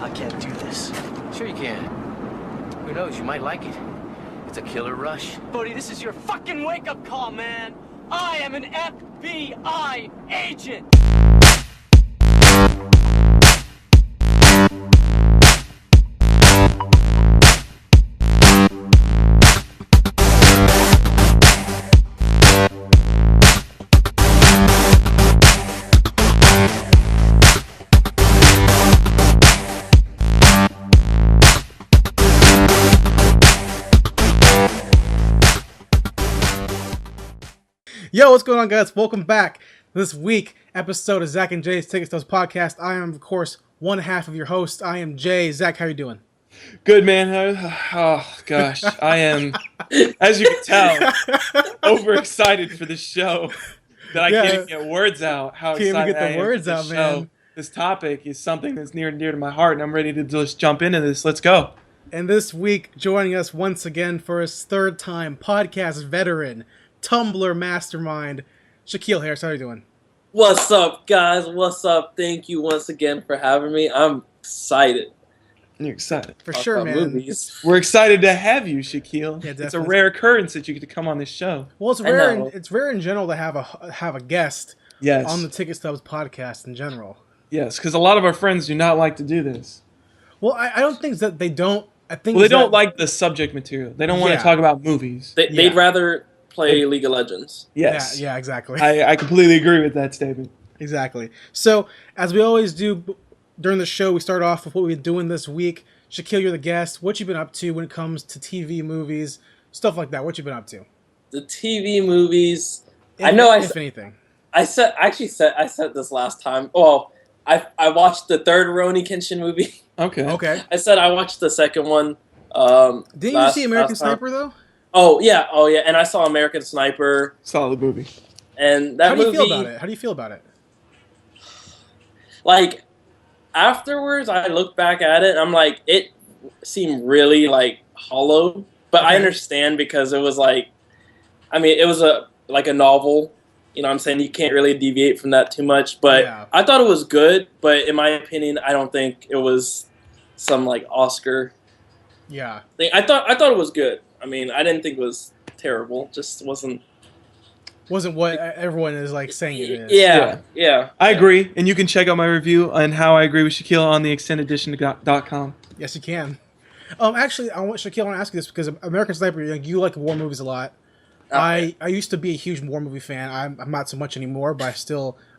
I can't do this. Sure you can. Who knows, you might like it. It's a killer rush. Buddy, this is your fucking wake-up call, man. I am an FBI agent. Yo, what's going on, guys? Welcome back. This week episode of Zach and Jay's Ticket Stubs Podcast. I am, of course, one half of your host. I am Jay. Zach, how are you doing? Good, man. Oh, gosh. I am, as you can tell, overexcited for this show that I can't even get words out. How Can't even excited get I the am words for this out, show. man. This topic is something that's near and dear to my heart, and I'm ready to just jump into this. Let's go. And this week, joining us once again for his third time, podcast veteran, Tumblr mastermind, Shaquille Harris. How are you doing? What's up, guys? What's up? Thank you once again for having me. I'm excited. You're excited. For Talk sure, about man. movies. We're excited to have you, Shaquille. Yeah, it's a definitely. rare occurrence that you get to come on this show. Well, it's I rare. know. It's rare in general to have a guest Yes. on the Ticket Stubs podcast in general. Yes, because a lot of our friends do not like to do this. Well, I don't think that they don't. I think Well, they it's that- don't like the subject material. They don't want Yeah. to talk about movies. They'd Yeah. rather play League of Legends. Yes. Yeah, exactly. I completely agree with that statement. Exactly. So, as we always do during the show, we start off with what we've been doing this week. Shaquille, you're the guest. What you been up to when it comes to TV, movies, stuff like that? What you been up to? The TV movies. If, I know if anything. I said this last time. Well, I watched the third Rurouni Kenshin movie. Okay. Okay. I said I watched the second one. Didn't you see American last time. Sniper though? Oh yeah, and I saw American Sniper, Solid movie. and that How do you movie. feel about it? How do you feel about it? Like afterwards, I look back at it, and I'm like, it seemed really like hollow. But I Okay. understand because it was like, I mean, it was a novel. You know what I'm saying? You can't really deviate from that too much. But Yeah. I thought it was good. But in my opinion, I don't think it was some like Oscar Yeah. thing. I thought it was good. I mean, I didn't think it was terrible. Just wasn't. Wasn't what everyone is like saying it is. Yeah. I agree, and you can check out my review on how I agree with Shaquille on the extendedition.com. Yes, you can. Actually, I want Shaquille. I want to ask you this because American Sniper, you like war movies a lot. I used to be a huge war movie fan. I'm not so much anymore, but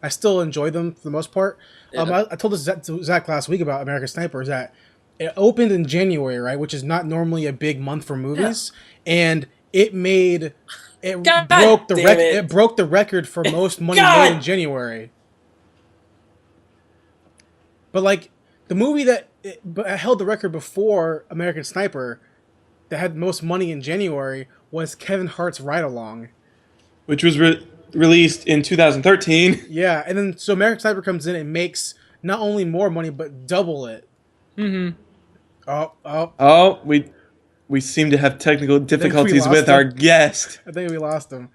I still enjoy them for the most part. Yeah. I told this to Zach last week about American Sniper is that it opened in January, right, which is not normally a big month for movies, and it God broke the damn record. it. It broke the record for most money God. made in January. But like the movie that held the record before American Sniper, that had most money in January, was Kevin Hart's Ride Along. Which was released in 2013. Yeah, and then so American Sniper comes in and makes not only more money but double it. Mm-hmm. Oh, Oh, we seem to have technical difficulties lost with him. our guest. I think we lost him.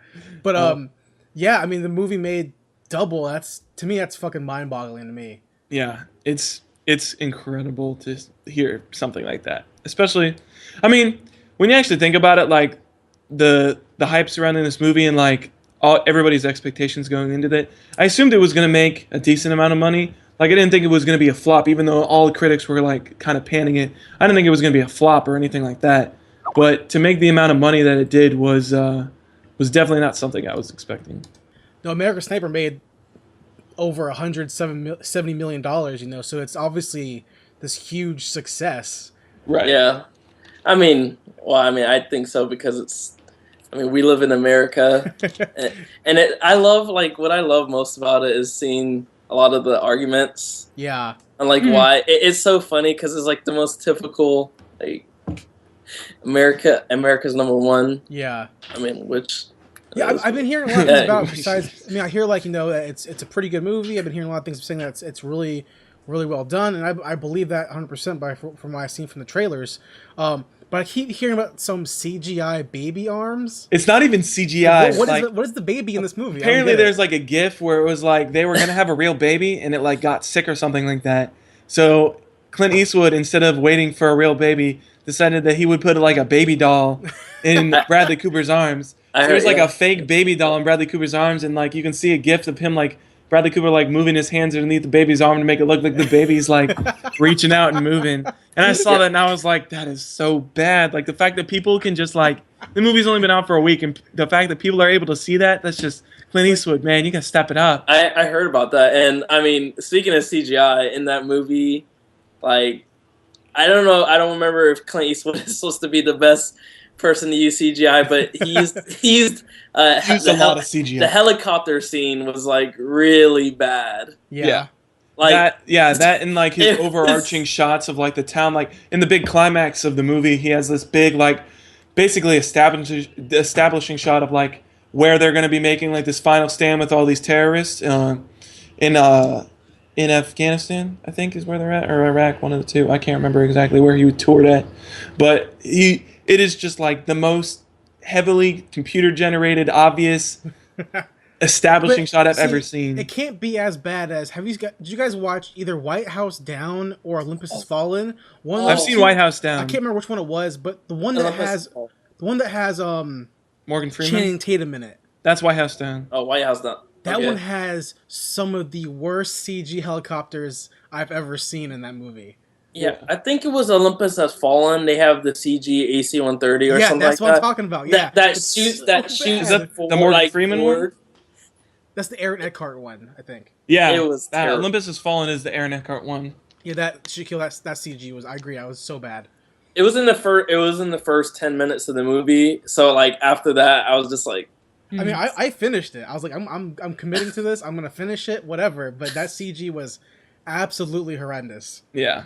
But yeah, I mean the movie made double. That's fucking mind-boggling to me. Yeah, it's incredible to hear something like that. Especially, I mean, when you actually think about it, like the hype surrounding this movie and like everybody's expectations going into it, I assumed it was going to make a decent amount of money. Like I didn't think it was going to be a flop, even though all the critics were like kind of panning it. I didn't think it was going to be a flop or anything like that. But to make the amount of money that it did was definitely not something I was expecting. No, American Sniper made over $170 million, so it's obviously this huge success. Right. Yeah. I mean, I think so because we live in America, and I love what I love most about it is seeing a lot of the arguments Yeah. and why it's so funny because it's like the most typical like America's number one. Yeah. I mean, which Yeah, I've been hearing a lot of things about. Yeah. Besides, I mean, I hear that it's a pretty good movie. I've been hearing a lot of things saying that it's really really well done, and I believe that 100% from what I've seen from the trailers. But I keep hearing about some CGI baby arms. It's not even CGI. What is the baby in this movie? Apparently, there's like a GIF where it was like they were gonna have a real baby and it like got sick or something like that. So Clint Eastwood, instead of waiting for a real baby, decided that he would put like a baby doll in Bradley Cooper's arms. So there's like a fake baby doll in Bradley Cooper's arms, and like you can see a gif of him like Bradley Cooper like moving his hands underneath the baby's arm to make it look like the baby's like reaching out and moving. And I saw that and I was like, that is so bad. Like the fact that people can just like, the movie's only been out for a week, and the fact that people are able to see that, that's just Clint Eastwood, man. You gotta step it up. I heard about that, and I mean, speaking of CGI in that movie, like, I don't know, I don't remember if Clint Eastwood is supposed to be the best person to use CGI, but he used a lot of CGI. The helicopter scene was like really bad. Yeah. Like that and like his overarching shots of like the town, like in the big climax of the movie, he has this big like basically establishing shot of like where they're going to be making like this final stand with all these terrorists in Afghanistan, I think is where they're at, or Iraq, one of the two. I can't remember exactly where he toured at, but it is just like the most heavily computer generated, obvious establishing shot I've ever seen. It can't be as bad as did you guys watch either White House Down or Olympus Has Fallen? I've seen White House Down. I can't remember which one it was, but the one that has Morgan Freeman, Channing Tatum in it. That's White House Down. Oh, White House Down. That one has some of the worst CG helicopters I've ever seen in that movie. Yeah, I think it was Olympus Has Fallen. They have the CG AC-130 or something like that. Yeah, that's what I'm talking about. Yeah, that shoots the Morgan Freeman one. That's the Aaron Eckhart one, I think. Yeah, it was terrible. Olympus Has Fallen is the Aaron Eckhart one. Yeah, that Shaquille, that CG was. I agree. I was so bad. It was in the first 10 minutes of the movie. So like after that, I was just like. I mean, I finished it. I was like, I'm committing to this. I'm gonna finish it, whatever. But that CG was absolutely horrendous. Yeah,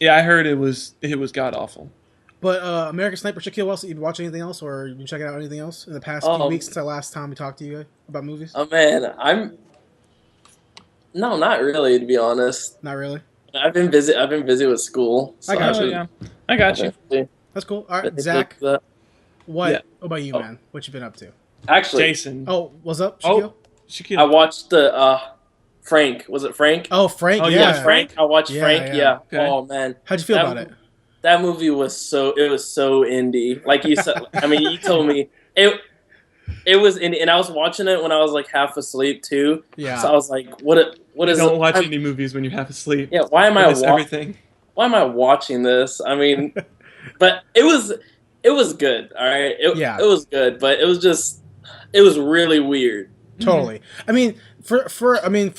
I heard it was god awful. But American Sniper, Shaquille, else you been watching anything else, or you been checking out anything else in the past few weeks since the last time we talked to you about movies? Oh man, no, not really, to be honest. Not really. I've been busy with school. So I got you. Yeah, I got you. That's cool. All right, Zach. What about you, man? What you been up to? Actually, Jason. Oh, what's up, Shaquille? Shaquille. I watched the Frank. Was it Frank? Oh, Frank. Oh, yeah, Frank. I watched Frank. Yeah. Okay. Oh man, how'd you feel about it? That movie was so indie. Like you said, I mean, you told me it was indie, and I was watching it when I was like half asleep too. Yeah. So I was like, what is? Don't watch any movies when you're half asleep. Yeah. Why am I everything? Why am I watching this? I mean, but it was good. All right. It was good, but it was really weird. Totally. I mean, for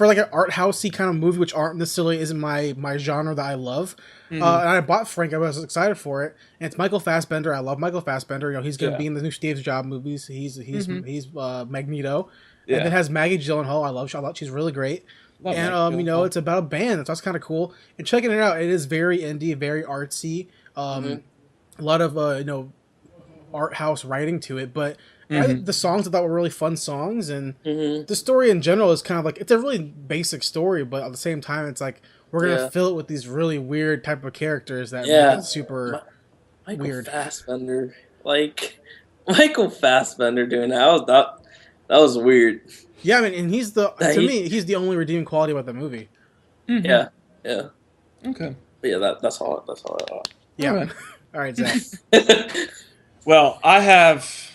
like an art housey kind of movie, which aren't necessarily isn't my genre that I love. And I bought Frank. I was excited for it. And it's Michael Fassbender. I love Michael Fassbender. You know, he's gonna be in the new Steve's Job movies. He's Magneto. Yeah. And it has Maggie Gyllenhaal. I love. She's really great. And you know, it's about a band. That's kind of cool. And checking it out, it is very indie, very artsy. A lot of art house writing to it, but the songs I thought were really fun songs, and the story in general is kind of like, it's a really basic story, but at the same time it's like we're gonna fill it with these really weird type of characters that make it super weird. Fassbender, like Michael Fassbender doing that was weird. Yeah, I mean, and to me he's the only redeeming quality about the movie. Yeah. Okay. But yeah, that's all. Yeah. All right, Zach. Well, I have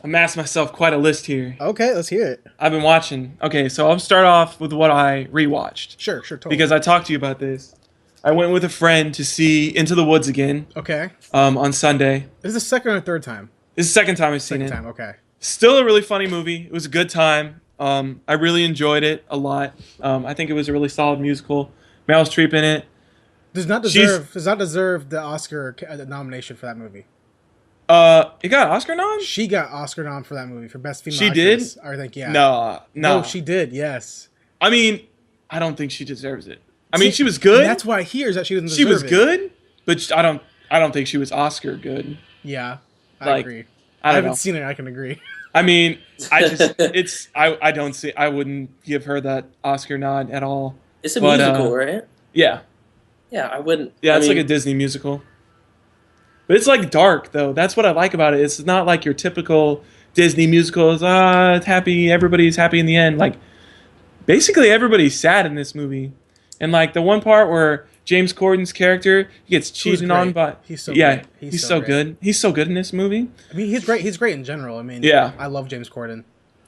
amassed myself quite a list here. Okay, let's hear it. I've been watching. Okay, so I'll start off with what I rewatched. Sure, totally. Because I talked to you about this. I went with a friend to see Into the Woods again. Okay. On Sunday. Is this the second or third time? This is the second time I've seen it. Second time, okay. Still a really funny movie. It was a good time. I really enjoyed it a lot. I think it was a really solid musical. Meryl Streep in it. Does not deserve the Oscar nomination for that movie. It got Oscar nom? She got Oscar nom for that movie for best female. She actress, did? I think No. No, she did. Yes. I mean, I don't think she deserves it. I mean, she was good. That's why I hear is that she doesn't deserve it. She was good, but I don't think she was Oscar good. Yeah, I agree. I haven't seen it. I can agree. I mean, I wouldn't give her that Oscar nod at all. It's a musical, right? Yeah. Yeah, I wouldn't. Yeah, it's like a Disney musical. But it's like dark though. That's what I like about it. It's not like your typical Disney musicals. It's happy. Everybody's happy in the end. Like, basically everybody's sad in this movie. And like the one part where James Corden's character, he gets cheated on by. He's so yeah, great. he's so good. He's so good in this movie. I mean, he's great. He's great in general. I mean, Yeah. I love James Corden.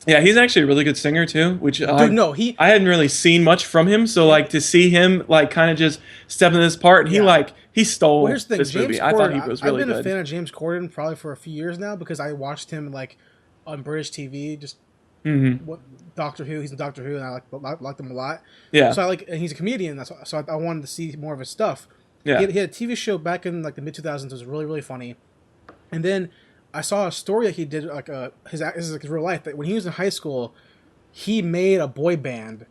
Yeah, he's actually a really good singer too, which Dude, I hadn't really seen much from him, so like to see him like kind of just step in this part, and he stole Well, here's the thing, this James movie. Corden, I thought he was really I've been good. a fan of James Corden probably for a few years now because I watched him like on British TV, just Doctor Who. He's in Doctor Who, and I liked him a lot. Yeah. So and he's a comedian, so I wanted to see more of his stuff. Yeah. He had a TV show back in like the mid 2000s. It was really really funny, and then I saw a story that he did like this is like his real life that when he was in high school, he made a boy band.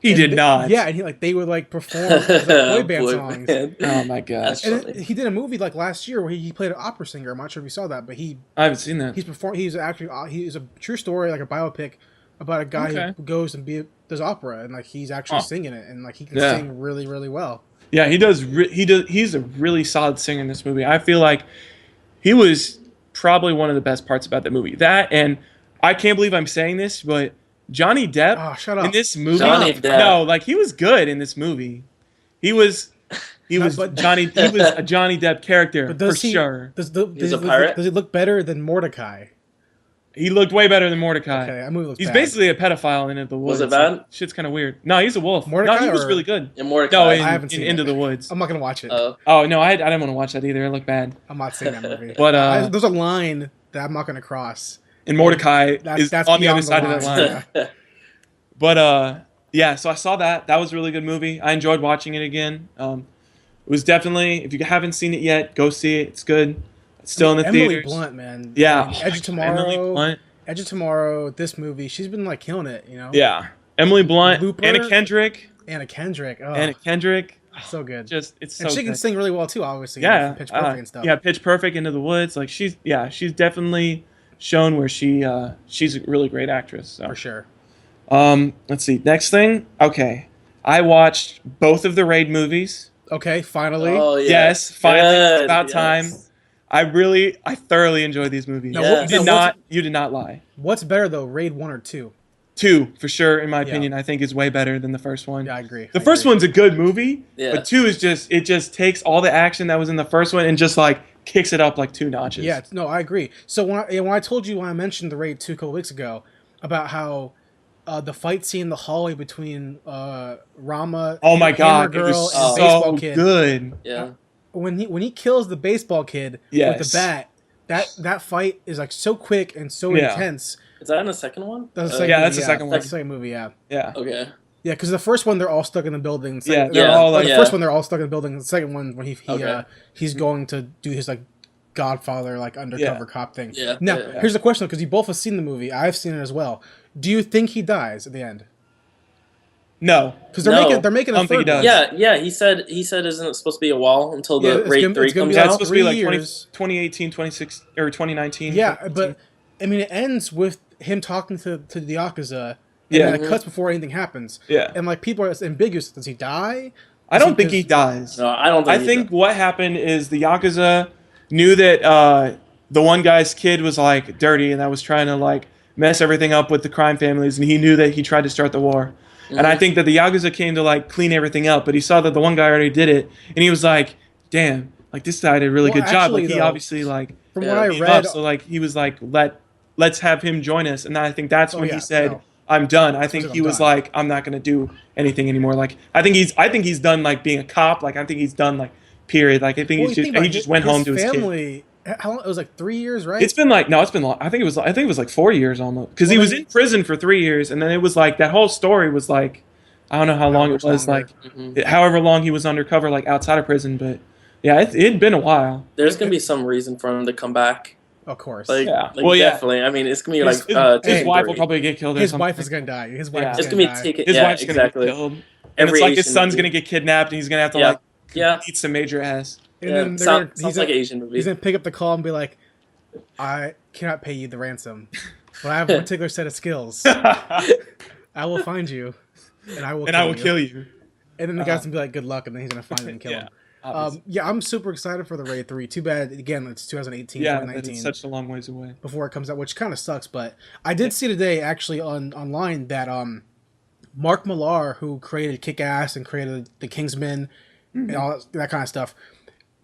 He did not. Yeah, and they would like perform like, boy band songs. band. Oh my gosh. That's And he did a movie like last year where he played an opera singer. I'm not sure if you saw that, but I haven't seen that. he's a true story, like a biopic about a guy who goes and does opera, and like he's actually singing it, and like he can sing really really well. Yeah, he does. He's a really solid singer in this movie. I feel like he was probably one of the best parts about the movie. That, and I can't believe I'm saying this, but Johnny Depp shut up. in this movie. Johnny Depp. No, like he was good in this movie. He was Johnny. He was a Johnny Depp character for sure. He's a pirate? Does he look better than Mordecai? He looked way better than Mordecai. Okay, that movie looks He's bad. basically a pedophile in Into the Woods. Was it bad? Shit's kind of weird. No, he's a wolf. Mordecai no, he was or- really good. And Mordecai. No, I haven't seen Into it. the Woods. I'm not gonna watch it. Oh no, I didn't want to watch that either. It looked bad. I'm not seeing that movie. But there's a line that I'm not gonna cross. and Mordecai That's is on the other beyond side of that line. Yeah. But yeah, so I saw that. That was a really good movie. I enjoyed watching it again. It was definitely, if you haven't seen it yet, go see it. It's good. It's still in the Emily theaters. Blunt, man. Yeah. Like, Edge of Emily Tomorrow. Blunt. Edge of Tomorrow. This movie, she's been like killing it. You know. Yeah. Emily Blunt. Looper. Anna Kendrick. Anna Kendrick. Oh, Anna Kendrick. so good. It's so and she good. can sing really well too. Obviously. Yeah. From Pitch Perfect and stuff. Yeah, Pitch Perfect, Into the Woods. Like she's definitely shown where she's a really great actress. So. For sure. Let's see. Next thing. Okay. I watched both of the Raid movies. Okay. Finally. Oh, yeah. Yes, finally, Good, it's about yes. time. I thoroughly enjoyed these movies. Now, Yes. You did not lie. What's better though, Raid 1 or 2? 2, for sure, in my Yeah. opinion, I think is way better than the first one. Yeah, I agree. The first one's a good movie, Yeah. but 2 is just takes all the action that was in the first one and just like kicks it up like 2 notches. Yeah, no, I agree. So when I told you when I mentioned the Raid 2 a couple weeks ago about how the fight scene in the hallway between Rama, Oh my Hammer god, it Girl, was and so Baseball Kid. good. Yeah. When he kills the baseball kid Yes. with the bat, that fight is like so quick and so Yeah. intense. Is that in the second one? That's the second Yeah, movie, that's the second one. That's the second movie, yeah. Yeah. Okay. Yeah, because the first one they're all stuck in the building. The Yeah, second- they're Yeah. all like the Yeah. first one they're all stuck in the building. The second one when Okay. he's going to do his like Godfather like undercover cop thing. Yeah, Now yeah. here's the question because you both have seen the movie. I've seen it as well. Do you think he dies at the end? No. Because No. they're making I a don't think he third does. one. Yeah, he said isn't it supposed to be a wall until Yeah, the it's Raid gonna- 3 it's gonna comes be Yeah, it's out? supposed to be like 3 years. 2018, 26 or 2019. Yeah, 2018. but I mean, it ends with him talking to the Yakuza. And Yeah. then it cuts before anything happens. Yeah. And like people are ambiguous. Does he die? I don't think Because- he dies. No, I don't think I he think does. what happened is the Yakuza knew that the one guy's kid was like dirty and that was trying to like mess everything up with the crime families, and he knew that he tried to start the war. And I think that the Yakuza came to like clean everything up, but he saw that the one guy already did it, and he was like, "Damn, like this guy did a really Well, good job." actually, Like he though, obviously like From Yeah. what I beat him read, up, so like he was like, let's have him join us, and I think that's when yeah, he said, no. "I'm done." I That's think when he I'm was done. like, "I'm not gonna do anything anymore." Like I think he's done like being a cop. Like I think he's done like period. Like I think well, he's you just think about he it, just went home to his kid. family. How long? It was like 3 years, right? It's been like no, it's been long. I think it was like 4 years almost because he Well, was then- in prison for 3 years, and then it was like that whole story was like I don't know how long it much was, longer? like however long he was undercover, like outside of prison. But yeah, it'd been a while. There's gonna be some reason for him to come back. Of course. Like, Yeah. like Well, yeah. definitely. I mean, it's gonna be His- like His hey, wife will 3. probably get killed. Or his something. wife is gonna die. His wife Yeah. is It's gonna gonna be die. Ticket. His Yeah, wife's gonna exactly. get killed, and Every it's like his Asian son's movie. gonna get kidnapped, and he's gonna have to Yeah. like Yeah. eat some major ass. And Yeah. then they're Sound, gonna- sounds like an Asian movie. He's gonna pick up the call and be like, "I cannot pay you the ransom, but I have a particular set of skills. I will find you, and I will kill you. And then the guy's gonna be like, "Good luck," and then he's gonna find him and kill Yeah. him. Obviously. Yeah, I'm super excited for the Raid 3. Too bad again, it's 2018, Yeah, 2019 it's such a long ways away. before it comes out, which kind of sucks. But I did see today actually online that Mark Millar, who created Kick-Ass and created The Kingsman and all that kind of stuff.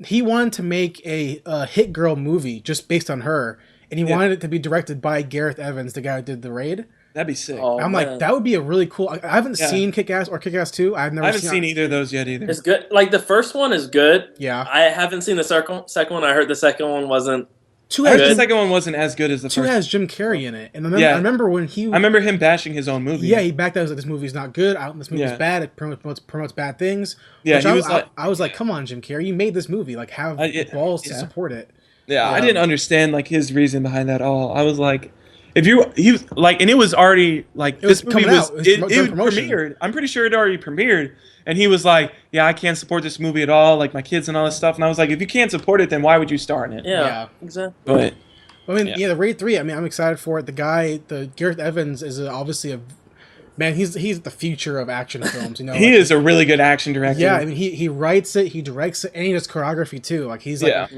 He wanted to make a hit girl movie just based on her, and he wanted it to be directed by Gareth Evans, the guy who did The Raid. That'd be sick. Oh, I'm like, that would be a really cool. I haven't seen Kick-Ass or Kick-Ass 2. I haven't seen either of those yet either. It's good. Like the first one is good. Yeah. I haven't seen the second one. I heard the second one wasn't. The second one wasn't as good as the first. 2 has Jim Carrey in it, and I remember when he. I remember him bashing his own movie. Yeah, he backed out. He was like, "This movie's not good. This movie's bad. It promotes bad things." Yeah, I was like, "Come on, Jim Carrey, you made this movie. Like, have balls to support it." Yeah, I didn't understand like his reason behind that at all. I was like, and it was already like this movie was it premiered. I'm pretty sure it already premiered, and he was like, "Yeah, I can't support this movie at all. Like my kids and all this stuff." And I was like, "If you can't support it, then why would you star in it?" Yeah. Exactly. But I mean, the Raid 3. I mean, I'm excited for it. The Gareth Evans is obviously a man. He's the future of action films. You know, he is a really good action director. Yeah, I mean, he writes it, he directs it, and he does choreography too. Like he's like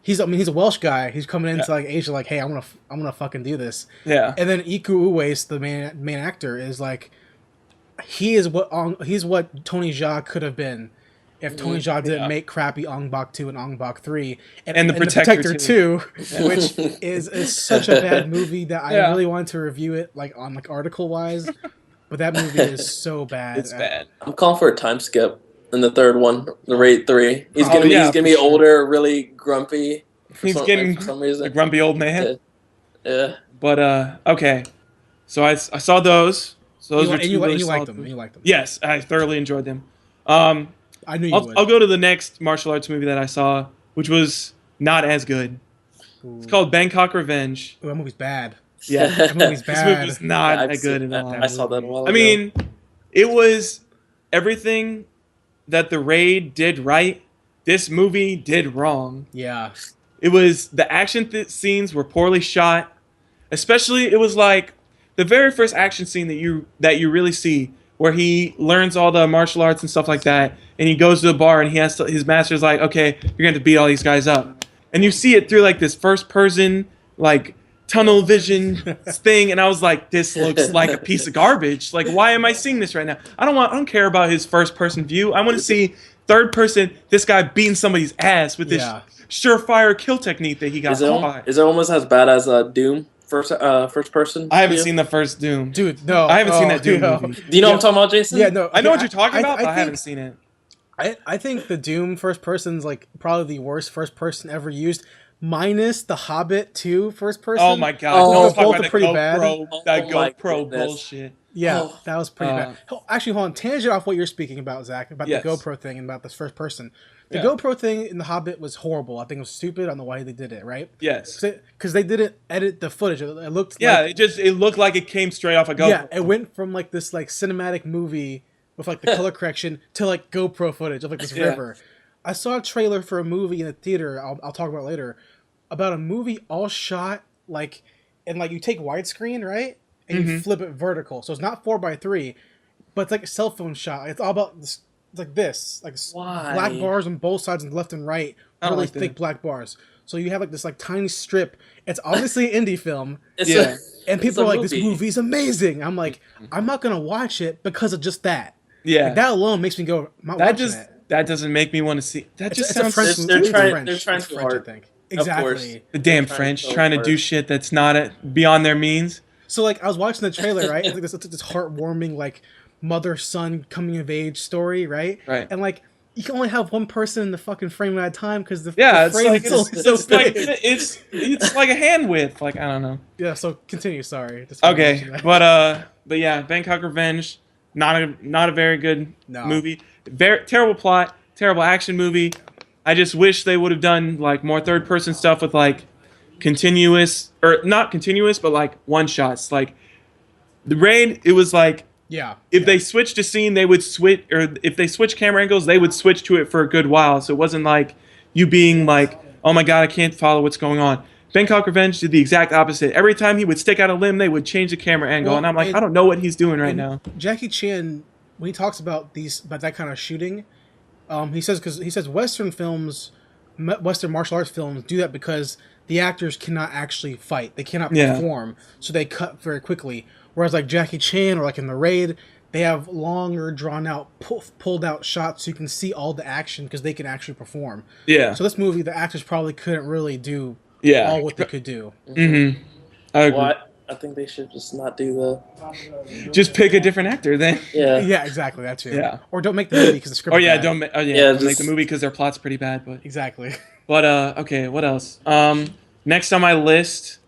he's a Welsh guy. He's coming into like Asia, like, hey, I'm gonna fucking do this. Yeah, and then Iko Uwais, the main actor, is like he's what Tony Jaa could have been. If Tony Jaa didn't make crappy Ong Bak 2 and Ong Bak 3 and the Protector 2, which is such a bad movie that I really wanted to review it like on like article wise, but that movie is so bad. It's bad. I'm calling for a time skip in the third one, the Raid 3. He's gonna be older, really grumpy. For some reason. A grumpy old man. Yeah. But okay, so I saw those. So those you liked them. You liked them. Yes, I thoroughly enjoyed them. I knew you would. I'll go to the next martial arts movie that I saw, which was not as good. Ooh. It's called Bangkok Revenge. Ooh, that movie's bad. Yeah, that movie's bad. This movie's not that good at all. I saw that a while ago. I mean, it was everything that The Raid did right. This movie did wrong. Yeah. It was the action scenes were poorly shot. Especially, it was like the very first action scene that you really see, where he learns all the martial arts and stuff like that, and he goes to the bar and his master's like, okay, you're going to beat all these guys up. And you see it through like this first person, like tunnel vision thing, and I was like, this looks like a piece of garbage. Like, why am I seeing this right now? I don't care about his first person view. I want to see third person, this guy beating somebody's ass with this surefire kill technique that he got caught. Is it almost as bad as Doom? First person. I haven't seen the first Doom, dude. No, I haven't seen that Doom movie. Do you know what I'm talking about, Jason? Yeah, no. I know what you're talking about, but I haven't seen it. I think the Doom first person's like probably the worst first person ever used, minus the Hobbit 2 first person. Oh my god! Those both are pretty bad. That GoPro bullshit. Yeah, that was pretty bad. Actually, hold on. Tangent off what you're speaking about, Zach, about the GoPro thing and about this first person. The GoPro thing in The Hobbit was horrible. I think it was stupid on the way they did it, right? Yes. Because they didn't edit the footage. It looked it looked like it came straight off a GoPro. Yeah, it went from like this like cinematic movie with like the color correction to like GoPro footage of like this river. I saw a trailer for a movie in the theater, I'll talk about later, about a movie all shot like, and like you take widescreen, right? And you flip it vertical. So it's not 4:3, but it's like a cell phone shot. It's all about this. It's like this, like black bars on both sides and left and right, really thick black bars. So you have like this like tiny strip. It's obviously an indie film. And people are like, this movie's amazing. I'm like, I'm not gonna watch it because of just that. Yeah, like, that alone makes me go. I'm not watching it. That doesn't make me want to see. That just sounds French. They're trying too hard. I think exactly. The damn French trying to do shit that's not beyond their means. So like I was watching the trailer, right? It's like this heartwarming like mother-son coming of age story, right? Right. And like you can only have one person in the fucking frame at a time because the frame is so big. It's like a hand width. Like, I don't know. Yeah. So continue. Sorry. Okay. But yeah, Bangkok Revenge, not a very good movie. Very terrible plot, terrible action movie. I just wish they would have done like more third person stuff with like continuous, or not continuous, but like one shots. Like The Raid, it was like, if they switched a scene, they would switch, or if they switch camera angles, they would switch to it for a good while. So it wasn't like you being like, oh my god, I can't follow what's going on. Bangkok Revenge did the exact opposite. Every time he would stick out a limb, they would change the camera angle, and I'm like, I don't know what he's doing right now. Jackie Chan, when he talks about that kind of shooting, he says Western martial arts films do that because the actors cannot actually fight. They cannot perform, so they cut very quickly. Whereas like Jackie Chan or like in The Raid, they have longer, drawn out, pulled out shots so you can see all the action because they can actually perform. Yeah. So this movie, the actors probably couldn't really do all what they could do. Mm-hmm. I agree. Well, I think they should just not do the. Just pick a different actor then. Yeah. Yeah, exactly. That too. Yeah. Or don't make the movie because the script. Or yeah, bad. don't make just make the movie because their plot's pretty bad. But Exactly. okay, what else? Next on my list,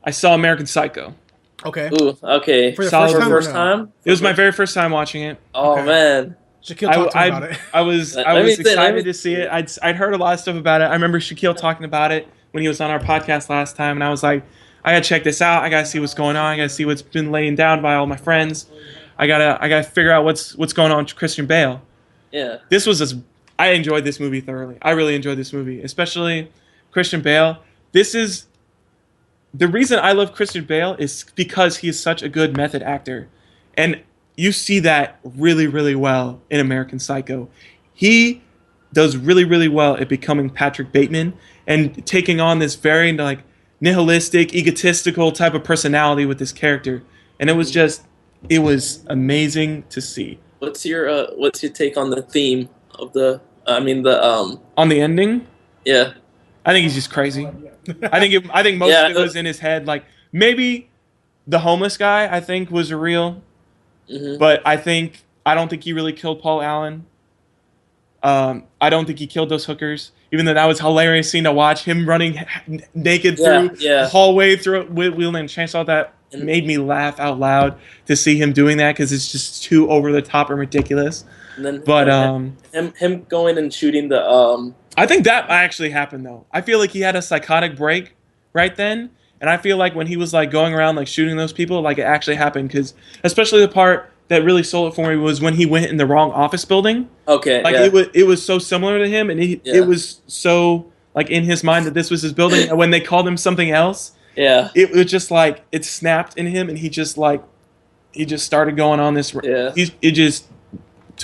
I saw American Psycho. Okay. Ooh, okay. For the Solid first time. First time? It was my very first time watching it. Oh Okay. man. Shaquille talked to me about it. I was excited to see it. I'd heard a lot of stuff about it. I remember Shaquille talking about it when he was on our podcast last time, and I was like, I gotta check this out. I gotta see what's going on. I gotta see what's been laying down by all my friends. I gotta figure out what's going on with Christian Bale. Yeah. I enjoyed this movie thoroughly. I really enjoyed this movie, especially Christian Bale. This is the reason I love Christian Bale is because he is such a good method actor, and you see that really, really well in American Psycho. He does really, really well at becoming Patrick Bateman and taking on this very like nihilistic, egotistical type of personality with this character, and it was amazing to see. What's your take on the theme of the? On the ending, Yeah. I think he's just crazy. I think most of it was in his head. Like maybe the homeless guy, I think, was real, but I don't think he really killed Paul Allen. I don't think he killed those hookers, even though that was a hilarious scene to watch. Him running naked through the hallway, wielding a chainsaw. That made me laugh out loud to see him doing that because it's just too over the top and ridiculous. And then, but him going and shooting the I think that actually happened though. I feel like he had a psychotic break right then, and I feel like when he was like going around like shooting those people, like it actually happened because especially the part that really sold it for me was when he went in the wrong office building. Okay. Like it was so similar to him, and it was so like in his mind that this was his building, and when they called him something else, it was just like it snapped in him, and he just started going on this. It just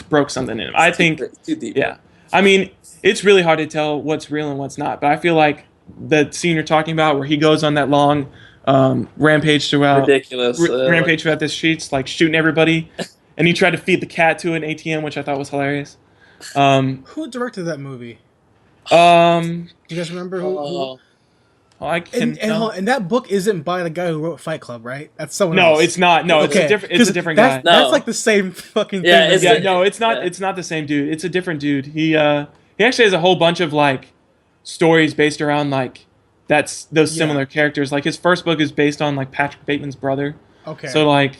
broke something in him. I think too deep. Yeah, I mean it's really hard to tell what's real and what's not, but I feel like the scene you're talking about where he goes on that long rampage throughout the streets, like shooting everybody, and he tried to feed the cat to an ATM, which I thought was hilarious. Who directed that movie? Do you guys remember who? I can. And that book isn't by the guy who wrote Fight Club, right? That's someone else. No, it's not. No, Okay. it's a different guy. That's like the same fucking thing. No, it's not. It's not the same dude. It's a different dude. He actually has a whole bunch of like stories based around like those similar characters. Like his first book is based on like Patrick Bateman's brother. Okay. So like,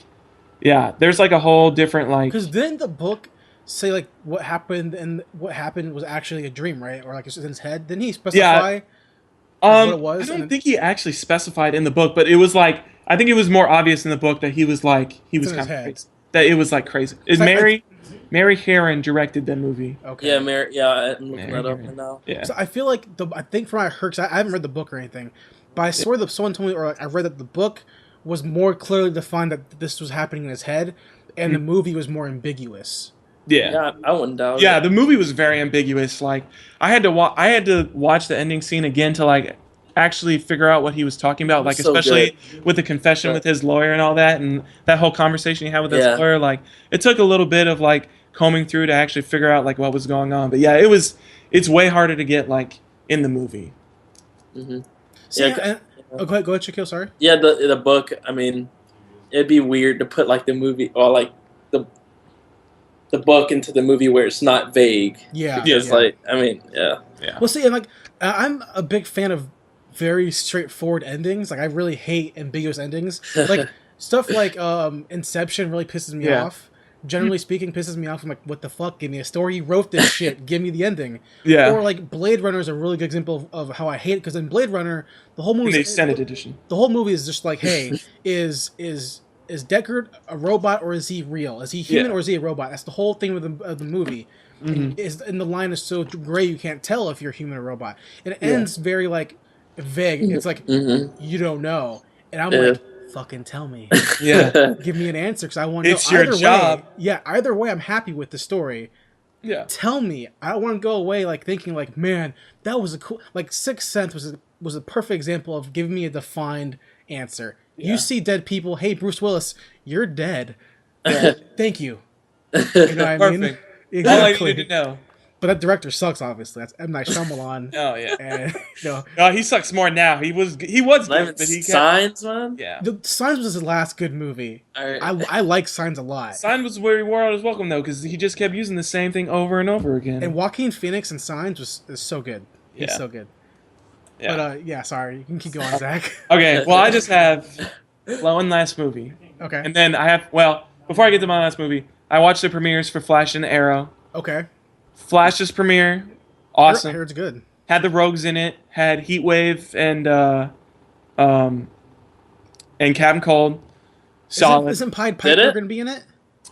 yeah, there's like a whole different like. Because didn't the book say like what happened and what happened was actually a dream, right? Or like it's in his head? Didn't he specify? What it was? I don't think he actually specified in the book, but it was like I think it was more obvious in the book that he was kind of crazy. That it was like crazy. Mary Herron directed that movie. Okay. Yeah, I'm looking that up now. Yeah. So I feel like I think from what I heard, 'cause I haven't read the book or anything, but I swear that someone told me, or like I read that the book was more clearly defined that this was happening in his head, and the movie was more ambiguous. Yeah, I wouldn't doubt. Yeah, the movie was very ambiguous. Like I had to watch the ending scene again to like actually figure out what he was talking about. Like especially with the confession with his lawyer and all that, and that whole conversation he had with his lawyer. Like it took a little bit of like combing through to actually figure out like what was going on. But yeah, it's way harder to get like in the movie. Mm-hmm. So, go ahead, Shaquille. Sorry. Yeah, the book. I mean, it'd be weird to put like the movie or like the book into the movie where it's not vague. Yeah. Because like I mean, yeah. Well, see, and like I'm a big fan of very straightforward endings. Like I really hate ambiguous endings. Like stuff like Inception really pisses me off. Generally speaking, pisses me off. I'm like, what the fuck? Give me a story. You wrote this shit. Give me the ending. Yeah. Or like Blade Runner is a really good example of how I hate it, because in Blade Runner, the whole movie, the extended edition, the whole movie is just like, hey, is Deckard a robot or is he real? Is he human or is he a robot? That's the whole thing of the movie. Mm-hmm. And the line is so gray you can't tell if you're human or robot. And it ends very like vague. It's like you don't know, and I'm like, fucking tell me. Give me an answer, because I want to know. It's your job. Either way, I'm happy with the story. Tell me. I don't want to go away like thinking like, man, that was a cool. Like Sixth Sense was a perfect example of giving me a defined answer. You see dead people. Hey, Bruce Willis, you're dead. Thank you. You know what I mean? Perfect. Exactly. All I needed to know. But that director sucks. Obviously, that's M. Night Shyamalan. Oh yeah. And, He sucks more now. He was good, but he kept, Signs, man. yeah. the Signs was his last good movie. I like Signs a lot. Sign was where he wore out his welcome though, because he just kept using the same thing over and over again. And Joaquin Phoenix in Signs is so good. He's so good. Yeah. But sorry, you can keep going, Zach. Okay, well I just have one last movie. Okay. And then before I get to my last movie, I watched the premieres for Flash and Arrow. Okay. Flash's premiere, awesome. I heard it's good. Had the Rogues in it. Had Heatwave and Captain Cold. Solid. Isn't Pied Piper going to be in it?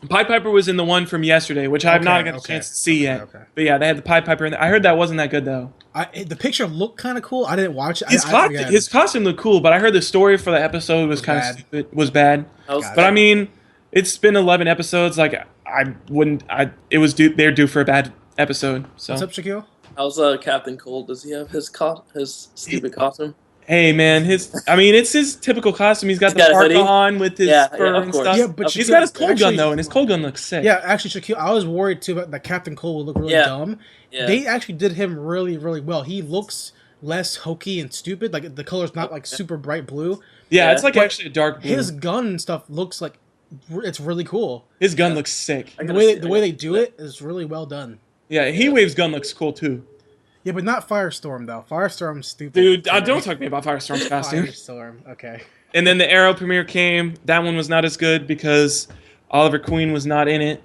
Pied Piper was in the one from yesterday, which I have not got a chance to see yet. Okay. But yeah, they had the Pied Piper in there. I heard that wasn't that good though. The picture looked kind of cool. I didn't watch it. His costume looked cool, but I heard the story for the episode was kind of stupid. Was bad. But I mean, it's been 11 episodes. Like they're due for a bad episode. So. What's up, Shaquille? How's Captain Cold? Does he have his stupid costume? Hey man, it's his typical costume. He's got the parka on with his fur and stuff. Yeah, but he's got his cold gun though, and his cold gun looks sick. Yeah, actually, Shaquille, I was worried too that Captain Cold would look really dumb. Yeah. They actually did him really, really well. He looks less hokey and stupid. Like the color's not like super bright blue. Yeah, it's like actually a dark blue. His gun and stuff looks like it's really cool. His gun looks sick. The way they do it is really well done. Yeah, Heatwave's gun looks cool too. Yeah, but not Firestorm though. Firestorm's stupid. Dude, don't talk to me about Firestorm's costume. Firestorm, okay. And then the Arrow premiere came. That one was not as good because Oliver Queen was not in it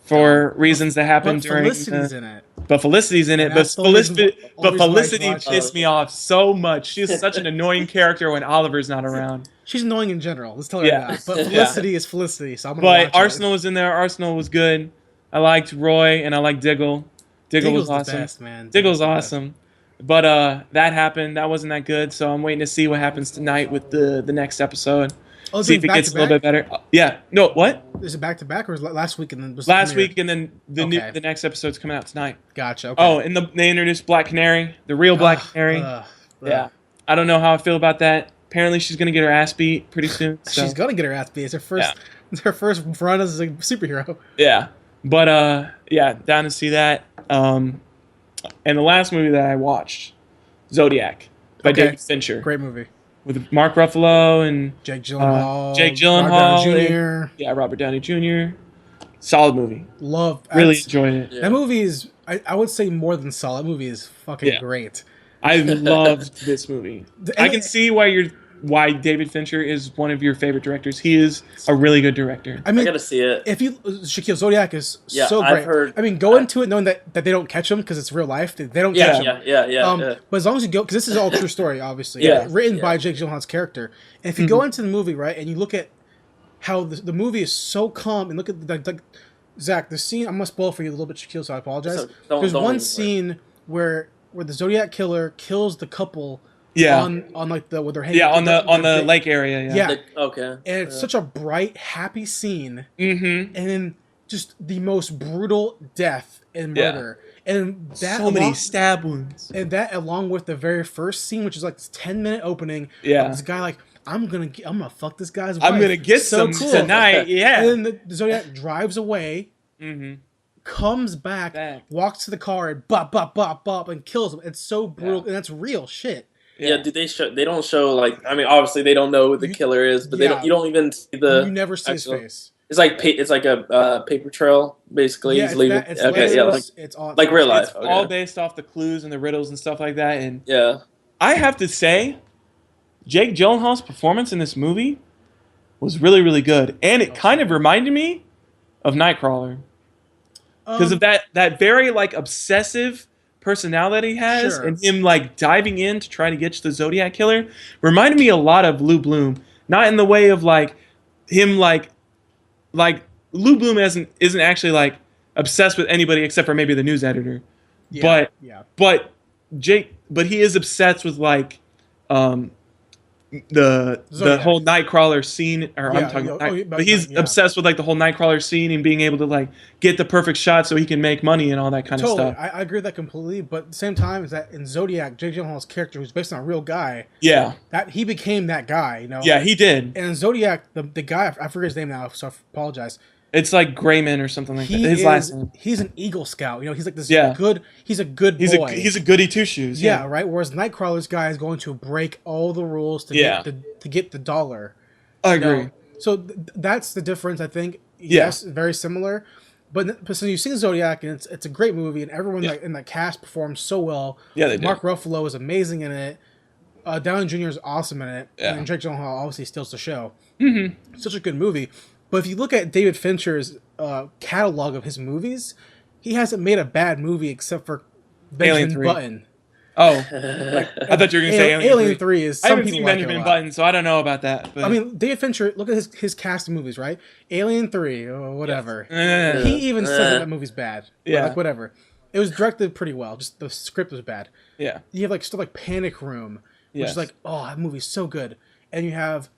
for reasons that happened during. Felicity's in it. But Felicity's in it. But Felicity pissed me off so much. She's such an annoying character when Oliver's not around. She's annoying in general. Let's tell her that. But Felicity is Felicity, so I'm gonna watch Arsenal was in there. Arsenal was good. I liked Roy and I liked Diggle. Diggle was awesome. The best, man. Diggle's awesome. But that happened. That wasn't that good. So I'm waiting to see what happens tonight with the next episode. Oh, see if it gets a little bit better. Yeah. No. What? Is it back to back or is it last week and then last week and then the next episode's coming out tonight? Gotcha. Okay. Oh, and they introduced Black Canary, the real Black Canary. Yeah. I don't know how I feel about that. Apparently, she's gonna get her ass beat pretty soon. So. She's gonna get her ass beat. It's her first. It's her first run as a superhero. Yeah. But down to see that. And the last movie that I watched, Zodiac, by David Fincher. Great movie. With Mark Ruffalo and Jake Gyllenhaal. Robert Downey Jr. Yeah, Robert Downey Jr. Solid movie. Really enjoyed it. Yeah. That movie is, I would say, more than solid. That movie is fucking great. I loved this movie. I can see why David Fincher is one of your favorite directors. He is a really good director. I gotta see it. Shaquille, Zodiac is so great. I've heard, go into it knowing that they don't catch him because it's real life. They don't catch him. Yeah. But as long as you go, because this is all true story, obviously. Written by Jake Gyllenhaal's character. And if you go into the movie, right, and you look at how the movie is so calm, and look at Zach, the scene, I'm gonna spoil for you a little bit, Shaquille, so I apologize. There's one scene where the Zodiac killer kills the couple. On like with their hanging. Yeah, on the lake area. Yeah. Okay. And it's such a bright, happy scene. Mm-hmm. And then just the most brutal death and murder. And that so many stab wounds. And that along with the very first scene, which is like this 10-minute opening. Yeah. This guy like, I'm gonna fuck this guy's wife. I'm gonna get some tonight. Yeah. And then the Zodiac drives away. Mm-hmm. Comes back, walks to the car and bop, and kills him. It's so brutal, and that's real shit. Yeah, they don't show like, I mean, obviously they don't know who the killer is, but you don't even see you never see his face. It's like a paper trail basically. Yeah, He's leaving. It's all like real life. It's all based off the clues and the riddles and stuff like that. And I have to say, Jake Gyllenhaal's performance in this movie was really, really good, and it kind of reminded me of Nightcrawler because of that very like obsessive personality he has, and him like diving in to try to get to the Zodiac killer reminded me a lot of Lou Bloom. Not in the way of like him like Lou Bloom isn't actually like obsessed with anybody except for maybe the news editor. But he is obsessed with like the whole Nightcrawler scene, or I'm talking about, but he's obsessed with like the whole Nightcrawler scene and being able to like get the perfect shot so he can make money and all that kind of stuff. I agree with that completely, but at the same time, is that in Zodiac, Jake Gyllenhaal's character, who's based on a real guy, that he became that guy, you know. Yeah, he did. And in Zodiac, the guy, I forget his name now, so I apologize. It's like Grayman or something like that. His last name. He's an Eagle Scout. You know, he's like this good. He's a good boy. He's a goody two shoes. Yeah, right. Whereas Nightcrawler's guy is going to break all the rules to get the dollar. I agree. So that's the difference. I think. Yes, very similar. But so you've seen Zodiac, and it's a great movie, and everyone in the cast performs so well. Yeah, they do. Mark Ruffalo is amazing in it. Downey Jr. is awesome in it, and Jake Gyllenhaal obviously steals the show. Mm-hmm. Such a good movie. But if you look at David Fincher's catalog of his movies, he hasn't made a bad movie except for Benjamin Button. Oh, I thought you were going to say Alien 3 is. I haven't seen Benjamin Button, so I don't know about that. But. I mean, David Fincher, look at his cast of movies, right? Alien 3 or whatever. Yes. He even says that movie's bad. Yeah. Like, whatever. It was directed pretty well. Just the script was bad. Yeah. You have like stuff like Panic Room, which is like, oh, that movie's so good. And you have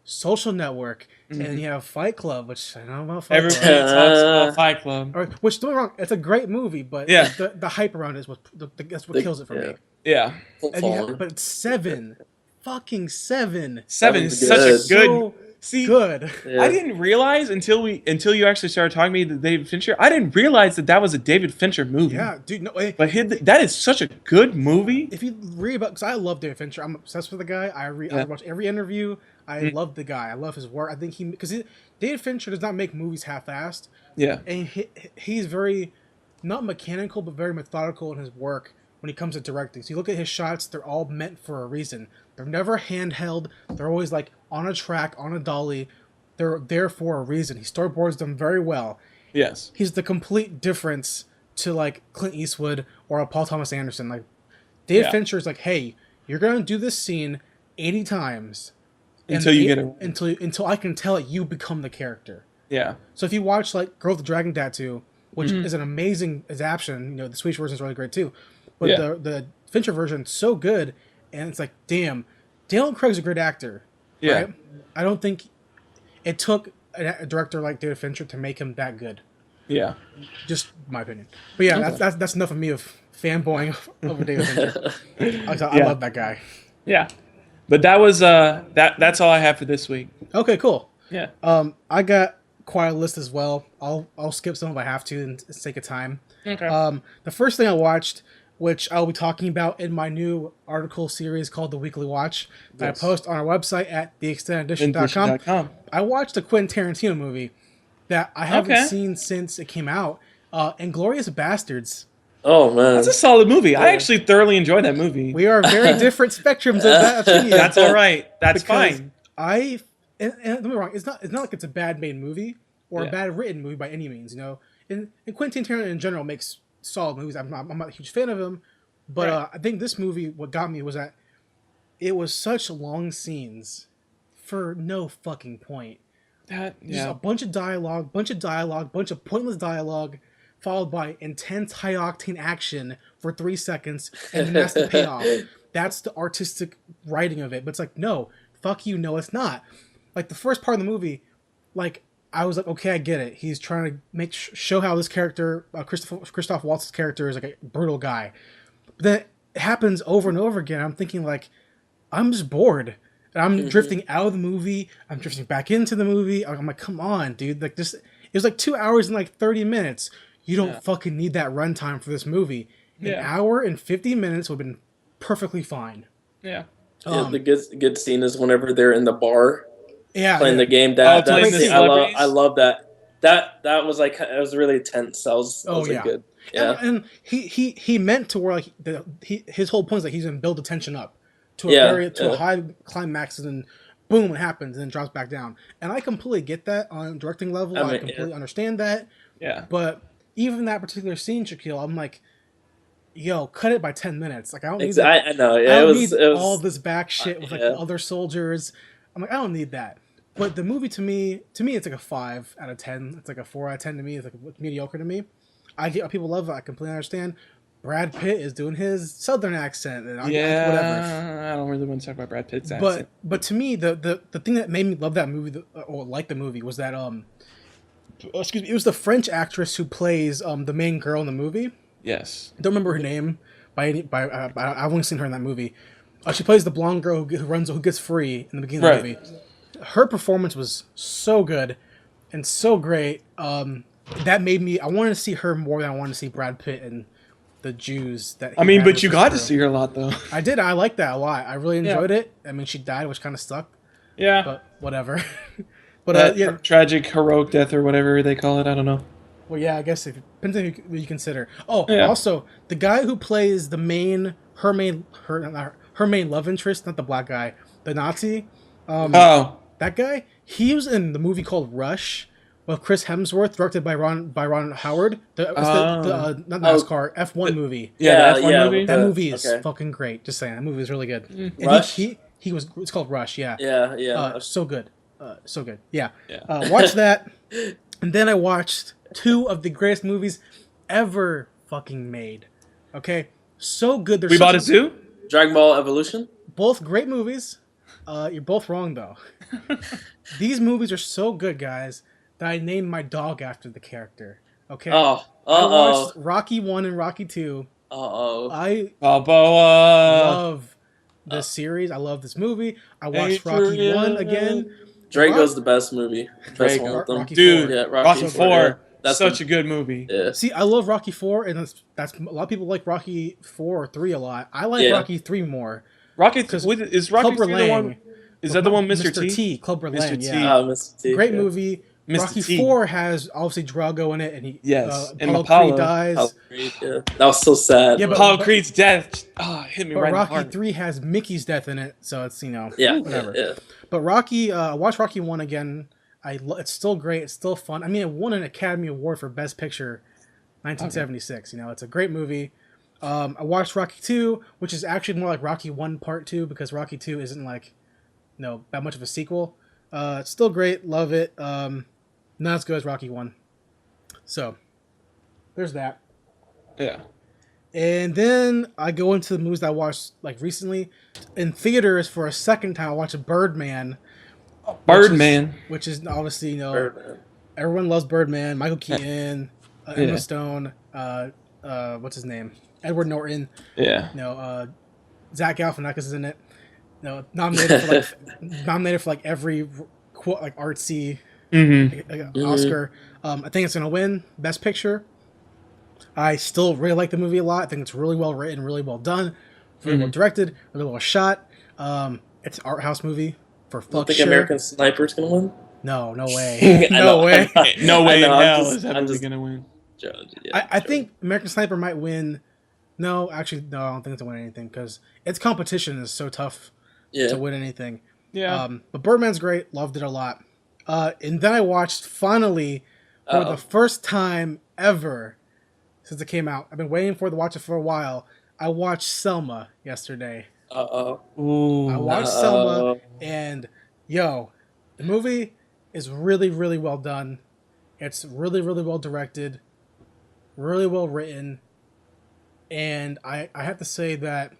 Social Network, and you have Fight Club, which I don't know about Fight Club. Everybody talks about Fight Club. Which, don't get me wrong, it's a great movie, but the hype around it is that's what kills it for me. Yeah. But it's 7. Fucking 7. 7 is such a good... Good. Yeah. I didn't realize until you actually started talking to me that David Fincher. I didn't realize that was a David Fincher movie. Yeah, dude. No, but that is such a good movie. If you read about, because I love David Fincher, I'm obsessed with the guy. I watch every interview. I love the guy. I love his work. I think David Fincher does not make movies half-assed. Yeah, and he's very not mechanical, but very methodical in his work when it comes to directing. So you look at his shots; they're all meant for a reason. They're never handheld. They're always like on a track, on a dolly. They're there for a reason. He storyboards them very well. Yes. He's the complete difference to like Clint Eastwood or a Paul Thomas Anderson. Like David Fincher is like, hey, you're gonna do this scene 80 times until you get it. Until I can tell it you become the character. Yeah. So if you watch like Girl with the Dragon Tattoo, which is an amazing adaptation, the Swedish version is really great too. But the Fincher version is so good. And it's like, damn, Daniel Craig's a great actor. Yeah. Right? I don't think it took a director like David Fincher to make him that good. Yeah. Just my opinion. But yeah, that's enough of me of fanboying over David Fincher. I love that guy. Yeah. But that was that's all I have for this week. Okay, cool. Yeah. I got quite a list as well. I'll skip some if I have to in sake of time. Okay. The first thing I watched, which I'll be talking about in my new article series called The Weekly Watch that I post on our website at theextendededition.com. I watched a Quentin Tarantino movie that I haven't seen since it came out, Inglourious Bastards. Oh, man. That's a solid movie. Yeah. I actually thoroughly enjoyed that movie. We are very different spectrums of that opinion. That's all right. That's fine. And don't get me wrong, it's not like it's a bad made movie or a bad written movie by any means, And Quentin Tarantino in general makes solid movies. I'm not a huge fan of him, but I think this movie, what got me was that it was such long scenes for no fucking point. Just a bunch of dialogue, bunch of pointless dialogue, followed by intense high octane action for 3 seconds, and then that's the payoff. That's the artistic writing of it. But it's like, no, fuck you, no, it's not. Like the first part of the movie, like, I was like, okay, I get it. He's trying to show how this character, Christoph Waltz's character, is like a brutal guy. But then it happens over and over again. I'm thinking like, I'm just bored. And I'm drifting out of the movie. I'm drifting back into the movie. I'm like, come on, dude. Like this, it was like 2 hours and like 30 minutes. You don't fucking need that runtime for this movie. An hour and 50 minutes would have been perfectly fine. Yeah. The good scene is whenever they're in the bar. Playing the game. I love that. That was like, it was really tense. That was like good. Yeah. And he meant to where like his whole point is like he's gonna build the tension up to a high climax, and then boom, it happens and then drops back down. And I completely get that on a directing level. I completely understand that. Yeah. But even that particular scene, Shaquille, I'm like, yo, cut it by 10 minutes. Like I don't need that. I know. I don't need all this back shit with like other soldiers. I'm like, I don't need that. But the movie to me, it's like a 5 out of 10. It's like a 4 out of 10 to me. It's like mediocre to me. I get people love it. I completely understand. Brad Pitt is doing his Southern accent, and whatever. I don't really want to talk about Brad Pitt's accent. But to me, the thing that made me love that movie or like the movie was that it was the French actress who plays the main girl in the movie. Yes. I don't remember her name I've only seen her in that movie. She plays the blonde girl who gets free in the beginning of the movie. Her performance was so good and so great. That made me. I wanted to see her more than I wanted to see Brad Pitt and the Jews. But you got to see her a lot, though. I did. I liked that a lot. I really enjoyed it. I mean, she died, which kind of sucked. Yeah. But whatever. But tragic, heroic death or whatever they call it. I don't know. Well, yeah, I guess it depends on who you consider. Also, the guy who plays her main love interest, not the black guy, the Nazi. That guy. He was in the movie called Rush with Chris Hemsworth, directed by Ron Howard. Not NASCAR, F1 movie. Yeah, the F1 movie. That movie is fucking great. Just saying, that movie is really good. And Rush. It's called Rush. Yeah. Yeah. So good. So good. Yeah. Watch that, and then I watched 2 of the greatest movies ever fucking made. Okay, so good. We bought a zoo. Dragon Ball Evolution. Both great movies. You're both wrong though. These movies are so good, guys, that I named my dog after the character. Okay. I watched Rocky 1 and Rocky 2. I love this series. I love this movie. I watched Rocky 1 again. Drago's the best movie. Best one with them. Dude, yeah, Rocky 4. That's such a good movie. Yeah. See, I love Rocky 4, and that's a lot of people like Rocky 4 or 3 a lot. I like Rocky 3 more. Is Rocky 3 the one? Is that the one, Mr. T? Clubber Lang, Mr. T. yeah. Mr. T. Great movie. Mr. Rocky T. 4 has obviously Drago in it, and and Apollo Creed dies. That was so sad. Yeah, but Apollo Creed's death hit me right in the Rocky heart. 3 has Mickey's death in it, so it's whatever. Yeah. But Rocky, I watched Rocky 1 again. It's still great. It's still fun. I mean, it won an Academy Award for Best Picture, 1976. Okay. It's a great movie. I watched Rocky 2, which is actually more like Rocky 1 Part 2 because Rocky 2 isn't that much of a sequel. It's still great. Love it. Not as good as Rocky 1. So, there's that. Yeah. And then I go into the movies that I watched recently. In theaters for a second time, I watched Birdman. Which is obviously, everyone loves Birdman. Michael Keaton, Emma Stone, what's his name? Edward Norton. Yeah. Zach Galifianakis is in it. Nominated for every artsy Oscar. I think it's gonna win Best Picture. I still really like the movie a lot. I think it's really well written, really well done, really well directed, really well shot. It's an art house movie for fuck think sure. American Sniper's gonna win? No way. No way in hell is that movie gonna win. I think American Sniper might win. No, actually, no, I don't think it's gonna win anything because its competition is so tough to win anything. Yeah. But Birdman's great. Loved it a lot. And then I watched finally for the first time ever since it came out. I've been waiting to watch it for a while. I watched Selma yesterday. Ooh. I watched Selma, and the movie is really, really well done. It's really, really well directed, really well written, and I have to say that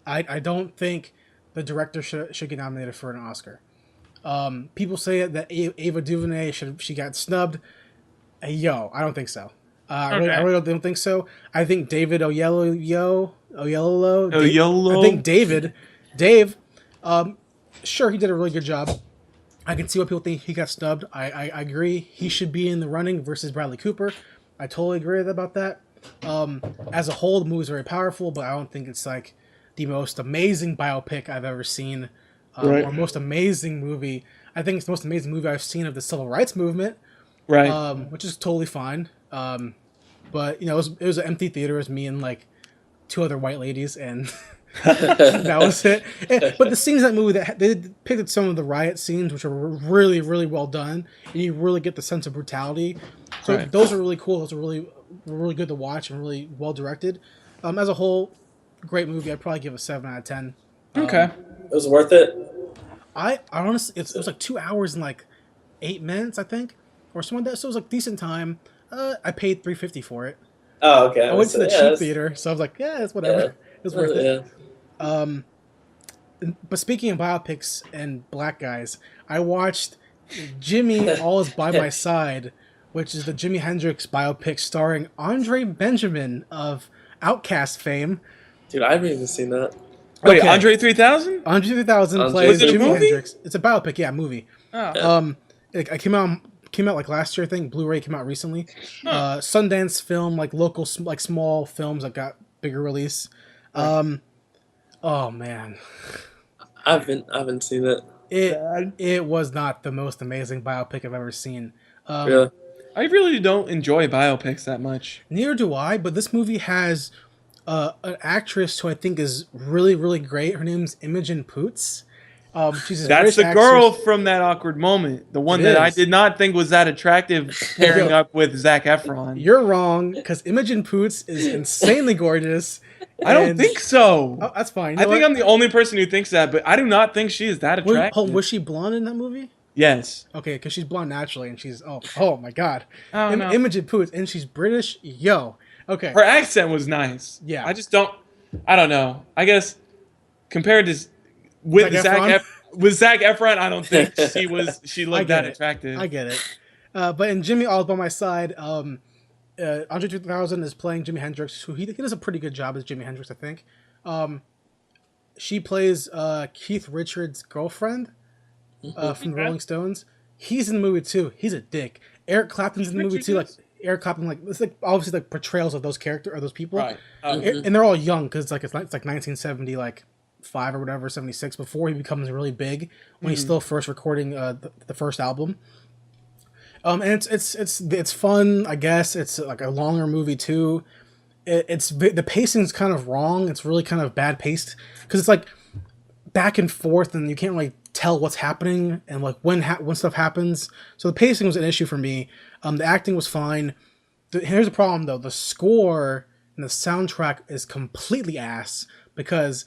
I don't think the director should get nominated for an Oscar. People say that Ava DuVernay she got snubbed. I don't think so. I really don't think so. I think David Oyelowo. I think Dave. Sure, he did a really good job. I can see why people think he got snubbed. I agree. He should be in the running versus Bradley Cooper. I totally agree about that. As a whole, the movie's very powerful, but I don't think it's the most amazing biopic I've ever seen. Or most amazing movie. I think it's the most amazing movie I've seen of the civil rights movement. Right. Which is totally fine. But it was an empty theater. It was me and 2 other white ladies, and that was it. But the scenes in that movie, they depicted some of the riot scenes, which are really, really well done, and you really get the sense of brutality. So those are really cool. Those are really good to watch and really well directed. As a whole, great movie. I'd probably give it a 7 out of 10. Okay. It was worth it. I honestly, it was 2 hours and 8 minutes, I think, or something like that. So it was decent time. I paid $3.50 for it. Oh, okay. I went to the cheap that's- theater, so I was like, yeah, it's whatever. Yeah. It's worth it. Yeah. But speaking of biopics and black guys, I watched Jimmy All Is By My Side, which is the Jimi Hendrix biopic starring Andre Benjamin of Outkast fame. Dude, I haven't even seen that. Wait, Okay. Andre 3000? Andre 3000 Andre- plays Was it a Jimi movie? Hendrix. It's a biopic, yeah, movie. Oh. It came out like last year, I think. Blu-ray came out recently. Sundance Film, like local, like small films that got bigger release. Oh man, I haven't seen it. it was not the most amazing biopic I've ever seen. Really? I really don't enjoy biopics that much. Neither do I, but this movie has an actress who I think is really, really great. Her name's Imogen Poots. She's this That's British the actress. girl from that awkward moment. The one It that I is. did not think was that attractive pairing up with Zac Efron. You're wrong, because Imogen Poots is insanely gorgeous. I don't and- think so. Oh, that's fine. I think I'm the only person who thinks that, but I do not think she is that attractive. Was she blonde in that movie? Yes. Okay, because she's blonde naturally, and she's oh my god, Oh, no. Imogen Poots, and she's British. Yo, okay, Her accent was nice. Yeah. I don't know. I guess compared to with Zac Efron? Zac Efron, I don't think she I looked get that it. attractive. I get it. But in Jimmy All By My Side, Andre 3000 is playing Jimi Hendrix, who he does a pretty good job as Jimi Hendrix, I think. She plays Keith Richards' girlfriend from the Rolling Stones. He's in the movie too. He's a dick. Eric Clapton's in the movie too. Like Eric Clapton, like it's like obviously like portrayals of those characters or those people, Right. And they're all young because it's like 1970 like 5 or whatever, 76, before he becomes really big when he's still first recording the first album. And it's fun, I guess. It's like a longer movie too. The pacing's kind of wrong. It's really kind of bad paced because it's like back and forth, and you can't really tell what's happening and like when stuff happens. So the pacing was an issue for me. The acting was fine. Here's the problem though: the score and the soundtrack is completely ass because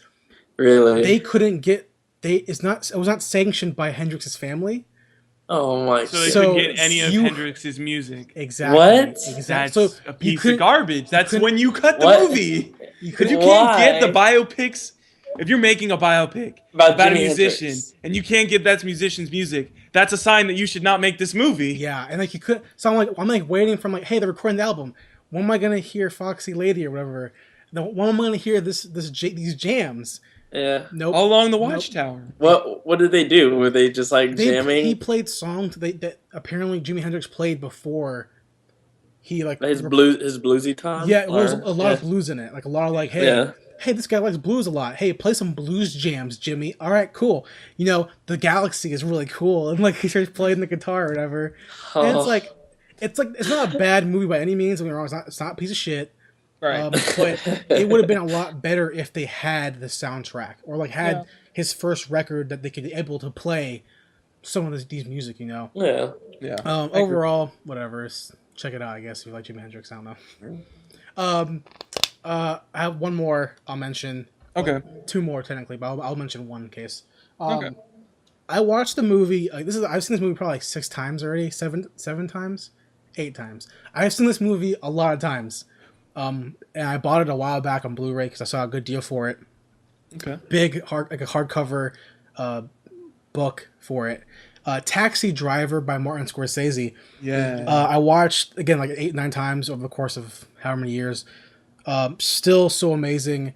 Really? they couldn't get it was not sanctioned by Hendrix's family. Oh my. So they So couldn't get any of you- Hendrix's music. Exactly. What? Exactly. That's So a you piece couldn't- of garbage. That's couldn't- when you cut the What? movie. You If couldn't you can't get the Why? biopics, if you're making a biopic About about a Jimi musician Hendrix. and you can't get that musician's music, that's a sign that you should not make this movie. Yeah, and like you could. So I'm like waiting for hey, they're recording the album. When am I gonna hear Foxy Lady or whatever? When am I gonna hear these jams? Yeah. Nope. All along the Watchtower. What did they do? Were they just like jamming? He played songs that apparently Jimi Hendrix played before. He like his bluesy time. Yeah, it was Or- a lot of blues in it. Like a lot of like, hey, Yeah. hey, this guy likes blues a lot. Hey, play some blues jams, Jimmy. All right, cool. You know, the Galaxy is really cool, and like he starts playing the guitar or whatever. And Oh. it's not a bad movie by any means. Don't get me wrong. It's not a piece of shit. Right. But it would have been a lot better if they had the soundtrack or like had his first record that they could be able to play some of these music. You know. Yeah. Yeah. Overall, whatever. Check it out, I guess, if you like Jimi Hendrix. I don't know. I have one more I'll mention. Okay. Two more, technically, but I'll mention one case. Okay. I watched the movie. I've seen this movie probably like 6 times already. 7 times? 8 times. I've seen this movie a lot of times. And I bought it a while back on Blu-ray because I saw a good deal for it. Okay. Big, like a hardcover book for it. Taxi Driver by Martin Scorsese. Yeah. I watched again like 8, 9 times over the course of however many years. Still so amazing.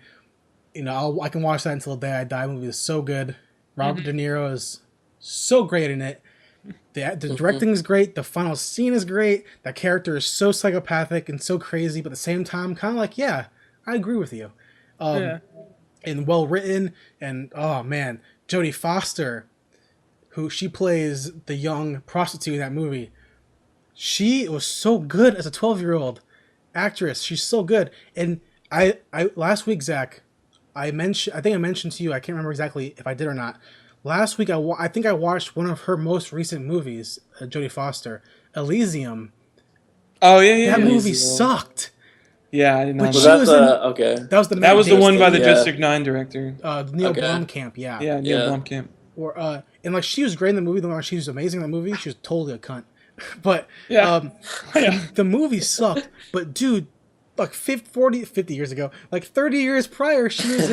You know, I can watch that until the day I die. The movie is so good. Robert De Niro is so great in it. The directing is great. The final scene is great. That character is so psychopathic and so crazy, but at the same time, kind of like, yeah, I agree with you. And well written. And oh man, Jodie Foster, who she plays the young prostitute in that movie. She was so good as a 12-year-old actress. She's so good. And I last week, Zach, I think I mentioned to you, I can't remember exactly if I did or not. Last week, I think I watched one of her most recent movies, Jodie Foster, Elysium. Oh yeah. That movie Elysium. sucked. Yeah, I did not. But know she that. was okay. That was the one by the Yeah. District 9 director. Neil Okay. Blomkamp. Yeah. Yeah, Neil Yeah. Blomkamp. Or and like she was great in the movie. She was amazing in the movie. She was totally a cunt. But Yeah. Yeah. the movie sucked. But dude, like 50 years ago, like 30 years prior, she was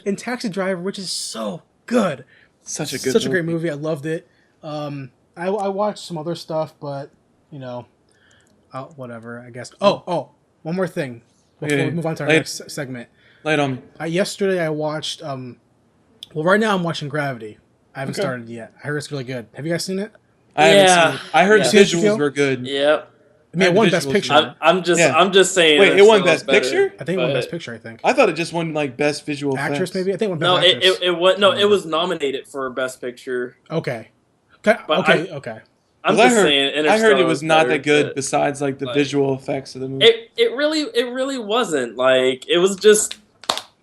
in Taxi Driver, which is so good. Such a great movie. I loved it. I watched some other stuff, but whatever. I guess. Oh, one more thing before we move on to our next segment. Lay it on me. Yesterday I watched. Well, right now I'm watching Gravity. I haven't started yet. I heard it's really good. Have you guys seen it? I haven't seen it. I heard the visuals were good. Yep. I mean, it won Best Picture. I'm just saying. Wait, it won Best Picture? I think it won Best Picture. I think. I thought it just won like Best Visual Actress, Effects. maybe. I think it won Best Actress. It was nominated for Best Picture. Okay. Okay. I'm just saying. I heard it was not that good. Besides, like the visual effects of the movie. It really wasn't. Like it was just.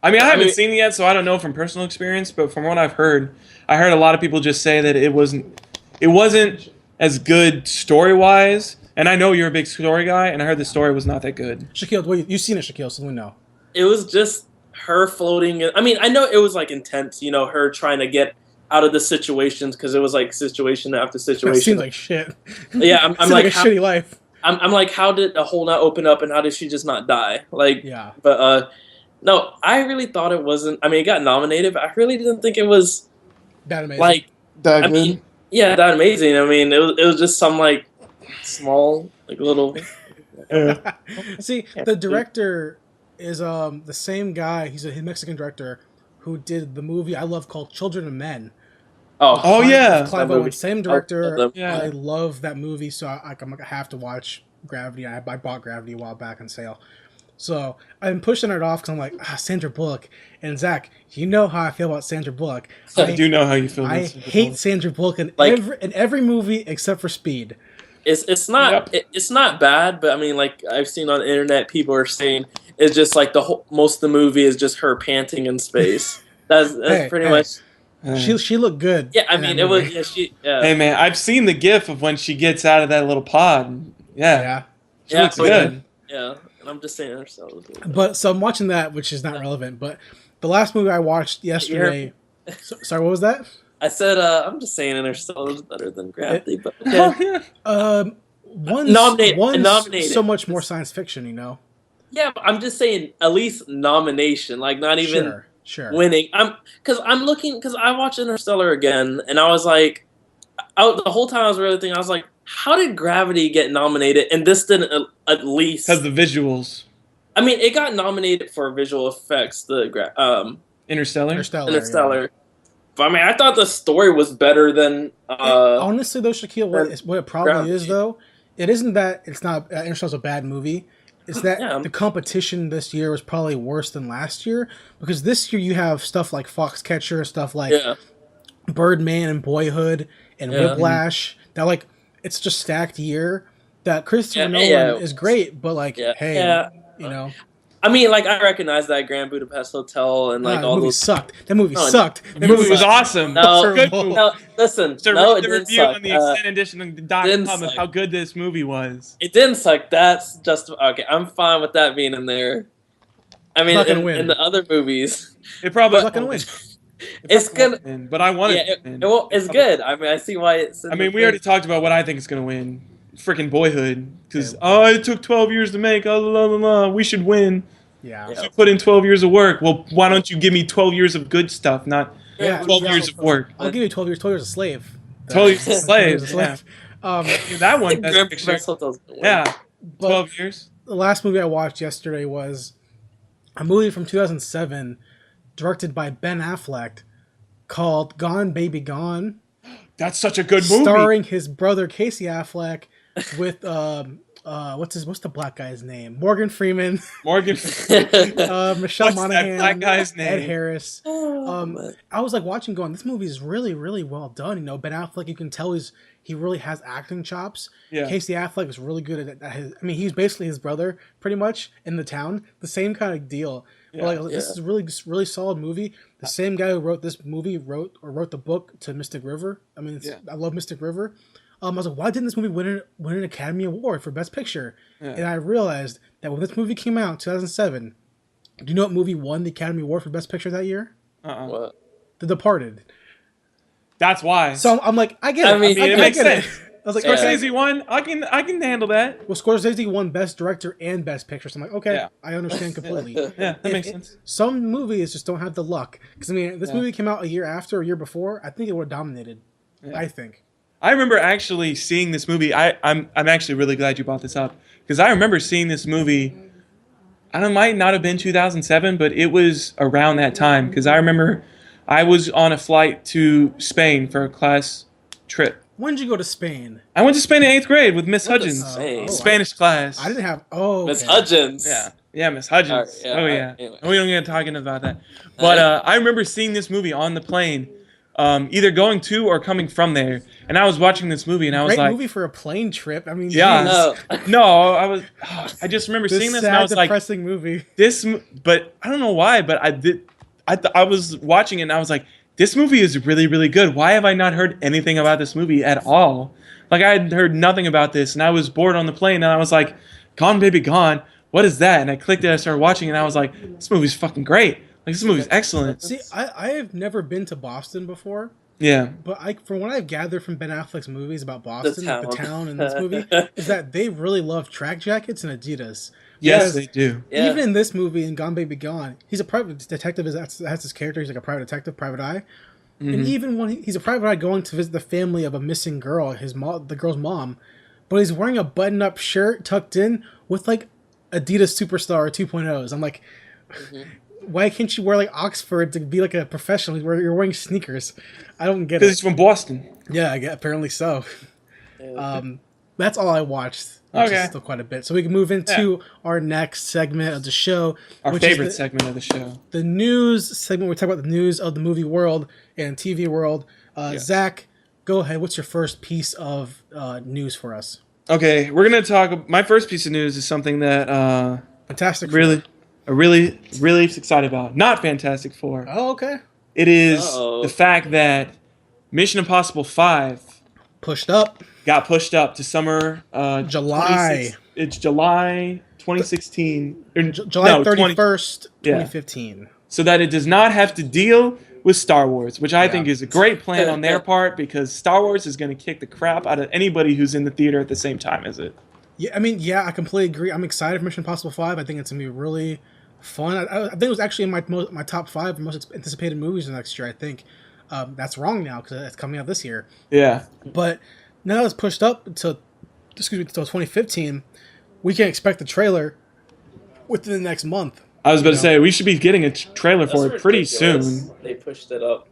I mean, I haven't seen it yet, so I don't know from personal experience. But from what I've heard, I heard a lot of people just say that it wasn't as good story wise. And I know you're a big story guy, and I heard the story was not that good. Shaquille, well, you've seen it, Shaquille, so we know. It was just her floating. I mean, I know it was like intense. You know, her trying to get out of the situations because it was like situation after situation. It seemed like shit. Yeah, I'm like a shitty life. I'm like, how did the hole not open up, and how did she just not die? Like, yeah. But no, I really thought it wasn't. I mean, it got nominated, but I really didn't think it was that amazing. Like that good. Mean, yeah, that amazing. I mean, it was just some like small, like little. See, the director is the same guy. He's a Mexican director who did the movie I love called Children of Men. Oh yeah, Clive Owen, same director. Yeah. I love that movie, so I have to watch Gravity. I bought Gravity a while back on sale. So I'm pushing it off because I'm like, Sandra Bullock. And Zach, you know how I feel about Sandra Bullock. I do know how you feel. I hate Sandra Bullock in every movie except for Speed. It's not it's not bad, but I mean, like I've seen on the internet, people are saying it's just like most of the movie is just her panting in space. That's pretty much. She looked good. Yeah, I mean it was. Yeah, she. Yeah. Hey man, I've seen the GIF of when she gets out of that little pod. Yeah, she looks good. Yeah. I'm just saying ourselves. But so I'm watching that, which is not relevant. But the last movie I watched yesterday. Sorry, what was that? I said I'm just saying Interstellar is better than Gravity, but okay. One's nominated. So much more science fiction, you know. Yeah, but I'm just saying at least nomination, like not even winning. Because I watched Interstellar again, and I was like, the whole time I was really thinking, I was like, how did Gravity get nominated and this didn't at least? Because the visuals. I mean, it got nominated for visual effects. Interstellar. Yeah. But I mean, I thought the story was better than. Honestly, though, Shaquille, what it probably Gravity. is though, it isn't that it's not Interstellar's a bad movie. It's that the competition this year was probably worse than last year because this year you have stuff like Foxcatcher, stuff like Birdman and Boyhood and Whiplash. That like. It's just stacked year. That Christopher Nolan is great, but like, you know. I mean, like I recognize that Grand Budapest Hotel and like all movie those sucked. That movie sucked. The movie was awesome. No, good movie. No, listen. It didn't review suck. On the extended edition of .com of how good this movie was. It didn't suck. That's just okay. I'm fine with that being in there. I mean, in the other movies, it probably not gonna win. It's gonna win, but I want it to win. It's good. I mean, I see why it's. I mean, we already talked about what I think is gonna win. Freaking Boyhood, because it took 12 years to make. We should win. Yeah. You put in 12 years of work. Well, why don't you give me 12 years of good stuff, not 12 years of work? I'll give you 12 years. 12 years a slave. 12 years a slave. That one. Yeah. 12 years. The last movie I watched yesterday was a movie from 2007. Directed by Ben Affleck, called Gone Baby Gone. That's such a good movie. Starring his brother Casey Affleck with what's the black guy's name? Morgan Freeman. Michelle Monaghan. That black guy's name? Ed Harris. I was like watching, going, this movie is really, really well done. You know, Ben Affleck, you can tell he really has acting chops. Yeah. Casey Affleck is really good at he's basically his brother, pretty much, in The Town. The same kind of deal. This is a really solid movie. The same guy who wrote this movie wrote the book to Mystic River. I mean, I love Mystic River. I was like, why didn't this movie win an Academy Award for Best Picture? Yeah. And I realized that when this movie came out in 2007, do you know what movie won the Academy Award for Best Picture that year? What? The Departed. That's why. So I'm like, I get it. I mean, it makes sense. was like, Scorsese won. I can handle that. Well, Scorsese won Best Director and Best Picture. So I'm like, okay, Yeah. I understand completely. Yeah, that makes sense. Some movies just don't have the luck. Because, I mean, this movie came out a year after, a year before. I think it would have dominated. Yeah. I think. I remember actually seeing this movie. I'm actually really glad you brought this up. Because I remember seeing this movie. I don't know, it might not have been 2007, but it was around that time. Because I remember I was on a flight to Spain for a class trip. When did you go to Spain? I went to Spain in 8th grade with Miss Hudgens. Spanish class. I didn't have... Oh, okay. Miss Hudgens. Yeah, Miss Hudgens. Anyway. We don't get talking about that. But I remember seeing this movie on the plane, either going to or coming from there. And I was watching this movie, and I was Great like... movie for a plane trip. I mean, yeah. geez. No, I just remember This seeing this, sad, and I was like... depressing movie. But I don't know why, but I was watching it, and I was like... This movie is really, really good. Why have I not heard anything about this movie at all? Like, I had heard nothing about this, and I was bored on the plane, and I was like, Gone Baby Gone, what is that? And I clicked it, I started watching, and I was like, this movie's fucking great. Like, this movie's excellent. See, I have never been to Boston before, Yeah. but from what I've gathered from Ben Affleck's movies about Boston, The the town in this movie, is that they really love track jackets and Adidas. Yes, Because they do. Yeah. Even in this movie, in Gone Baby Gone, he's a private detective. That's his character. He's like a private detective, private eye. Mm-hmm. And even when he's a private eye going to visit the family of a missing girl, the girl's mom, but he's wearing a button-up shirt tucked in with like Adidas Superstar 2.0s. I'm like, why can't you wear like Oxford to be like a professional? You're wearing sneakers. I don't get Because it. he's from Boston. Yeah, apparently so. That's all I watched. Which Okay. is still quite a bit. So we can move into our next segment of the show. Our which is favorite segment of the show. the news segment. We talk about the news of the movie world and TV world. Zach, go ahead. What's your first piece of news for us? Okay, we're going to talk... My first piece of news is something that Fantastic. really excited about. Not Fantastic Four. Oh, okay. It is Uh-oh. the fact that Mission Impossible 5 Pushed up. got pushed up to summer July. It's July 2016. July 31st, Yeah. 2015. So that it does not have to deal with Star Wars, which I think is a great plan on their part, because Star Wars is going to kick the crap out of anybody who's in the theater at the same time as it. Yeah, I mean, I completely agree. I'm excited for Mission Impossible 5. I think it's going to be really fun. I think it was actually in my top 5 most anticipated movies next year, I think. That's wrong now because it's coming out this year. Yeah. But now it's pushed up until 2015. We can expect the trailer within the next month. I was about to say, we should be getting a trailer for That's it pretty ridiculous. soon. They pushed it up.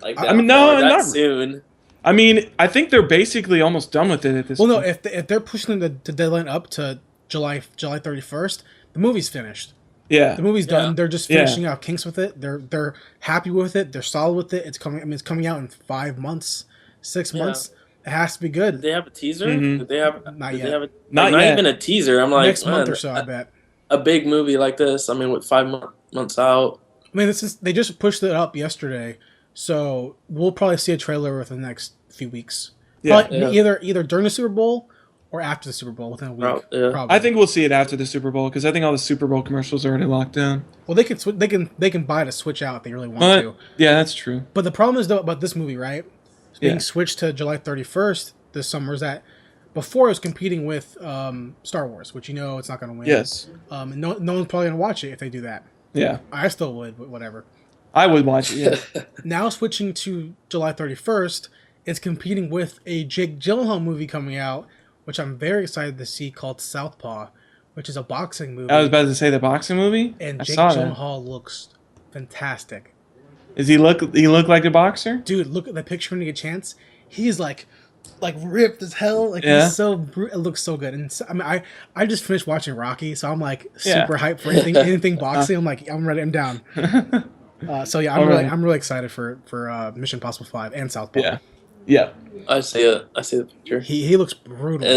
Like I mean, no, that not soon. I mean, I think they're basically almost done with it at this Well, point. no, if they're pushing the deadline up to July 31st, the movie's finished. Yeah. The movie's done. Yeah. They're just finishing out kinks with it. They're happy with it. They're solid with it. It's coming. I mean, it's coming out in 5 months, 6 months. It has to be good. Did they have a teaser? Mhm. Did they have? Not did yet. They have a, Not not yet. even a teaser. I'm like, Next month man, or so, I bet. a big movie like this. I mean, with 5 months out. I mean, they just pushed it up yesterday, so we'll probably see a trailer within the next few weeks. Yeah. Probably either during the Super Bowl or after the Super Bowl within a week. Yeah. Probably. I think we'll see it after the Super Bowl, because I think all the Super Bowl commercials are already locked down. Well, they can buy to switch out if they really want to. Yeah, that's true. But the problem is though about this movie, right? It's being Yeah. switched to July 31st this summer. Is that before it was competing with Star Wars, which it's not going to win. Yes. And no one's probably going to watch it if they do that. Yeah. I still would, but whatever. I would watch it, yeah. Now switching to July 31st, it's competing with a Jake Gyllenhaal movie coming out, which I'm very excited to see, called Southpaw, which is a boxing movie. I was about to say the boxing movie. And I Jake saw that. Gyllenhaal looks fantastic. Does he look like a boxer? Dude, look at the picture when you get a chance. He's like ripped as hell. Like Yeah. he's so it looks so good. And so, I mean, I just finished watching Rocky, so I'm like Yeah. super hyped for anything boxing. I'm ready. I'm down. So yeah, I'm really excited for Mission Impossible 5 and Southpaw. Yeah. Yeah. I see it. I see the picture. He looks brutal.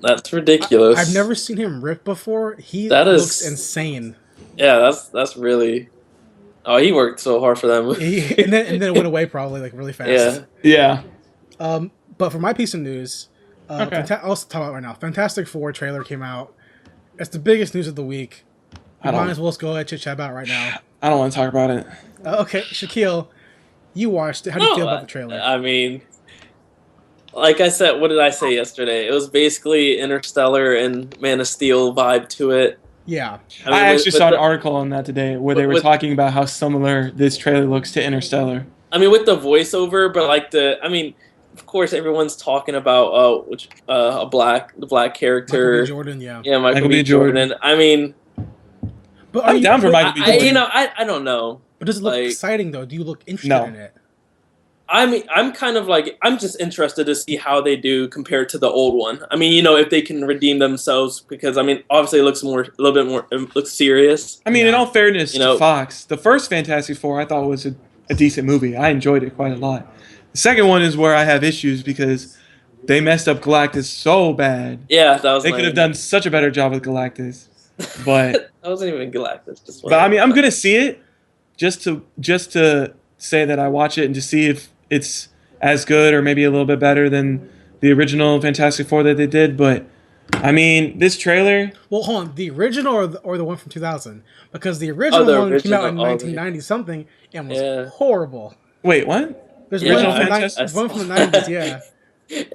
That's ridiculous. I've never seen him rip before. That is- looks insane. Yeah, that's really. Oh, he worked so hard for that movie. And then it went away probably like really fast. Yeah. Yeah. But for my piece of news, Okay. I'll talk about it right now. Fantastic Four trailer came out. It's the biggest news of the week. I don't- Might as well just go ahead and chit chat about it right now. I don't want to talk about it. Okay, Shaquille, you watched it. How do you feel about the trailer? I mean, like I said, what did I say yesterday? It was basically Interstellar and Man of Steel vibe to it. Yeah. I mean, I actually saw an article on that today where they were talking about how similar this trailer looks to Interstellar. I mean, with the voiceover, but like of course, everyone's talking about the black character, Michael B. Jordan, yeah. Yeah, Michael B. Jordan. I mean, but I'm down for Michael B. Jordan. I don't know. But does it look exciting though? Do you look interested in it? I mean, I'm kind of like, I'm just interested to see how they do compared to the old one. I mean, if they can redeem themselves, because I mean, obviously it looks it looks serious. I mean, in all fairness to Fox, the first Fantastic Four I thought was a decent movie. I enjoyed it quite a lot. The second one is where I have issues because they messed up Galactus so bad. Yeah, that was. They could have done such a better job with Galactus, but that wasn't even Galactus. But I mean, I'm gonna see it just to say that I watch it and to see if it's as good or maybe a little bit better than the original Fantastic Four that they did. But I mean, this trailer. Well, hold on, the original or the one from 2000? Because the original one came out in 1990 something and was horrible. Wait, what? There's one from the 90s. Yeah.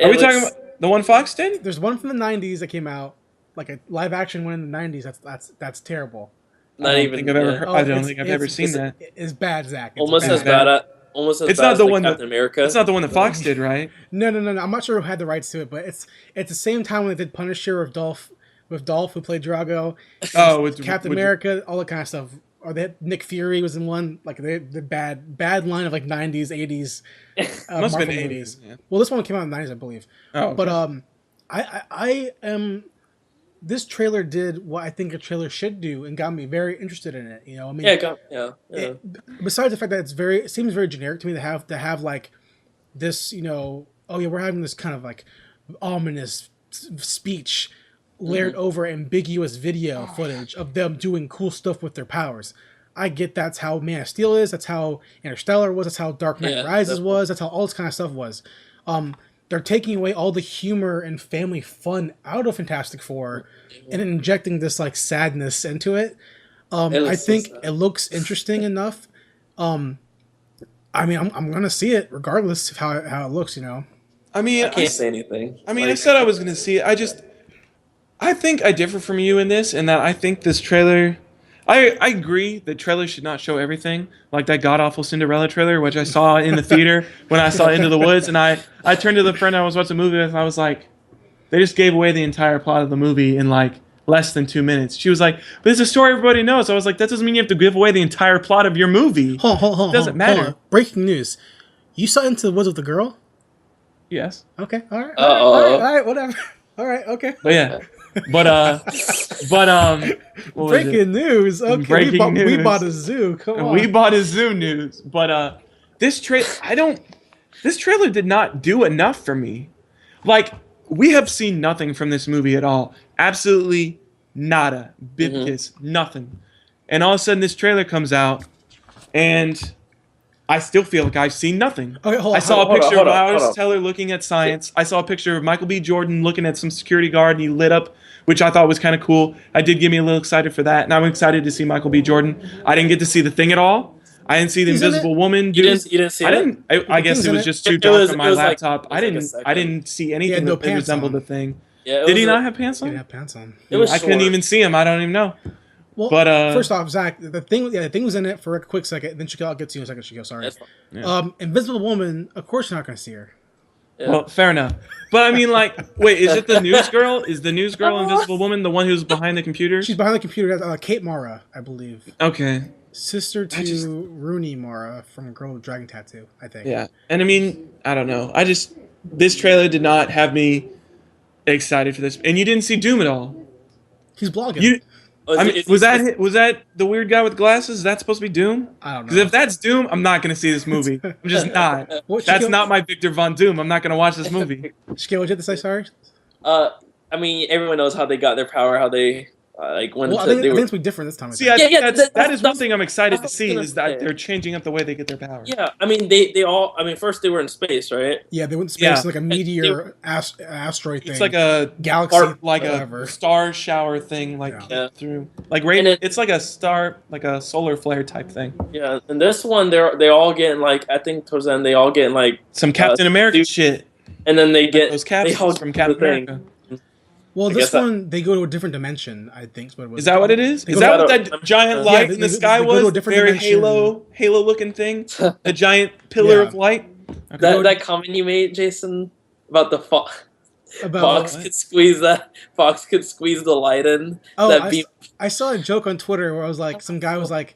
Are we talking about the one Fox did? There's one from the 90s that came out, like a live action one in the 90s. That's terrible. I don't think I've ever seen that. It's bad, Zach. Almost as bad. It's not the one Captain America. It's not the one that Fox did, right? No. I'm not sure who had the rights to it, but it's the same time when they did Punisher with Dolph, who played Drago. With Captain America, all that kind of stuff. Or they had Nick Fury was in one, like the bad line of like 90s, 80s, Must have been 80s. Yeah. Well, this one came out in the 90s, I believe. Oh, okay. But I am. This trailer did what I think a trailer should do and got me very interested in it. I mean, besides the fact that it seems very generic to me to have like this, we're having this kind of like ominous speech layered over ambiguous video footage of them doing cool stuff with their powers. I get that's how Man of Steel is. That's how Interstellar was. That's how Dark Knight Rises was. That's how all this kind of stuff was. They're taking away all the humor and family fun out of Fantastic Four and injecting this like sadness into it. I think it looks interesting enough. I mean, I'm gonna see it regardless of how it looks. I mean, I can't say anything. I mean, I said I was gonna see it. I think I differ from you in this, in that I think this trailer. I agree that trailers should not show everything, like that god-awful Cinderella trailer, which I saw in the theater when I saw Into the Woods, and I turned to the friend I was watching the movie with, and I was like, they just gave away the entire plot of the movie in like less than 2 minutes. She was like, but it's a story everybody knows. I was like, that doesn't mean you have to give away the entire plot of your movie. It doesn't matter. Breaking news. You saw Into the Woods with the girl? Yes. Okay, all right, whatever. All right, okay. But yeah. Breaking news. Okay, we bought a zoo. Come on. We bought a zoo news. But this trailer did not do enough for me. Like, we have seen nothing from this movie at all. Absolutely nada. Bibkiss. Nothing. And all of a sudden this trailer comes out and I still feel like I've seen nothing. Okay, I saw a picture of Miles Teller looking at science. I saw a picture of Michael B. Jordan looking at some security guard and he lit up, which I thought was kind of cool. I did get me a little excited for that, and I'm excited to see Michael B. Jordan. I didn't get to see the Thing at all. I didn't see the Invisible Woman. You didn't see it? I guess it was just too dark on my laptop. I didn't see anything that resembled the Thing. Yeah, did he not have pants on? He didn't have pants on. I couldn't even see him. I don't even know. Well, but first off, Zach, the thing was in it for a quick second. Then I'll get to you in a second. Shaquille, sorry. Yeah. Invisible Woman. Of course, you're not going to see her. Yeah. Well, fair enough. But I mean, like, wait, is it the news girl? Is the news girl Invisible Woman the one who's behind the computer? She's behind the computer. Kate Mara, I believe. Okay. Sister to Rooney Mara from Girl with Dragon Tattoo, I think. Yeah, and I mean, I don't know. This trailer did not have me excited for this, and you didn't see Doom at all. He's blogging. Was that the weird guy with glasses? Is that supposed to be Doom? I don't know. Because if that's Doom, I'm not going to see this movie. I'm just not. That's not my Victor Von Doom. I'm not going to watch this movie. Shaquille, what did you have to say? Sorry. I mean, everyone knows how they got their power, how they I think it's be different this time. See, that is one thing I'm excited to see is that they're changing up the way they get their power. Yeah, I mean, they all. I mean, first they were in space, right? Yeah, they went in space like a meteor asteroid thing. It's like a galaxy, like whatever. A star shower thing, through like it's like a star, like a solar flare type thing. Yeah, and this one they all getting like I think towards the end they all getting like some Captain America shit. and then they get those they capsules hug from the Captain thing. America. Well, I this guess that- one they go to a different dimension. I think is what it was. Is that what it is? They Is go that to- what that giant Yeah, light they- in the they- sky they go to a was? The different very dimension. halo looking thing? The giant pillar Yeah. of light? that comment you made, Jason, about the about Fox could squeeze the light in. Oh, that beam. I saw a joke on Twitter where I was like, some guy was like,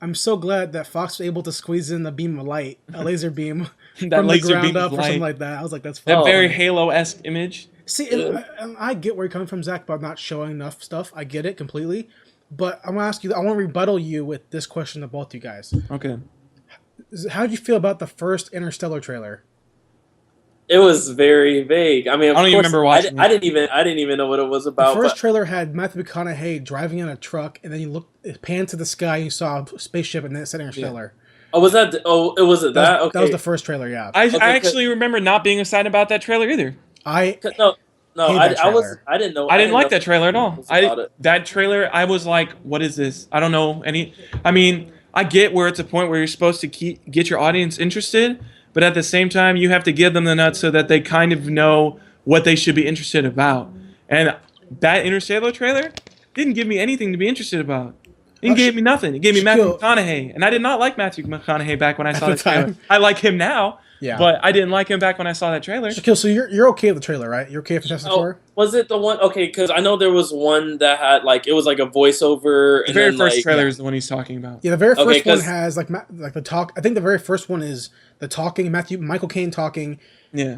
"I'm so glad that Fox was able to squeeze in a beam of light, a laser beam, That from the laser ground beam of up or something light. like that." I was like, "That's That fun." very Halo-esque image. See, and I get where you're coming from, Zach, about not showing enough stuff. I get it completely, but I'm gonna ask you. I want to rebuttal you with this question to both you guys. Okay. How did you feel about the first Interstellar trailer? It was very vague. I mean, of I don't even course, remember watching I didn't even know what it was The about. first But trailer had Matthew McConaughey driving in a truck, and then it panned to the sky, and you saw a spaceship, and then it said Interstellar. oh, was that? Oh, it was it that? Okay. That was the first trailer. Yeah, I Okay, actually remember not being excited about that trailer either. I No, Hate that I was. trailer. I didn't know. I didn't like know that trailer at all. about it. That trailer, I was like, what is this? I don't know any. I mean, I get where it's a point where you're supposed to get your audience interested, but at the same time, you have to give them the nuts so that they kind of know what they should be interested about. And that Interstellar trailer didn't give me anything to be interested about. It gave me nothing. It gave me Matthew McConaughey, and I did not like Matthew McConaughey back when I saw the the trailer. time. I like him now, Yeah. but I didn't like him back when I saw that trailer. Shaquille, so you're okay with the trailer, right? You're okay with Fantastic Oh, Four? was it the one? Okay, because I know there was one that had like it was like a voiceover. The And very then, first like, trailer is the one he's talking about. Yeah, the very first Okay, one 'cause- has like the talk. I think the very first one is the talking. Michael Caine talking. Yeah.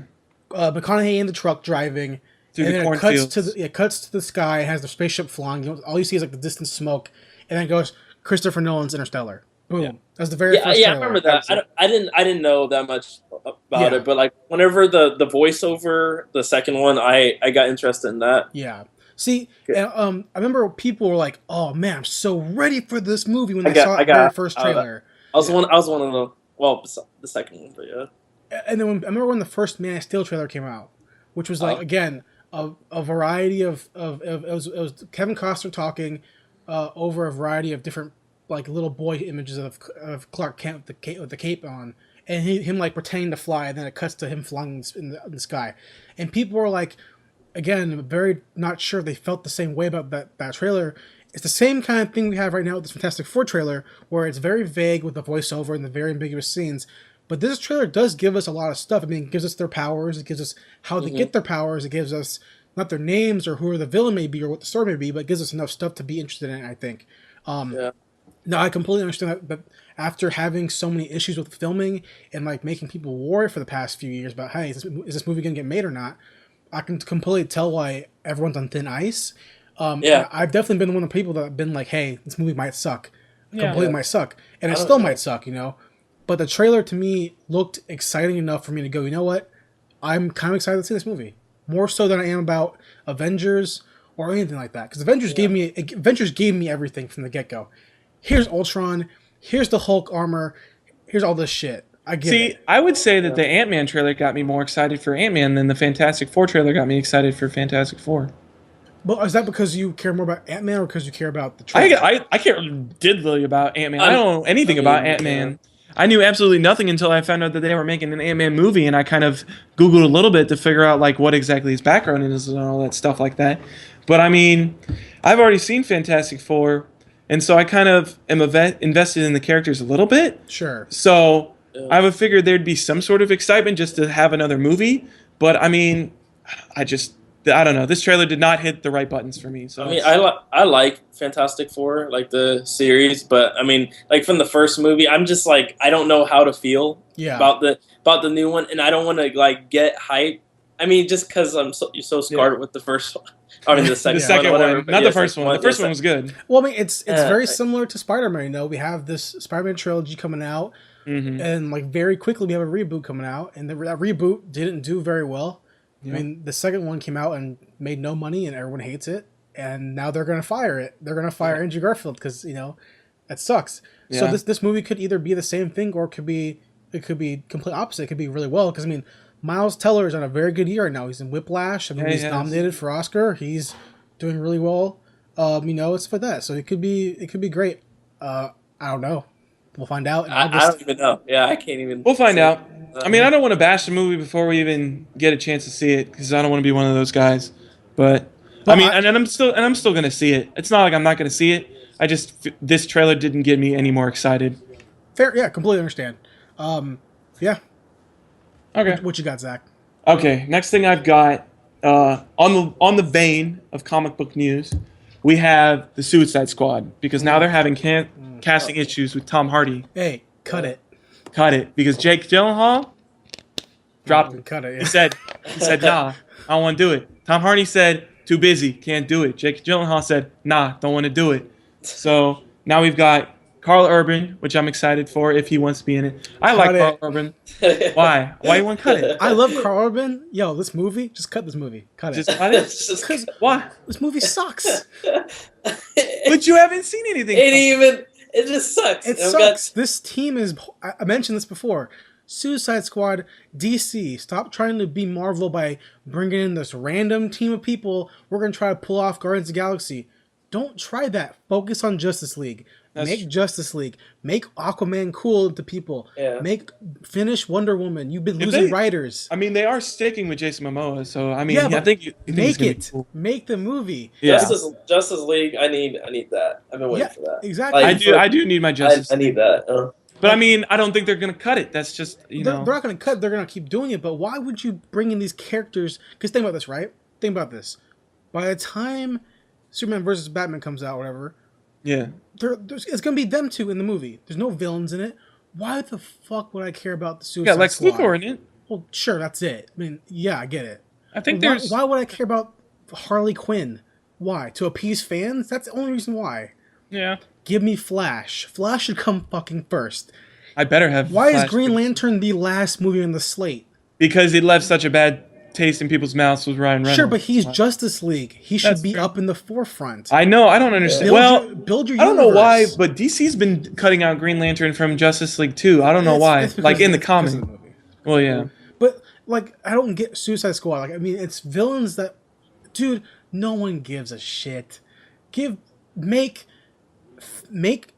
McConaughey in the truck driving. Through and the then it cuts cornfields. cuts to the sky. It has the spaceship flying. All you see is like the distant smoke, and then it goes Christopher Nolan's Interstellar. Boom. Yeah. That's the very Yeah, first yeah, I trailer. remember that. I didn't know that much about Yeah. it, but like whenever the voiceover, the second one, I got interested in that. Yeah. See, Okay. and, I remember people were like, "Oh man, I'm so ready for this movie" when they I saw the got very first out of that. trailer. I was one of the the second one, but yeah. And then I remember when the first Man of Steel trailer came out, which was like again a variety of it was Kevin Costner talking over a variety of different like little boy images of Clark Kent with the cape on, and him like pretending to fly, and then it cuts to him flying in the sky, and people were like, again, very not sure if they felt the same way about that trailer. It's the same kind of thing we have right now with this Fantastic Four trailer, where it's very vague with the voiceover and the very ambiguous scenes. But this trailer does give us a lot of stuff. I mean, it gives us their powers. It gives us how they get their powers. It gives us not their names or who the villain may be or what the story may be, but it gives us enough stuff to be interested in, I think. Yeah. No, I completely understand that, but after having so many issues with filming and like making people worry for the past few years about, hey, is this movie going to get made or not? I can completely tell why everyone's on thin ice. Yeah. I've definitely been one of the people that have been like, hey, this movie might suck. Yeah. Completely might suck. And it I don't still know. might suck, you know? But the trailer to me looked exciting enough for me to go, you know what? I'm kind of excited to see this movie. More so than I am about Avengers or anything like that. Because Avengers gave me everything from the get-go. Here's Ultron. Here's the Hulk armor. Here's all this shit. I get See, it. I would say that the Ant-Man trailer got me more excited for Ant-Man than the Fantastic Four trailer got me excited for Fantastic Four. But is that because you care more about Ant-Man or because you care about the trailer? I care diddly about Ant-Man. I don't know anything about Ant-Man. I knew absolutely nothing until I found out that they were making an Ant-Man movie, and I kind of Googled a little bit to figure out like what exactly his background is and all that stuff like that. But I mean, I've already seen Fantastic Four, and so I kind of am invested in the characters a little bit. Sure. So I would figure there'd be some sort of excitement just to have another movie. But I mean, I don't know. This trailer did not hit the right buttons for me. So I mean, I like Fantastic Four, like the series, but I mean, like from the first movie, I'm just like I don't know how to feel about the new one, and I don't want to like get hype. I mean, just because you're so scarred with the first one. I mean, the second, the second whatever, one, but not yeah, the first one. The first one was good. Well, I mean, it's very like- similar to Spider-Man. You know, we have this Spider-Man trilogy coming out, and like very quickly we have a reboot coming out, and that reboot didn't do very well. Yeah. I mean, the second one came out and made no money, and everyone hates it. And now they're gonna fire it. They're gonna fire Andrew Garfield because that sucks. So Yeah. this movie could either be the same thing or it could be complete opposite. It could be really well because I mean, Miles Teller is on a very good year right now. He's in Whiplash. I mean, he's he has. nominated for Oscar. He's doing really well. It's for that. So it could be great. I don't know. We'll find out in I August. don't even know. Yeah, I can't even. We'll find say. out. I mean, I don't want to bash the movie before we even get a chance to see it because I don't want to be one of those guys. But I mean, and I'm still gonna see it. It's not like I'm not gonna see it. I just this trailer didn't get me any more excited. Fair, yeah, completely understand. Yeah. Okay. What you got, Zach? Okay. Next thing I've got on the vein of comic book news, we have the Suicide Squad because now they're having casting issues with Tom Hardy. Hey, cut it. Cut it because Jake Gyllenhaal dropped it. Cut it. He said, nah, I don't want to do it. Tom Hardy said, too busy, can't do it. Jake Gyllenhaal said, nah, don't want to do it. So now we've got Carl Urban, which I'm excited for if he wants to be in it. I like Carl Urban. Why? Why you want to cut it? I love Carl Urban. Yo, this movie, just cut this movie. Cut it. Just cut it? Because why? This movie sucks. But you haven't seen anything. It just sucks. It sucks. This team is, I mentioned this before, Suicide Squad, DC. Stop trying to be Marvel by bringing in this random team of people. We're going to try to pull off Guardians of the Galaxy. Don't try that. Focus on Justice League. Make Justice League. Make Aquaman cool to people. Yeah. Finish Wonder Woman. You've been losing writers. I mean, they are sticking with Jason Momoa, so I mean, yeah, I think make it. Cool. Make the movie. Yeah. Justice League. I need that. I've been waiting for that. Exactly. Like, I do need my Justice. I need that. But I mean, I don't think they're gonna cut it. That's just know. They're not gonna cut. They're gonna keep doing it. But why would you bring in these characters? Because think about this, right? Think about this. By the time Superman versus Batman comes out, whatever. Yeah. It's gonna be them two in the movie. There's no villains in it. Why the fuck would I care about the Suicide Squad? Lex Luthor in it. Well, sure, that's it. I mean, yeah, I get it. I think why would I care about Harley Quinn? Why? To appease fans? That's the only reason why. Yeah. Give me Flash. Flash should come fucking first. I better have. Why Flash is Green Lantern the last movie on the slate? Because it left such a bad taste in people's mouths with Ryan Reynolds. Sure, but he's Justice League. He should be up in the forefront. I know. I don't understand. Build your I don't know universe. why, but DC's been cutting out Green Lantern from Justice League too. I don't know why. Like in the comic. Well, yeah. But like, I don't get Suicide Squad. Like, I mean, it's villains that, dude. No one gives a shit. Make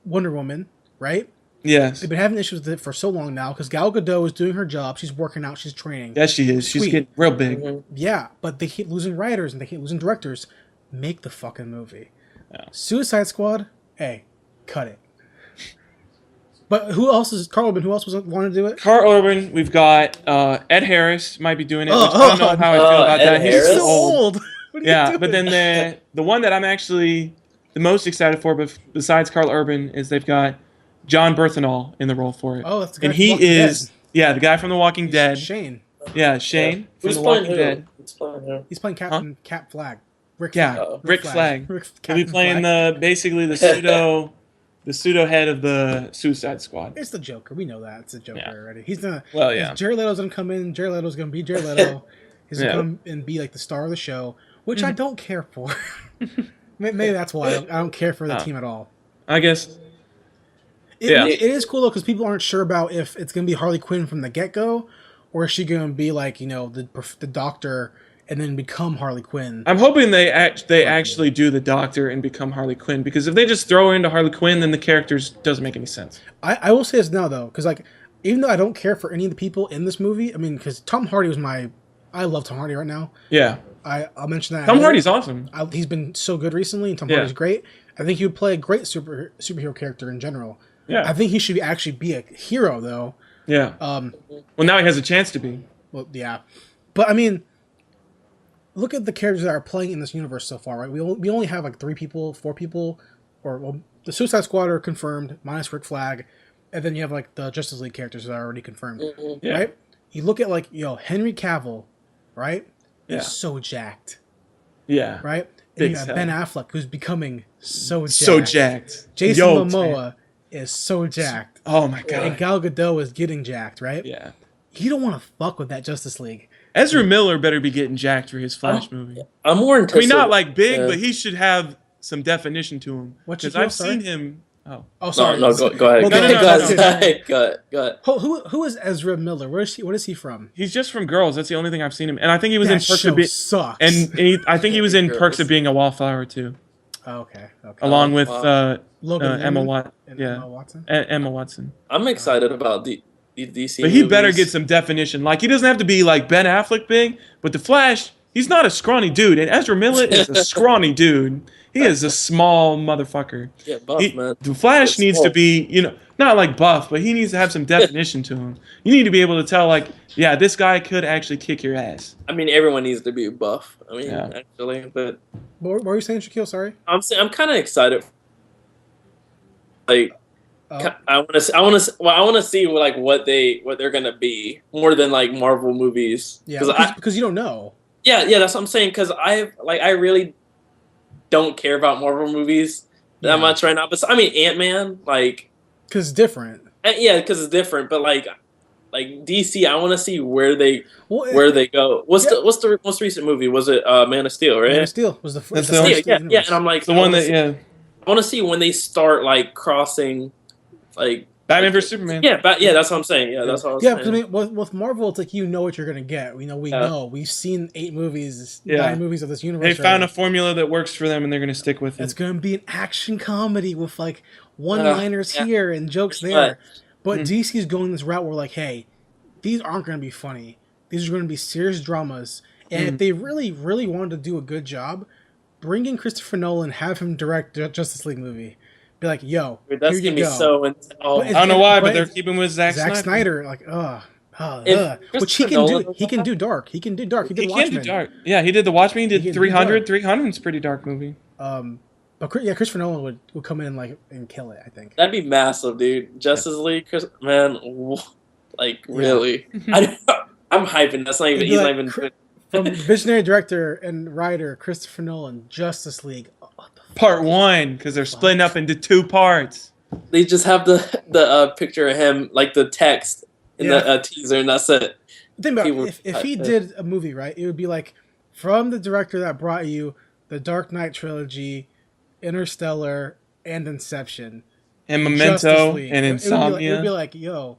Wonder Woman, right? Yes. They've been having issues with it for so long now because Gal Gadot is doing her job. She's working out. She's training. Yes, she is. She's getting real big. Mm-hmm. Yeah, but they keep losing writers and they keep losing directors. Make the fucking movie. Yeah. Suicide Squad, hey, cut it. But who else is Carl Urban? Who else was wanting to do it? Carl Urban. We've got Ed Harris might be doing it. Which I don't know how I feel about that. He's so old. Yeah, but then the one that I'm actually the most excited for, besides Carl Urban, is they've got John Berthenol in the role for it. Oh, that's the guy. And he is the guy from The Walking Dead. Shane. Yeah, Shane from Who's The playing Walking who? Dead. He's playing Captain Cap Flag. Rick Flag. He'll be Captain playing Flag. the pseudo head of the Suicide Squad. It's the Joker. We know that. It's the Joker already. He's gonna. Well, yeah. If Jared Leto's gonna come in. Jared Leto's gonna be Jared Leto. He's gonna come and be like the star of the show, which I don't care for. Maybe that's why I don't care for the team at all. I guess. It is cool though because people aren't sure about if it's gonna be Harley Quinn from the get go, or is she gonna be like the Doctor and then become Harley Quinn. I'm hoping they actually do the Doctor and become Harley Quinn, because if they just throw her into Harley Quinn, then the characters doesn't make any sense. I will say this now though, because like even though I don't care for any of the people in this movie, I mean, because Tom Hardy was I love Tom Hardy right now. Yeah. I'll mention that. Tom Hardy's awesome. He's been so good recently, and Tom Hardy's great. I think he would play a great superhero character in general. Yeah. I think he should actually be a hero though. Yeah. Well, now he has a chance to be. Well, yeah. But I mean, look at the characters that are playing in this universe so far, right? We only have like 4 people, or the Suicide Squad are confirmed, minus Rick Flag, and then you have like the Justice League characters that are already confirmed, right? You look at like Henry Cavill, right? Yeah. He's so jacked. Yeah. Right? And Big you have hell. Ben Affleck, who's becoming so jacked. So jacked. Jason Momoa is so jacked. Oh my god. And Gal Gadot is getting jacked, right? Yeah. You don't want to fuck with that Justice League. Ezra Miller better be getting jacked for his Flash movie. I'm more I mean, not like big, but he should have some definition to him. Because I've seen him. Oh, sorry. No, go ahead. Well, Go ahead. Who is Ezra Miller? What is he from? He's just from Girls. That's the only thing I've seen him. And I think he was in Perks of Being. Sucks. And I think he was in Perks of Being a Wallflower too. Oh, okay. Along with Logan Emma Lerman Watson. and Yeah. Emma Watson. Emma Watson. I'm excited about the DC. But he movies. better get some definition. Like, he doesn't have to be like Ben Affleck big, but the Flash, he's not a scrawny dude. And Ezra Miller is a scrawny dude. He is a small motherfucker. Yeah, buff, man. The Flash It's needs small. to be, not like buff, but he needs to have some definition to him. You need to be able to tell, like, yeah, this guy could actually kick your ass. I mean, everyone needs to be buff. I mean, Yeah. actually, but What were you saying, Shaquille? Sorry. I'm kind of excited. Like, Oh. I want to see what they're gonna be more than like Marvel movies. Yeah, because you don't know. Yeah, that's what I'm saying. Because I really don't care about Marvel movies that much right now. But I mean, Ant-Man, like, because it's different. Yeah, because it's different. But like DC, I want to see where they go. What's Yeah. the most recent movie? Was it Man of Steel? Right. Man of Steel was the That's first. the one. Yeah. And I'm like, The one that, yeah. I want to see when they start like crossing, like Batman vs. Superman. Yeah, that's what I'm saying. Yeah, that's what I was Yeah, because I saying. mean, with Marvel, it's like you know what you're gonna get. We know. We've seen 9 movies of this universe. They found already. a formula that works for them, and they're going to stick with it. It's gonna be an action comedy with like one-liners here and jokes there. Right. But DC's going this route where like, hey, these aren't gonna be funny. These are gonna be serious dramas. And if they really, really wanted to do a good job, bring in Christopher Nolan, have him direct the Justice League movie. Be like, yo, Dude, that's here you gonna be go. so. But I don't know why, but but they're keeping with Zack Snyder. Snyder, like, which he Christopher can do. Nolan- He can do dark. He can do dark. He did He can Watchmen. do dark. Yeah, he did the Watchmen. He He did can do 300. dark. 300 is a pretty dark movie. But Christopher Nolan would come in and kill it. I think. That'd be massive, dude. Justice League, man, like really. I'm hyping. That's not even. It'd be He's like not even. From visionary director and writer Christopher Nolan, Justice League. Part 1, because they're splitting up into 2 parts. They just have the picture of him, like the text in the teaser, and that's it. Think about People- if he did a movie, right? It would be like from the director that brought you the Dark Knight trilogy, Interstellar, and Inception, And Justice Memento League. and It Insomnia. would be like, yo.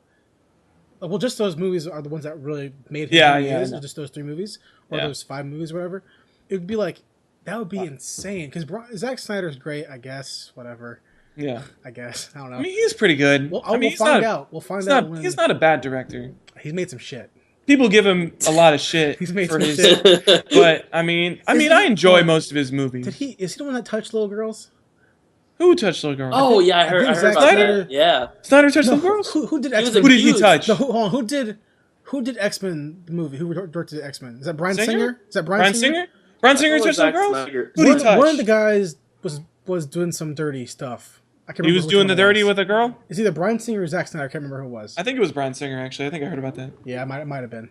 Well, just those movies are the ones that really made him Yeah, who he yeah, I is, know. just those 3 movies, or Yeah. those 5 movies, whatever. It would be like, that would be insane. Because Zack Snyder's great, I guess, whatever. Yeah. I guess. I don't know. I mean, he's pretty good. Well, I mean, we'll he's find not, out. We'll find out when he's not a bad director. he's made some shit. People give him a lot of shit He's made for some his, shit. but I mean, I enjoy most of his movies. Is he the one that touched little girls? Who touched little girl? Oh yeah, I heard think about Zack that. Snyder- Yeah. Snyder touched No, little girls. who did was X-Men? Who did he abused. touch? No, hold on. Who did X-Men the movie? Who directed X-Men? Is that Bryan Singer? Singer? Is that Brian Bryan Singer? Brian Singer touched little girls. Snyder. Who did he touch? One of the guys was doing some dirty stuff. I can't He remember was which doing one the it dirty was. with a girl. It's either Bryan Singer or Zack Snyder. I can't remember who it was. I think it was Brian Singer. Actually, I think I heard about that. Yeah, it might have been.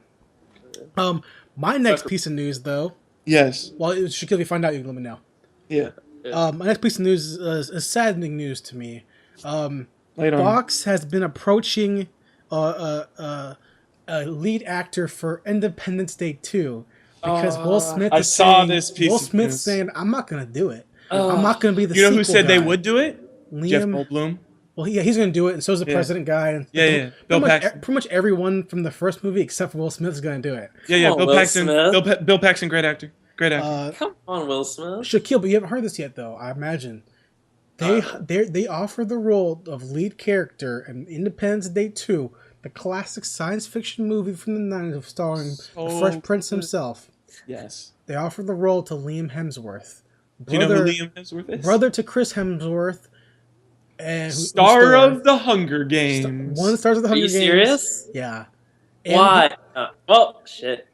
My next piece of news, though. Yes. Well, Shaquille, if you find out, you can let me know. Yeah. My next piece of news is saddening news to me. Later on. Fox has been approaching a lead actor for Independence Day 2 because Will Smith. I is saw saying, this piece Will of Smith's news. saying, "I'm not gonna do it. I'm not gonna be the." You know who sequel said they guy." would do it? Jeff Liam. Goldblum. Well, yeah, he's gonna do it, and so is the president guy. And Yeah. Bill Paxton. Pretty much everyone from the first movie except for Will Smith is gonna do it. Yeah. Come on, Bill Will Paxton. Smith. Bill Paxton, great actor. Great actor. Come on, Will Smith. Shaquille, but you haven't heard this yet, though. I imagine they offer the role of lead character in Independence Day 2, the classic science fiction movie from the 90s starring the Fresh Prince himself. Yes. They offer the role to Liam Hemsworth, Do you know who Liam Hemsworth is? brother to Chris Hemsworth, and Star of the Hunger Games. one of the stars of the Are Hunger you Games. serious? Yeah. And Why? Oh shit.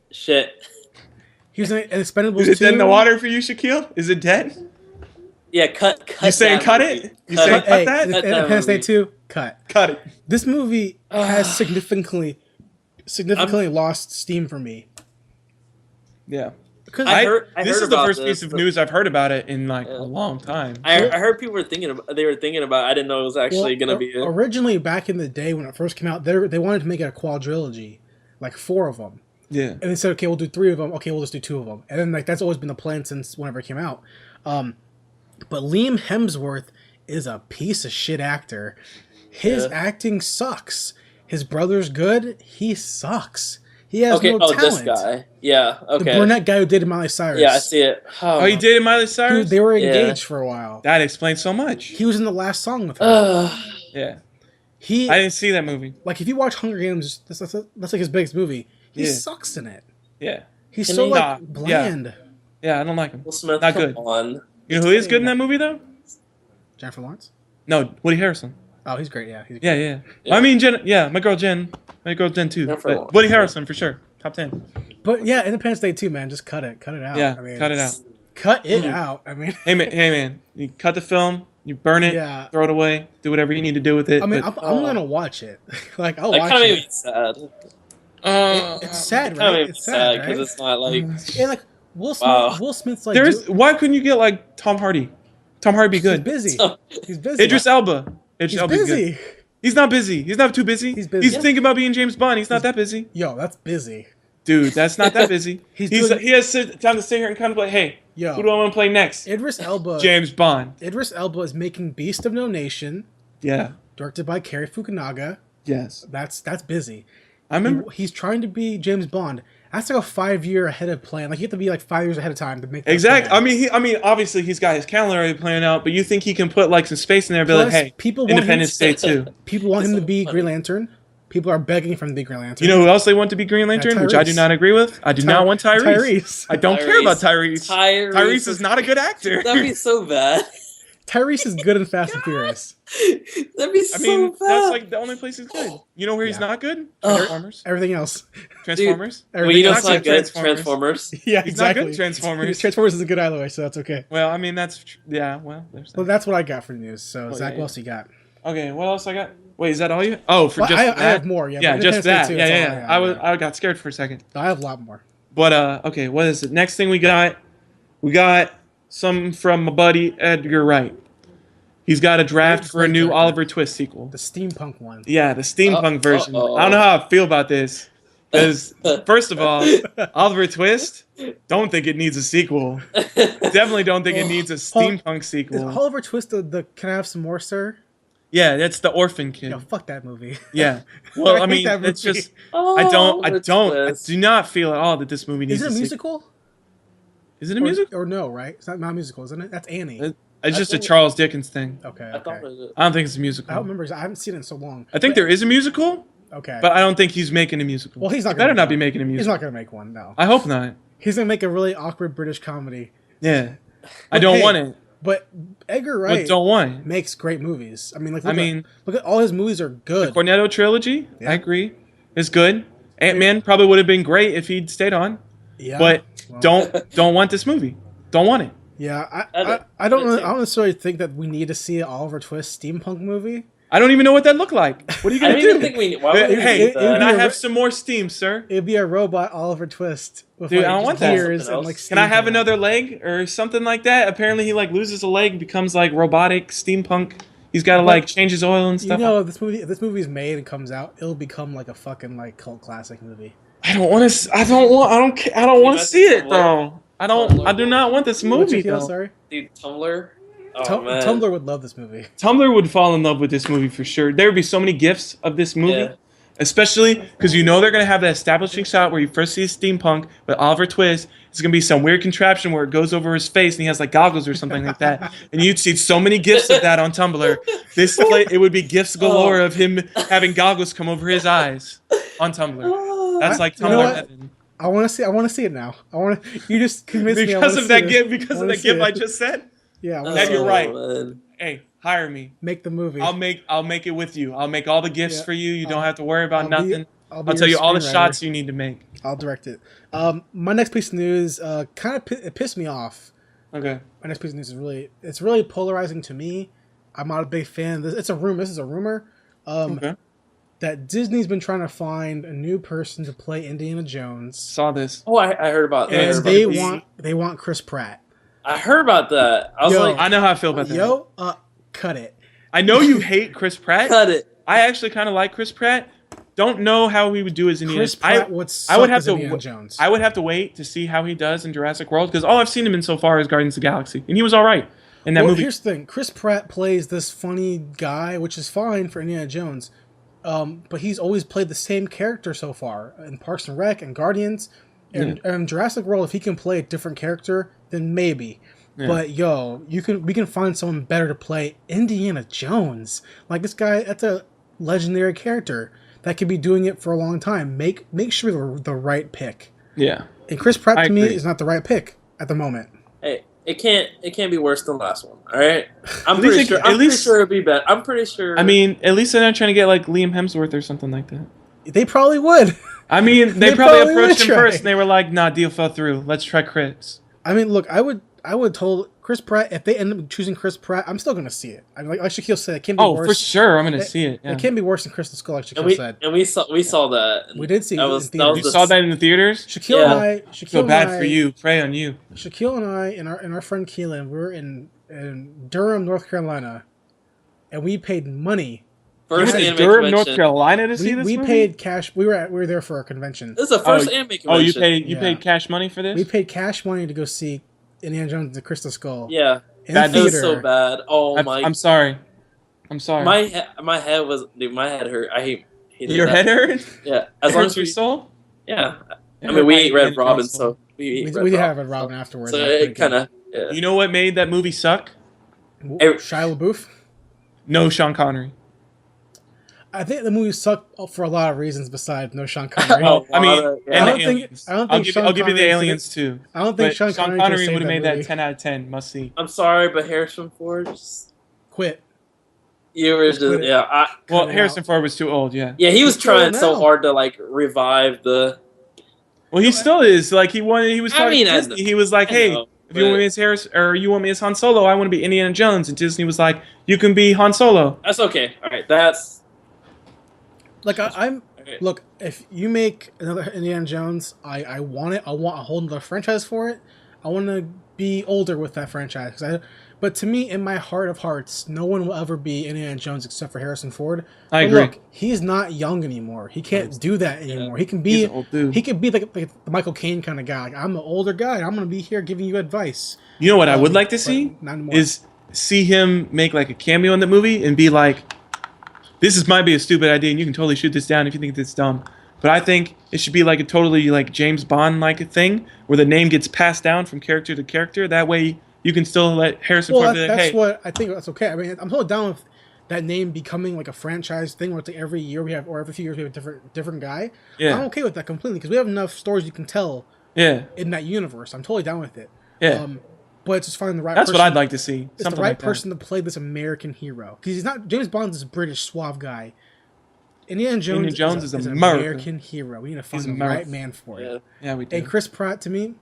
He was in Expendables Is it 2. dead in the water for you, Shaquille? Is it dead? Yeah, cut. You saying that cut movie. it? You saying cut Hey, that? Cut that Independence Day movie. 2, cut. Cut it. This movie has significantly lost steam for me. Yeah. Because I heard this is the about first this, piece of but- news I've heard about it in like a long time. I heard people were thinking about. They were thinking about. I didn't know it was actually gonna be. Originally, back in the day when it first came out, they wanted to make it a quadrilogy, like 4 of them. Yeah. And they said, okay, we'll do 3 of them. Okay, we'll just do 2 of them. And then like that's always been the plan since whenever it came out. But Liam Hemsworth is a piece of shit actor. His acting sucks. His brother's good. He sucks. He has Okay. no Oh, talent. this guy. Yeah. The Okay. brunette guy who dated Miley Cyrus. Yeah, I see it. Oh, he dated Miley Dude, Cyrus? they were Yeah. engaged for a while. That explains so much. He was in the last song with her. Yeah. I didn't see that movie. Like if you watch Hunger Games, that's like his biggest movie. He sucks in it. Yeah. He's so like bland. Yeah, I don't like him. Will Smith, not come good. on. You know who is good in that movie though? Jennifer Lawrence. No, Woody Harrelson. Oh, he's great. Yeah. Yeah. I mean, my girl Jen too. But Woody Harrelson for sure, top 10. But yeah, Independence Day 2, man, just cut it out. Yeah, I mean, cut it out. Cut it out. I mean, hey man, you cut the film, you burn it, throw it away, do whatever you need to do with it. I mean, I'm gonna watch it. Like I'll watch it. That kind of made me sad. It's sad, It kind right? of made me It's sad sad, because right? it's not like. Yeah, like Will Smith. Wow. Will Smith's like. Why couldn't you get like Tom Hardy? Tom Hardy be good. He's busy. He's busy. Idris Elba. He's busy. He's not busy. He's not too busy. He's busy. He's thinking about being James Bond. He's not that busy. Yo, that's busy. Dude, that's not that busy. He has time to sit here and contemplate, hey, Yo, who do I want to play next? Idris Elba. James Bond. Idris Elba is making Beast of No Nation. Yeah. Directed by Cary Fukunaga. Yes. That's busy. I remember. He's trying to be James Bond. That's like a 5-year ahead of plan. Like you have to be like 5 years ahead of time to make that Exactly. plan. I mean, obviously he's got his calendar already planned out, but you think he can put like some space in there and be like, hey, Independence Day 2. People want him to be Green Lantern. People are begging for him to be Green Lantern. You know who else they want to be Green Lantern, which I do not agree with? I do not want Tyrese. I don't care about Tyrese. Tyrese is not a good actor. That'd be so bad. Tyrese is good in Fast and Furious. That'd be so bad. That's like the only place he's good. You know where he's not good? Transformers. Everything else. Transformers. Well, you know it's not good. Transformers. Yeah, He's exactly. not good. Transformers. Transformers is a good alloy, so that's okay. Well, I mean that's well. There's that. Well, that's what I got for news. So Zach, what else you got? Okay, what else I got? Wait, is that all you? Oh, for just that? I have more. Yeah, just that. Too, Yeah. I got scared for a second. I have a lot more. But okay, what is it? Next thing we got some from my buddy Edgar Wright. He's got a draft for a new Oliver Twist sequel. The steampunk one. Yeah, the steampunk version. I don't know how I feel about this. Because, first of all, Oliver Twist, don't think it needs a sequel. Definitely don't think it needs a steampunk sequel. Is Oliver Twist the Can I Have Some More, Sir? Yeah, that's the orphan kid. Yo, fuck that movie. Yeah. Well, I mean, it's just, I do not feel at all that this movie needs a sequel. Is it a musical? Is it a musical? Or no, right? It's not musical, isn't it? That's Annie. It's just a Charles Dickens thing. Okay. I thought it was I don't think it's a musical. I don't remember. I haven't seen it in so long. I think there is a musical. Okay. But I don't think he's making a musical. Well, he's not. Better not be making a musical. He's not going to make one. No. I hope not. He's going to make a really awkward British comedy. Yeah. I don't want it. But Edgar Wright don't want it. Makes great movies. I mean, like, look at all his movies are good. The Cornetto trilogy, I agree, is good. Ant-Man probably would have been great if he'd stayed on. Yeah. But don't want this movie. Don't want it. Yeah, I don't necessarily think that we need to see an Oliver Twist steampunk movie. I don't even know what that looked like. What are you going to do? I don't even think we need. Why would hey, can I have some more steam, sir? It'd be a robot Oliver Twist. With Dude, I don't want that. And, like, can I have another leg or something like that? Apparently, he like loses a leg, becomes like robotic steampunk. He's got to like change his oil and stuff. You know, if this movie's made and comes out, it'll become like a fucking like cult classic movie. I don't want to. I don't want to see it though. I do not want this movie. Sorry, dude. Tumblr. Oh, Tumblr would love this movie. Tumblr would fall in love with this movie for sure. There would be so many gifs of this movie, especially because you know they're gonna have that establishing shot where you first see steampunk, but Oliver Twist. It's gonna be some weird contraption where it goes over his face and he has like goggles or something like that. And you'd see so many gifs of that on Tumblr. It would be gifs galore of him having goggles come over his eyes on Tumblr. That's like Tumblr heaven. I want to see it now. You just convinced me. Because of that gift I just said. Yeah, you're right. Man. Hey, hire me. Make the movie. I'll make it with you. I'll make all the gifts for you. You don't have to worry about nothing. I'll tell you all the shots you need to make. I'll direct it. My next piece of news it pissed me off. Okay. My next piece of news is really polarizing to me. I'm not a big fan. It's a rumor. This is a rumor. Okay. That Disney's been trying to find a new person to play Indiana Jones. Saw this. Oh, I heard about that. And they want Chris Pratt. I heard about that. I was like, I know how I feel about that. Cut it. I know you hate Chris Pratt. Cut it. I actually kind of like Chris Pratt. Don't know how he would do as Indiana. Chris Pratt would suck as Indiana Jones. I would have to wait to see how he does in Jurassic World because all I've seen him in so far is Guardians of the Galaxy, and he was all right in that movie. Here's the thing: Chris Pratt plays this funny guy, which is fine for Indiana Jones, but he's always played the same character so far in Parks and Rec and Guardians, and Jurassic World. If he can play a different character, then maybe. Yeah. But we can find someone better to play Indiana Jones. Like this guy, legendary character that could be doing it for a long time. Make sure you're the right pick. Yeah. And Chris Pratt I to me agree. is not the right pick at the moment. Hey, it can't be worse than the last one. All right, I'm At least pretty it- sure. at I'm pretty least- sure it'll be better. I'm pretty sure. I mean, at least they're not trying to get like Liam Hemsworth or something like that. They probably would. I mean, they They probably probably would approached him try. first and they were like, nah, deal fell through. Let's try Chris. I mean, look, I would told Chris Pratt, if they end up choosing Chris Pratt, I'm still going to see it. I mean, like Shaquille said, it can't be Oh, worse. for sure. I'm going to see it. Yeah. It can't be worse than Crystal Skull, like and Shaquille we said. we saw that. We did see it that in was, that theaters. was You the, saw that in the theaters? Shaquille Yeah. and I, Feel bad for you. Pray on you. Shaquille and I and our friend Keelan, we were in Durham, North Carolina, and we paid money. first You went to anime Durham, convention. North Carolina to see this We movie? paid cash. We were there for a convention. This is the first anime convention. Oh, you paid Yeah. paid cash money for this? We paid cash money to go see Indiana Jones and the Crystal Skull. Yeah, in That it theater. was so bad. Oh my! I'm sorry. I'm sorry. my head was dude. My head hurt. I hated Your that. head hurt? Yeah, as long as your we. soul? Yeah, I mean we ate Red Robin, so We ate did have a Robin afterwards. So That was it kind pretty of yeah. You know what made that movie suck? good. Shia LaBeouf. No Sean Connery. I think the movie sucked for a lot of reasons besides no Sean Connery. Oh, I mean, yeah. and I the don't think- aliens. I don't I'll think give, Sean I'll give you the Connery aliens too. I don't think But Sean Sean Connery Connery would would have made that movie. 10 out of 10. Must see. I'm sorry, but Harrison Ford, Quit. you were just Quit it. yeah. Well, Cut it Harrison out. Ford was too old, yeah. Yeah, he was He's still trying so now. hard to like revive the. Well, he still is. Like, he was I talking mean, to I Disney. know. He was like, I hey, know, if you want me as Harris, or you want me as Han Solo, I want to be Indiana Jones. And Disney was like, you can be Han Solo. That's okay. All right, that's. Like I'm. Okay. Look, if you make another Indiana Jones, I want it. I want a whole other franchise for it. I want to be older with that franchise. But to me, in my heart of hearts, no one will ever be Indiana Jones except for Harrison Ford. I But agree. Look, he's not young anymore. He can't do that anymore. He can be. He's an old dude. He could be like the Michael Caine kind of guy. Like, I'm an older guy. I'm going to be here giving you advice. You know what I would like to But see? not anymore. Is see him make like a cameo in the movie and be like, might be a stupid idea and you can totally shoot this down if you think it's dumb. But I think it should be like a totally like James Bond like a thing where the name gets passed down from character to character. That way you can still let Harrison Well, Ford be like, that's hey, what I think. That's okay. I mean, I'm totally down with that name becoming like a franchise thing, where it's like every year we have, or every few years we have a different guy. Yeah. I'm okay with that completely because we have enough stories you can tell yeah, in that universe. I'm totally down with it. yeah. But it's just finding the right. That's person. what I'd like to see. It's Something the right like that. person to play this American hero because he's not. James Bond's this British suave guy. Indiana Jones, is an American. American hero. We need to find He's the American. right man for Yeah. it. Yeah, we do. And Chris Pratt, to me,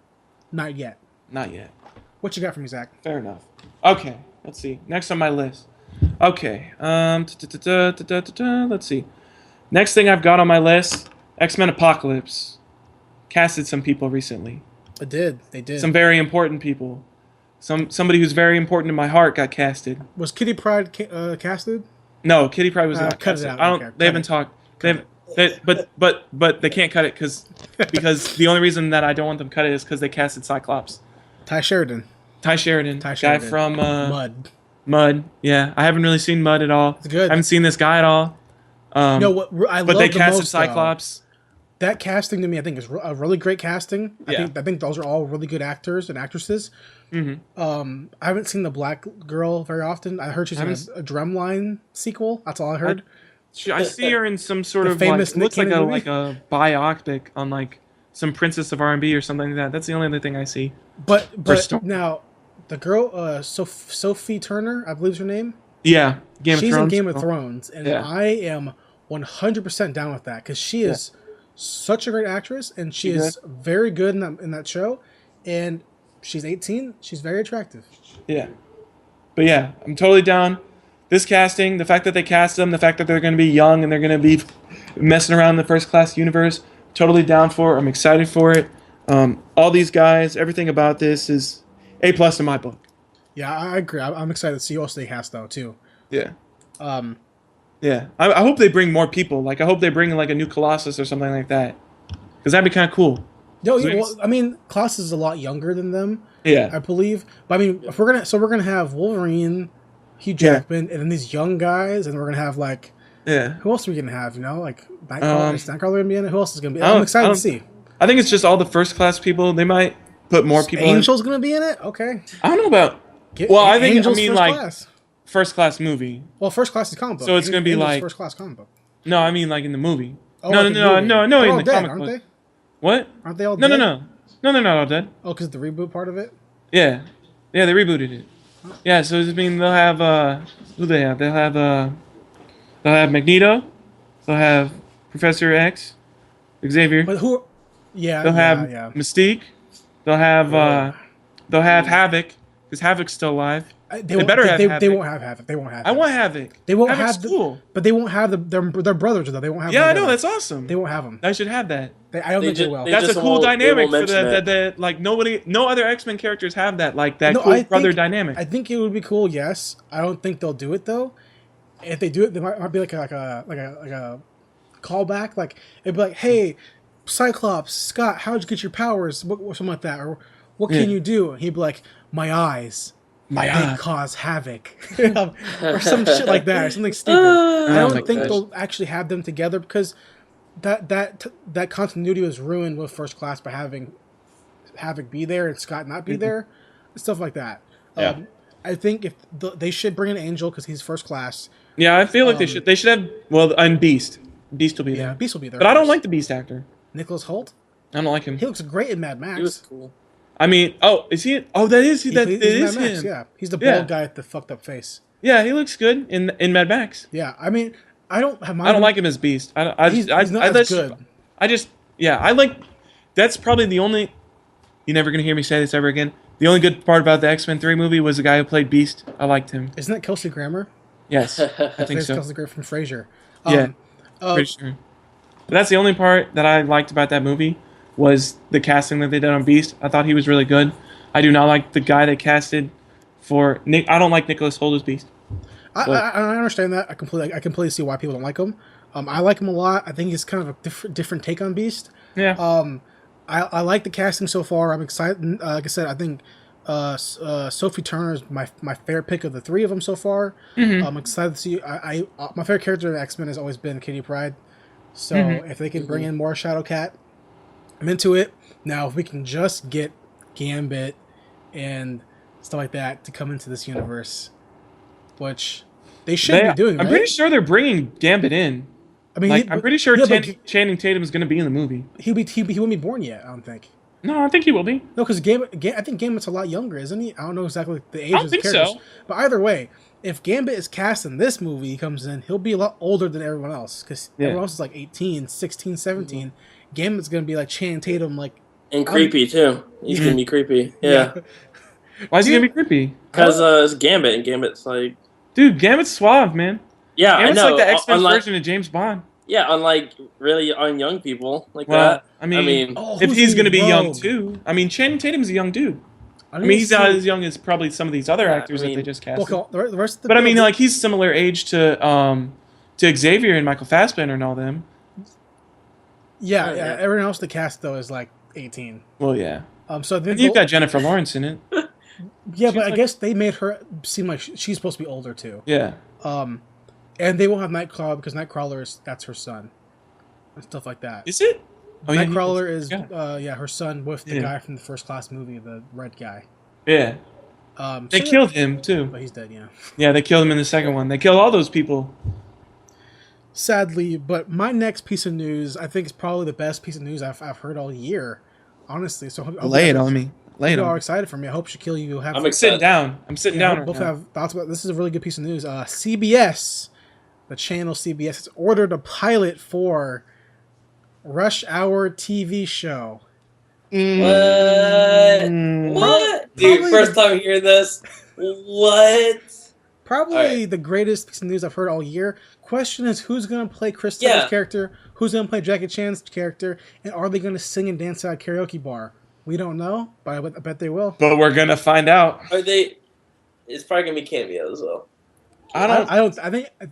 not yet. Not yet. What you got for me, Zach? Fair enough. Okay, let's see. Next on my list. Okay. Let's see. Next thing I've got on my list, X-Men Apocalypse. Casted some people recently. They did. Some very important people. Somebody who's very important in my heart got casted. Was Kitty Pryde casted? No, Kitty Pryde was not Cut it casted. out. I don't. Okay, They cut haven't it. talked. But they can't cut it because the only reason that I don't want them to cut it is because they casted Cyclops. Ty Sheridan. Ty Sheridan, Ty guy Sheridan. from Mud. Mud. Yeah, I haven't really seen Mud at all. It's good. I haven't seen this guy at all. No, what I But love they the casted most, though, Cyclops. that casting to me, I think, is a really great casting. Yeah. I think those are all really good actors and actresses. Mm-hmm. I haven't seen the Black Girl very often. I heard she's in a Drumline sequel. That's all I heard. I see her in some sort The of famous like, looks Nick like a Cannon like a biopic on like some princess of R&B or something like that. That's the only other thing I see. But Star- now the girl, Sophie Turner, I believe is her name. Yeah, Game of She's Thrones. in Game of Thrones, and Yeah. I am 100% down with that because she is such a great actress, and she is very good in that show. And she's 18. She's very attractive. Yeah. But yeah, I'm totally down. This casting, the fact that they cast them, the fact that they're going to be young and they're going to be messing around in the first class universe, totally down for it. I'm excited for it. All these guys, everything about this is A+ in my book. Yeah, I agree. I'm excited to see who else they cast though too. Yeah. Yeah. I hope they bring more people. Like, I hope they bring like a new Colossus or something like that. Because that'd be kind of cool. No, well, I mean, Klaus is a lot younger than them. Yeah. I believe. But I mean, if we're gonna have Wolverine, Hugh Jackman, and then these young guys, and we're gonna have like, Yeah. who else are we gonna have? You know, like Nightcrawler. Is Nightcrawler gonna be in it? Who else is gonna be? I don't- I'm excited I to don't- see. I think it's just all the first class people. They might put more people in. Angel's gonna be in it. Okay. I don't know about. Get Well, I think Angel's I mean first like class. First Class movie. Well, First Class is comic book. So it's gonna be like First Class comic book. No, I mean like in the movie. Oh, no, like the movie. no, They're in all the dead, comic aren't book. they? What? Aren't they all No, dead? no, they're not all dead. Oh, because the reboot part of it. Yeah, they rebooted it. Yeah, so I mean they'll have who they have? They'll have Magneto. They'll have Professor X, Xavier. But who? Yeah, They'll have Mystique. They'll have Havoc because Havoc's still alive. They better have Havoc. They won't have Havoc. They won't have. I want Havoc. They won't Havoc's have cool. But they won't have their brothers though. They won't have. Yeah, them I know. together. That's awesome. They won't have them. I should have that. I don't think they will. That's a cool dynamic for that. Like no other X-Men characters have that. Like that cool brother dynamic. I think it would be cool. Yes, I don't think they'll do it though. If they do it, they might be like a callback. Like it'd be like, hey, Cyclops, Scott, how'd you get your powers? Or something like that. Or what can you do? And he'd be like, my eyes. They cause havoc, or some shit like that, or something stupid. I don't think they'll actually have them together because that continuity was ruined with First Class by having Havoc be there and Scott not be there, stuff like that. Yeah. I think if they should bring in Angel because he's First Class. Yeah, I feel like they should. They should have and Beast. Beast will be there. Yeah, Beast will be there. But I don't like the Beast actor. Nicholas Hoult. I don't like him. He looks great in Mad Max. He was cool. I mean, is he? Oh, that is he. That is Mad Max, him. yeah, he's the bald guy with the fucked up face. Yeah, he looks good in Mad Max. Yeah, I mean, I don't like him as Beast. He's not as good. I like. That's probably the only. You're never gonna hear me say this ever again. The only good part about the X-Men 3 movie was the guy who played Beast. I liked him. Isn't that Kelsey Grammer? Yes, I think so. Kelsey Grammer from Frasier. Pretty sure. But that's the only part that I liked about that movie was the casting that they did on Beast. I thought he was really good. I do not like the guy they casted for Nick. I don't like Nicholas Hoult as Beast. I understand that. I completely see why people don't like him. I like him a lot. I think he's kind of a different take on Beast. Yeah. I like the casting so far. I'm excited. Like I said, I think Sophie Turner is my favorite pick of the three of them so far. Mm-hmm. I'm excited to see. My favorite character in X-Men has always been Kitty Pryde. So if they can bring in more Shadowcat, I'm into it. Now, if we can just get Gambit and stuff like that to come into this universe, which they should be doing. I'm pretty sure they're bringing Gambit in. I mean, I'm pretty sure Channing Tatum is going to be in the movie. He won't be born yet. I don't think. No, I think he will be. No, because I think Gambit's a lot younger, isn't he? I don't know exactly the age of the characters. So. But either way, if Gambit is cast in this movie, he comes in, he'll be a lot older than everyone else because everyone else is like 18, 16, 17. Mm-hmm. Gambit's going to be like Channing Tatum, like. And creepy, too. He's going to be creepy. Yeah. Why is he going to be creepy? Because it's Gambit, and Gambit's like. Dude, Gambit's suave, man. Yeah, Gambit's I know. like the X-Men version of James Bond. Yeah, unlike really on young people like that. I mean if he's going to be young too. I mean, Channing Tatum's a young dude. I mean, he's not as young as probably some of these other actors that they just cast. Well, the rest of the but I mean, like he's similar age to Xavier and Michael Fassbender and all them. Yeah. Everyone else the cast though is like 18. Well, yeah. So then you've got Jennifer Lawrence in it. Yeah, but I guess they made her seem like she's supposed to be older too. Yeah. And they won't have Nightcrawler because Nightcrawler that's her son, and stuff like that. Is it? Oh, Nightcrawler is her son with the guy from the First Class movie, the red guy. Yeah. They killed him too. But he's dead. Yeah. Yeah, they killed him in the second one. They killed all those people. Sadly, but my next piece of news, I think, is probably the best piece of news I've heard all year. Honestly, so lay it on me. You are excited for me. I hope Shaquille, you have. I'm sitting down. I'm sitting down. Both have thoughts about this. Is a really good piece of news. CBS. The channel CBS has ordered a pilot for Rush Hour TV show. What? Dude, first time hearing this. What? Probably the greatest piece of news I've heard all year. Question is, who's going to play Chris Tucker's character? Who's going to play Jackie Chan's character? And are they going to sing and dance at a karaoke bar? We don't know, but I bet they will. But we're going to find out. Are they? It's probably going to be cameos, though. I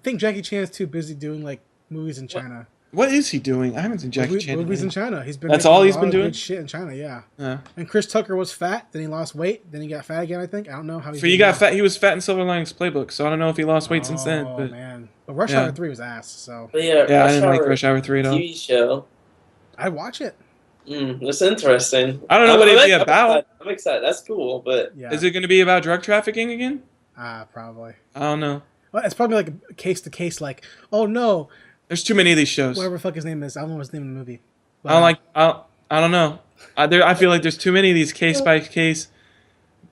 think Jackie Chan is too busy doing like movies in China. What is he doing? I haven't seen Jackie Chan. Movies in China. He's been. That's all he's been doing. Good shit in China, yeah. And Chris Tucker was fat. Then he lost weight. Then he got fat again. I think. I don't know how. So he got fat. He was fat in Silver Linings Playbook. So I don't know if he lost weight since then. Oh man, but Rush Hour 3 was ass. So but I didn't like Rush Hour 3 at all. TV show. I watch it. That's interesting. I don't know what it'd be about. I'm excited. That's cool, but yeah. Is it going to be about drug trafficking again? Probably. I don't know. Well, it's probably like a case to case. Like, oh no, There's too many of these shows. whatever the fuck his name is. I don't know his name in the movie. But, I don't know. I feel like there's too many of these case by case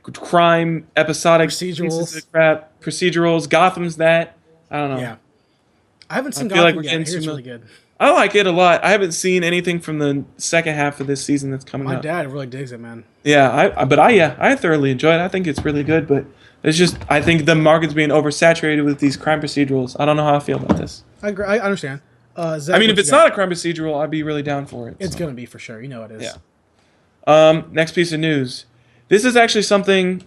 crime episodic pieces of crap procedurals. Gotham's that. I don't know. Yeah. I haven't seen I feel like Gotham we're yet. I getting hear it's too really good. I like it a lot. I haven't seen anything from the second half of this season that's coming My up. dad really digs it, man. Yeah, I thoroughly enjoy it. I think it's really good, but it's just I think the market's being oversaturated with these crime procedurals. I don't know how I feel about this. I agree. I understand. Zach, I mean, if what it's you got? not a crime procedural, I'd be really down for it. It's gonna be for sure. You know it is. Yeah. Next piece of news. This is actually something.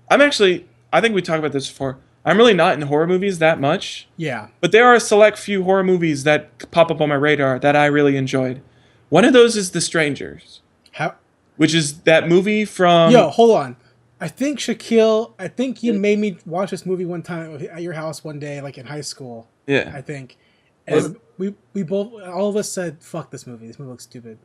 I think we talked about this before. I'm really not in horror movies that much. Yeah. But there are a select few horror movies that pop up on my radar that I really enjoyed. One of those is The Strangers, How? which is that movie from. Yo, hold on. I think Shaquille. I think you made me watch this movie one time at your house one day, like in high school. Yeah. I think. And we both, all of us said, "Fuck this movie. This movie looks stupid."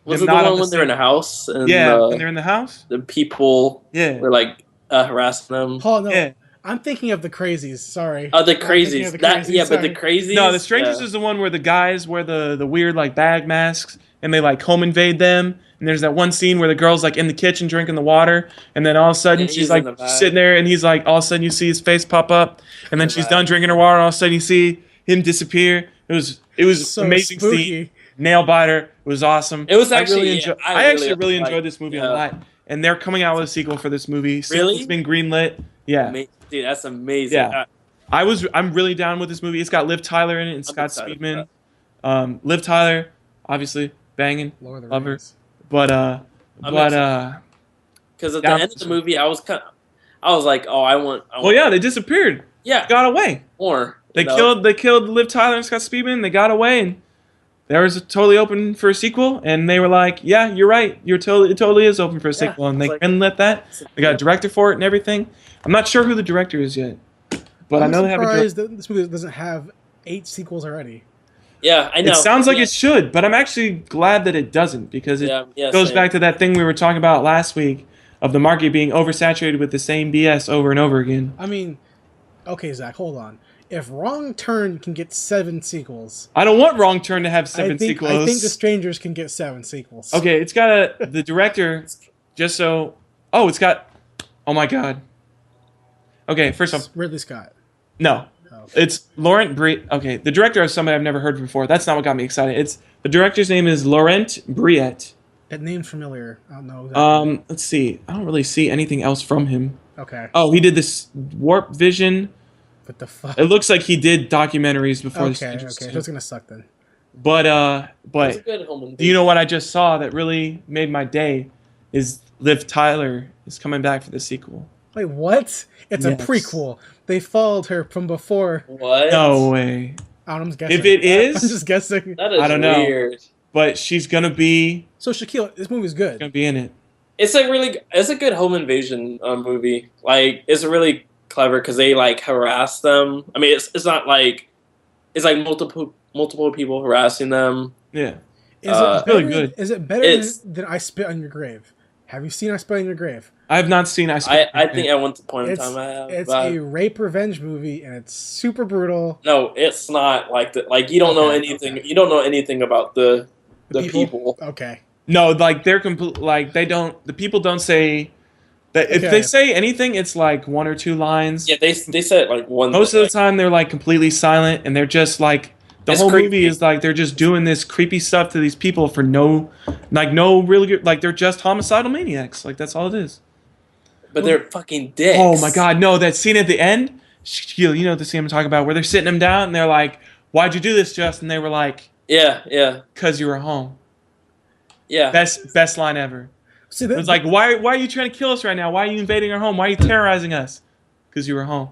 Was it the one when they're in a house and when they're in the house? the people were like harassing them? Paul, no. Yeah. I'm thinking of The Crazies. Sorry. Oh, the I'm thinking Crazies. of The But the sorry. Crazies. No, The Strangers is the one where the guys wear the weird like bag masks and they like home invade them. And there's that one scene where the girl's like in the kitchen drinking the water, and then all of a sudden Yeah, she's he's like in the sitting there, and he's like all of a sudden you see his face pop up, and then she's done drinking her water, and all of a sudden you see him disappear. It was So amazing spooky. scene. Nail biter. It was awesome. It was actually. I actually really enjoyed this movie a lot, and they're coming out with a sequel for this movie. Really? It's been greenlit. Yeah. Dude, that's amazing. Yeah. I'm really down with this movie. It's got Liv Tyler in it and Scott Speedman. Liv Tyler, obviously, banging, Lord of the love her. Rings. But because at the end of the movie, I was like, oh, I want. well, yeah, they disappeared. Yeah, They got away. more. They killed Liv Tyler and Scott Speedman. They got away, and they was totally open for a sequel. And they were like, yeah, you're right. It totally is open for a sequel, and they greenlit that. They got a director for it and everything. I'm not sure who the director is yet, but I know they have a director. I'm surprised that this movie doesn't have 8 sequels already. Yeah, I know. It sounds like it should, but I'm actually glad that it doesn't, because it goes back to that thing we were talking about last week of the market being oversaturated with the same BS over and over again. I mean, okay, Zach, hold on. If Wrong Turn can get 7 sequels, I don't want Wrong Turn to have 7 sequels. I think The Strangers can get 7 sequels. Okay, it's got the director, just so... Oh, it's got... Oh my god. Okay, first off... Ridley Scott. No. It's Laurent Briet. Okay, the director is somebody I've never heard before. That's not what got me excited. The director's name is Laurent Briet. That name's familiar. I don't know. Exactly. Let's see. I don't really see anything else from him. Okay. Oh, he did this Warp Vision. What the fuck? It looks like he did documentaries before. Okay. That's gonna suck then. But It's a good home do you know what I just saw that really made my day? Is Liv Tyler is coming back for the sequel. Wait, what? It's a prequel. They followed her from before. What? No way. I'm just guessing. If it is, I'm just guessing. That is I don't weird. know. But she's gonna be So Shaquille, this movie's good. gonna be in it. It's a good home invasion movie. Like, it's really clever because they like harass them. I mean, it's not like it's like multiple people harassing them. Yeah. Is it really good. Is it better than I Spit on Your Grave? Have you seen I Spit on Your Grave? I have not seen. I think at one point in time I have. It's a rape revenge movie and it's super brutal. No, it's not like that. Like, you don't know anything. Okay. You don't know anything about the people. Okay. No, like they're complete. Like they don't. The people don't say that. If they say anything, it's like 1 or 2 lines. Yeah, they said like one. Most of the time, they're like completely silent, and they're just like the whole movie is like they're just doing this creepy stuff to these people for no really good. Like they're just homicidal maniacs. Like that's all it is. But they're fucking dicks. Oh my god, no! That scene at the end, you know the scene I'm talking about, where they're sitting them down and they're like, "Why'd you do this, Justin?" They were like, "Yeah, because you were home." Yeah, best line ever. See, it was like, why are you trying to kill us right now? Why are you invading our home? Why are you terrorizing us? Because you were home.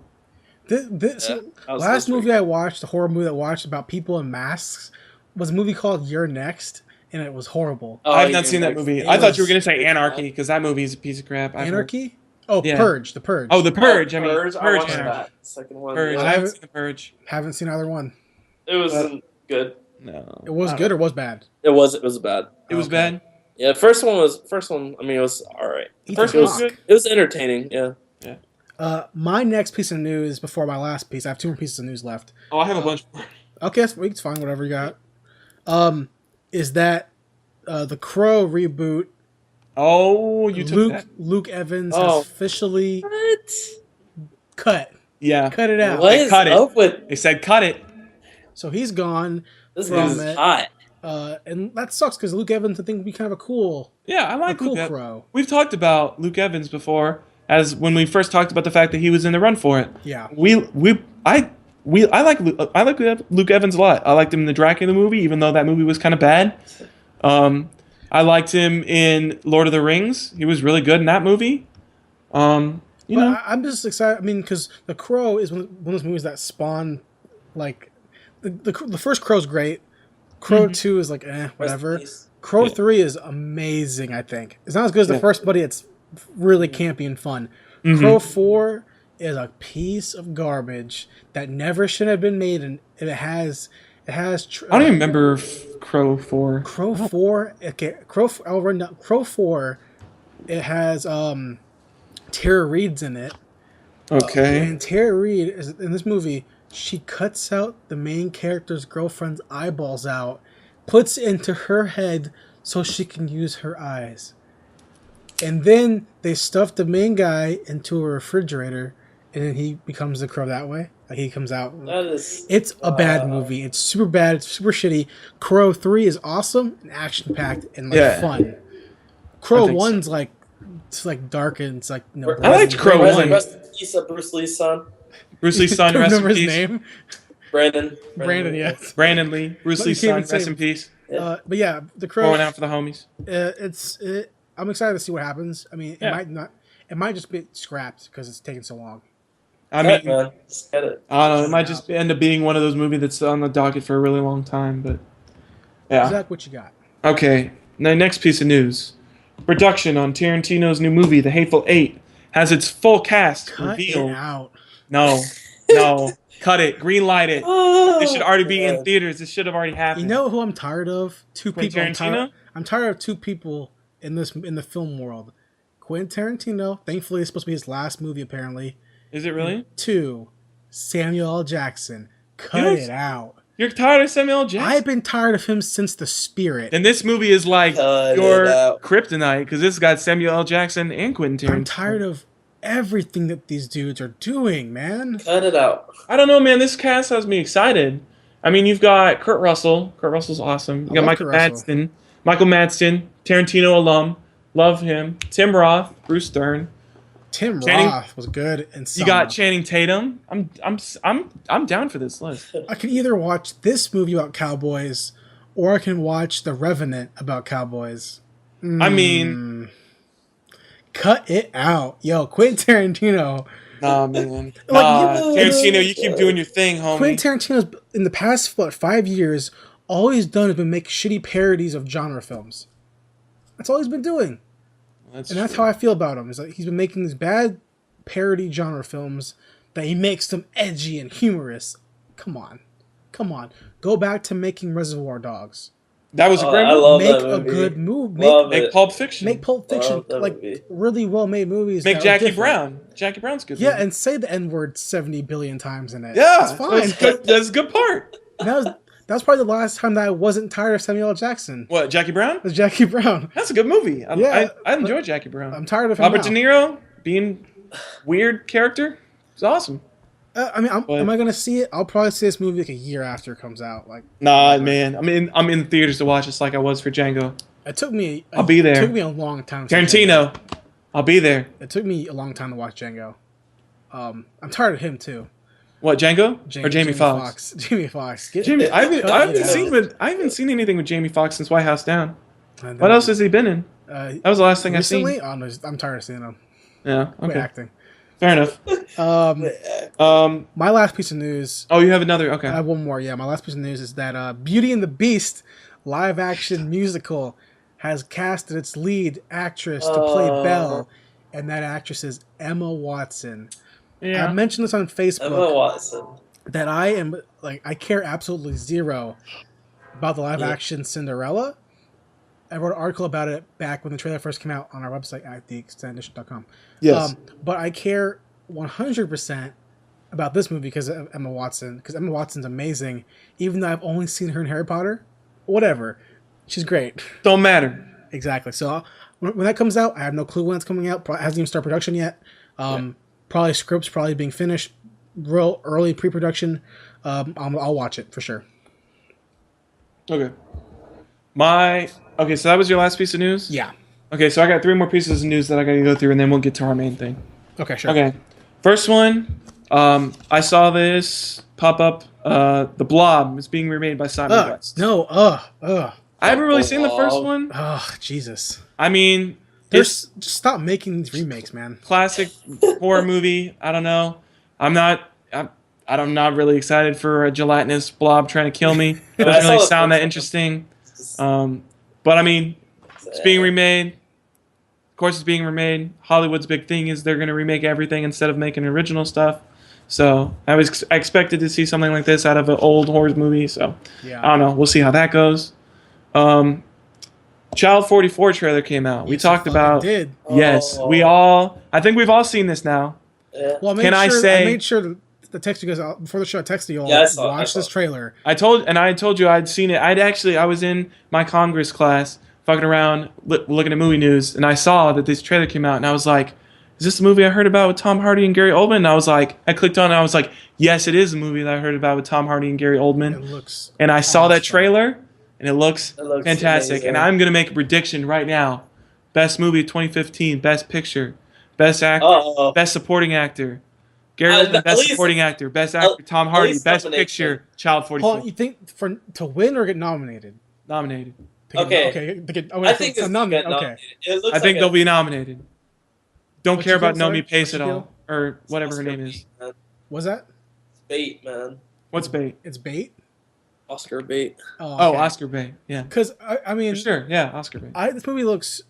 Last movie I watched, the horror movie I watched about people in masks, was a movie called You're Next, and it was horrible. I have not seen that movie. I thought you were going to say Anarchy, because that movie is a piece of crap. Anarchy? Oh, yeah. Purge. The Purge. Oh, The Purge. I mean, Purge. I watched that second one. Purge. Yeah. I haven't seen The Purge. Haven't seen either one. It wasn't good. No. It was good or was bad? It was bad. It was bad? Yeah, first one. I mean, it was all right. First one was good. It was entertaining. Yeah. My next piece of news before my last piece, I have 2 more pieces of news left. Oh, I have a bunch more. Okay, it's fine. Whatever you got. Is that the Crow reboot? Oh, you took that. Luke Evans has officially cut. Yeah. Cut it out. What is up with? They said cut it. So he's gone. This from is it. hot. And that sucks because Luke Evans, I think, would be kind of a cool. Yeah, I like cool Luke Crow. We've talked about Luke Evans before, as when we first talked about the fact that he was in the run for it. Yeah. I like Luke Evans a lot. I liked him in the Dracula movie, even though that movie was kind of bad. I liked him in Lord of the Rings. He was really good in that movie. You know, I'm just excited. I mean, because The Crow is one of those movies that spawn, like, the first Crow's great. Crow 2 is like, whatever. Crow 3 is amazing, I think. It's not as good as the first, but it's really campy and fun. Crow 4 is a piece of garbage that never should have been made, and it has. I don't even remember Crow 4. Crow 4. Okay, I'll run down. Crow 4. It has Tara Reid's in it. Okay. And Tara Reid is in this movie. She cuts out the main character's girlfriend's eyeballs out, puts it into her head so she can use her eyes. And then they stuff the main guy into a refrigerator, and then he becomes the Crow that way. Like, he comes out. It's a bad movie. It's super bad. It's super shitty. Crow 3 is awesome and action-packed and fun. Crow 1's so. It's like dark and it's like no. I liked Crow 1. Rest in peace of Bruce Lee's son. Bruce Lee's son, rest in peace. His name? Brandon, yes. Brandon Lee, Bruce Lee's son, rest in peace. But yeah, the Crow. Going out for the homies. I'm excited to see what happens. I mean, it might just be scrapped because it's taking so long. I mean, just get it. I don't know. It might just end up being one of those movies that's on the docket for a really long time. But yeah. Zach, what you got? Okay. Now, next piece of news: production on Tarantino's new movie, The Hateful Eight, has its full cast revealed. It out. No, cut it. Green light it. This should already be in theaters. This should have already happened. You know who I'm tired of? Tarantino? I'm tired of 2 people in the film world. Quentin Tarantino. Thankfully, it's supposed to be his last movie. Apparently. Is it really? 2, Samuel L. Jackson. Cut it out. You're tired of Samuel L. Jackson? I've been tired of him since The Spirit. And this movie is like your kryptonite because this got Samuel L. Jackson and Quentin Tarantino. I'm tired of everything that these dudes are doing, man. Cut it out. I don't know, man. This cast has me excited. I mean, you've got Kurt Russell. Kurt Russell's awesome. You got Michael Madsen. Michael Madsen, Tarantino alum. Love him. Tim Roth, Bruce Stern. Roth was good and solid. You got Channing Tatum. I'm down for this list. I can either watch this movie about cowboys or I can watch The Revenant about cowboys. I mean, cut it out. Yo, Quentin Tarantino. Nah, man. Tarantino, you keep doing your thing, homie. Quentin Tarantino's, in the past, 5 years, all he's done has been make shitty parodies of genre films. That's all he's been doing. That's how I feel about him. Is like he's been making these bad parody genre films that he makes them edgy and humorous. Come on. Go back to making Reservoir Dogs. That was a great movie. I love Make that movie. a good movie. Make Pulp Fiction. Make Pulp Fiction. Like really well made movies. Make Jackie Brown. Jackie Brown's good. Yeah, and say the N-word 70 billion times in it. Yeah, it's fine. That's a good part. That was probably the last time that I wasn't tired of Samuel L. Jackson. What, Jackie Brown? It was Jackie Brown. That's a good movie. I enjoy Jackie Brown. I'm tired of him Robert De Niro being weird character. It's awesome. I mean, am I gonna see it? I'll probably see this movie like a year after it comes out. Like, nah, man. I'm in the theaters to watch this like I was for Django. I'll be there. It took me a long time. Tarantino, I'll be there. It took me a long time to watch Django. I'm tired of him too. What, Django or Jamie Foxx? Jamie Foxx. I haven't seen anything with Jamie Foxx since White House Down. What else has he been in? That was the last thing recently? I've seen. Oh, no, I'm tired of seeing him. Yeah, Quit okay. acting. Fair enough. My last piece of news. Oh, you have another? Okay. I have one more. Yeah, my last piece of news is that Beauty and the Beast live-action musical has casted its lead actress to play Belle, and that actress is Emma Watson. Yeah. I mentioned this on Facebook. Emma Watson. That I care absolutely zero about the live-action Cinderella. I wrote an article about it back when the trailer first came out on our website at theextendedition.com. Yes. But I care 100% about this movie because of Emma Watson. Because Emma Watson's amazing, even though I've only seen her in Harry Potter. Whatever, she's great. Don't matter. Exactly. So when that comes out, I have no clue when it's coming out. Probably hasn't even started production yet. Probably scripts probably being finished, real early pre-production. I'll watch it for sure. Okay. So that was your last piece of news? Yeah. Okay, so I got 3 more pieces of news that I got to go through, and then we'll get to our main thing. Okay, sure. Okay. First one, I saw this pop up. The Blob is being remade by Simon West. No. I haven't really seen the first one. Oh, Jesus. I mean, Just stop making these remakes, man. classic horror movie. I don't know. I'm not really excited for a gelatinous blob trying to kill me. It doesn't really sound that interesting. But I mean, it's being remade. Of course, it's being remade. Hollywood's big thing is they're going to remake everything instead of making original stuff. So I expected to see something like this out of an old horror movie. So Yeah. I don't know. We'll see how that goes. Child 44 trailer came out. We talked about. Did. Yes, I think we've all seen this now. Well, I made sure to text you guys out before the show. I texted you all. Yeah, watch this trailer. I told you I'd seen it. I was in my Congress class fucking around looking at movie news, and I saw that this trailer came out, and I was like, is this the movie I heard about with Tom Hardy and Gary Oldman? And I clicked on it, and I was like, yes, it is a movie that I heard about with Tom Hardy and Gary Oldman. It looks and I saw that trailer, and it looks fantastic. Amazing. And I'm going to make a prediction right now. Best movie of 2015, best picture, best actor, best supporting actor. Gary Oldman, best supporting actor, best actor, Tom Hardy, best picture, Child 44. Paul, you think to win or get nominated? Nominated. Okay. I think it's nominated. Okay. I think they'll be nominated. Don't What'd care you about feel, Nomi sorry? Pace at What'd you all. Or whatever her name is. Was that? Bait, man. What's Bait? It's bait. Oscar bait. Oh, Oscar Bait. Yeah. Because I mean, For sure. Yeah, Oscar Bait. this movie looks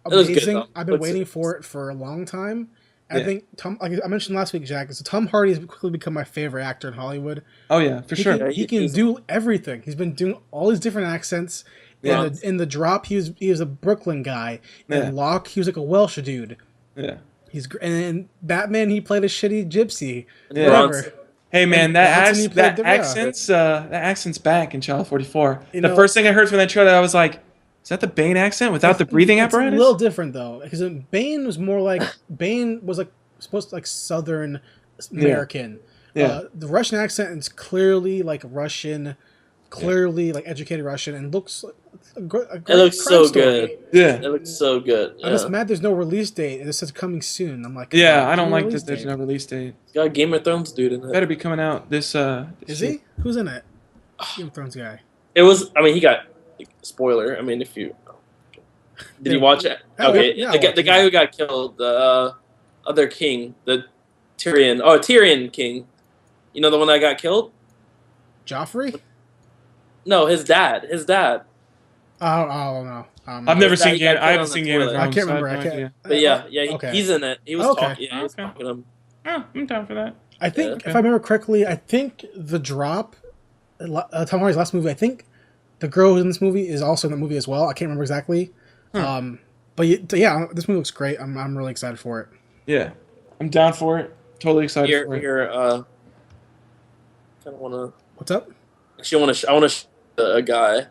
looks amazing. good, though. I've been waiting for it for a long time. I Yeah. think like I mentioned last week, Jack. So Tom Hardy has quickly become my favorite actor in Hollywood. Oh, yeah, for sure. He can do everything. He's been doing all these different accents. Yeah. In the Drop, he was a Brooklyn guy. Yeah. In Locke, he was like a Welsh dude. Yeah. And in Batman, he played a shitty gypsy. Yeah. Whatever. Hey man, And that Bronson, he played accent's back in Child 44. You The know- first thing I heard from that trailer, I was like, is that the Bane accent without the breathing It's apparatus? a little different though, because Bane was more like supposed to like Southern American. Yeah. The Russian accent is clearly like Russian, like educated Russian, and looks like a great It looks crime so story. good. Yeah. It looks so good. I'm just mad there's no release date, and it says coming soon. I'm like, Yeah, oh, I don't no like release that there's date. no release date. It's got a Game of Thrones dude in it. Better be coming out this Is he? Who's in it? Game of Thrones guy. It was. I mean, he got spoiler. I mean, if you did you watch it? Oh, Okay, yeah, I watched the it, guy yeah. who got killed, the other king, the Tyrion. Oh, Tyrion king. You know the one that got killed? Joffrey? No, his dad. His dad. I don't know. I've never His seen dad Game. got I killed haven't on seen the Game of toilet. Thrones. I can't so remember. have I no can't. idea. But yeah, okay. he's in it. He was Okay. talking. Yeah, he was Okay. talking to him. Oh, I'm down for that. I think Yeah. if I remember correctly, I think The Drop, Tom Hardy's last movie. I think the girl who's in this movie is also in the movie as well. I can't remember exactly. But yeah, this movie looks great. I'm really excited for it. Yeah, I'm down for it. Totally excited for it. Here, kind of want to. What's up? Actually, I want to a guy,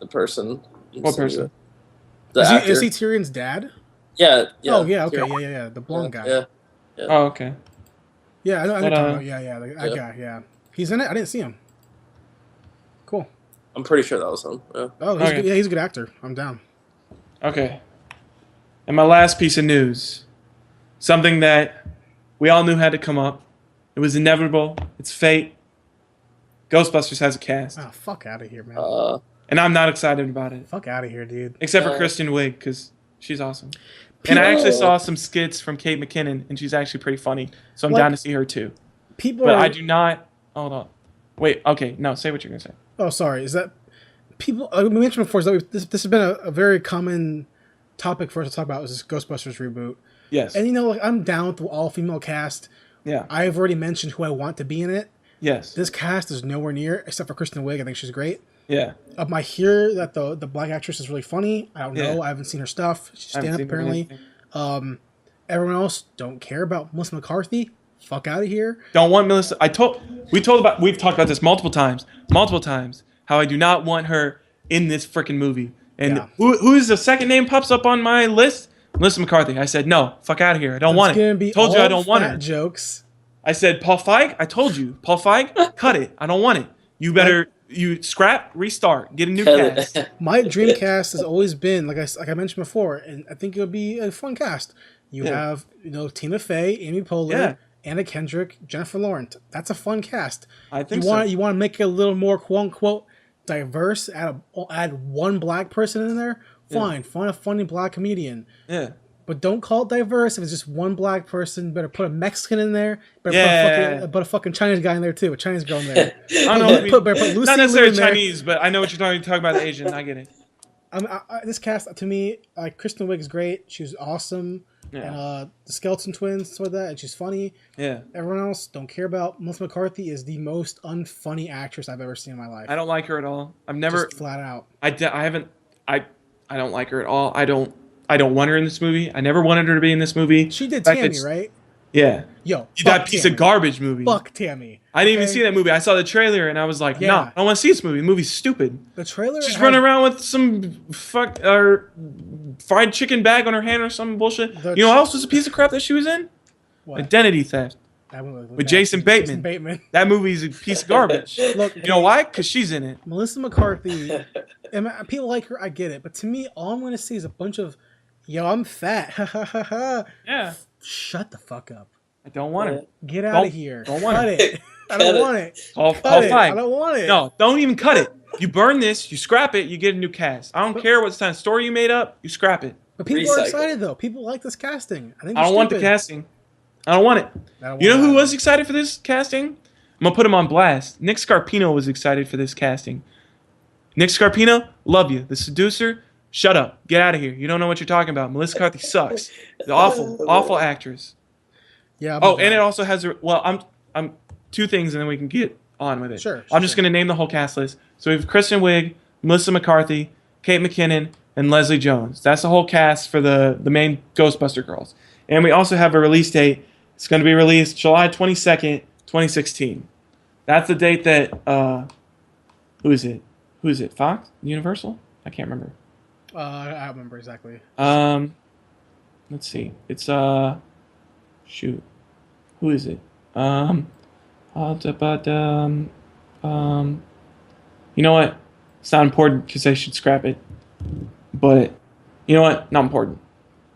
the person. What person? The Is actor. he Tyrion's dad? Yeah. Oh yeah, okay, Tyrion. yeah. The blonde guy. Yeah. Oh, okay. Yeah, I know. But, Yeah, that yeah. guy. Yeah, he's in it. I didn't see him. Cool. I'm pretty sure that was him. Yeah. Oh, he's Okay. good. Yeah, he's a good actor. I'm down. Okay. And my last piece of news, something that we all knew had to come up. It was inevitable. It's fate. Ghostbusters has a cast, Oh, fuck out of here, man. and I'm not excited about it, Fuck out of here, dude. except for Kristen Wiig because she's awesome. And I actually saw some skits from Kate McKinnon, and she's actually pretty funny. So I'm Like, down to see her too. People But are. I do not. Hold on. Wait. Okay. No. Say what you're gonna say. Oh, sorry. Is that people? We mentioned before is that this has been a very common topic for us to talk about. Was this Ghostbusters reboot? Yes. And like I'm down with the all female cast. Yeah. I've already mentioned who I want to be in it. Yes. This cast is nowhere near, except for Kristen Wiig. I think she's great. Yeah. I hear that the black actress is really funny. I don't know. Yeah. I haven't seen her stuff. She's I haven't stand up seen apparently. anything. Everyone else don't care about Melissa McCarthy. Fuck out of here. Don't want Melissa. We've talked about this multiple times, how I do not want her in this freaking movie. And Yeah. who is the second name pops up on my list? Melissa McCarthy. I said no. Fuck out of here. I don't want it. Told you I don't want her. Jokes. I said Paul Feig. I told you Paul Feig. Cut it. I don't want it. You better scrap, restart, get a new cast. My dream cast has always been like I mentioned before, and I think it would be a fun cast. You have Tina Fey, Amy Poehler, Anna Kendrick, Jennifer Lawrence. That's a fun cast. I think You want to make it a little more quote unquote diverse. Add one black person in there. Fine, find a funny black comedian. Yeah. But don't call it diverse if it's just one black person. Better put a Mexican in there. Better put a fucking Chinese guy in there too. A Chinese girl in there. I don't know. Put Lucy not necessarily Liu in Chinese, but I know what you're talking about. The Asian. I get it. This cast to me, Kristen Wiig is great. She was awesome. Yeah. And the Skeleton Twins, stuff like that, and she's funny. Yeah. Everyone else don't care about. Melissa McCarthy is the most unfunny actress I've ever seen in my life. I don't like her at all. I've never just flat out. I don't like her at all. I don't want her in this movie. I never wanted her to be in this movie. She did Tammy, right? Yeah. Yo, that piece of garbage movie. Fuck Tammy. I didn't even see that movie. I saw the trailer and I was like, no, I don't want to see this movie. The movie's stupid. The trailer. She's running around with some fried chicken bag on her hand or some bullshit. You know what else was a piece of crap that she was in? What? Identity Theft. With Jason Bateman. That movie's a piece of garbage. Look, you know why? Because she's in it. Melissa McCarthy. And people like her. I get it. But to me, all I'm going to see is a bunch of, yo, I'm fat. Yeah. Shut the fuck up. I don't want it. Get out of here. Don't want it. I don't want it. All fine. I don't want it. No, don't even cut it. You burn this, you scrap it, you get a new cast. I don't care what kind of story you made up, you scrap it. But people are excited though. People like this casting. I don't want the casting. I don't want it. You know who was excited for this casting? I'm gonna put him on blast. Nick Scarpino was excited for this casting. Nick Scarpino, love you. The Seducer, shut up. Get out of here. You don't know what you're talking about. Melissa McCarthy sucks. The awful actress. Yeah. And it also has I'm two things and then we can get on with it. Sure. I'm just gonna name the whole cast list. So we have Kristen Wiig, Melissa McCarthy, Kate McKinnon, and Leslie Jones. That's the whole cast for the main Ghostbuster girls. And we also have a release date. It's going to be released July 22nd, 2016. That's the date that who is it? Fox? Universal? I can't remember. I don't remember exactly. Let's see. It's shoot. Who is it? You know what? It's not important because I should scrap it. But you know what? Not important.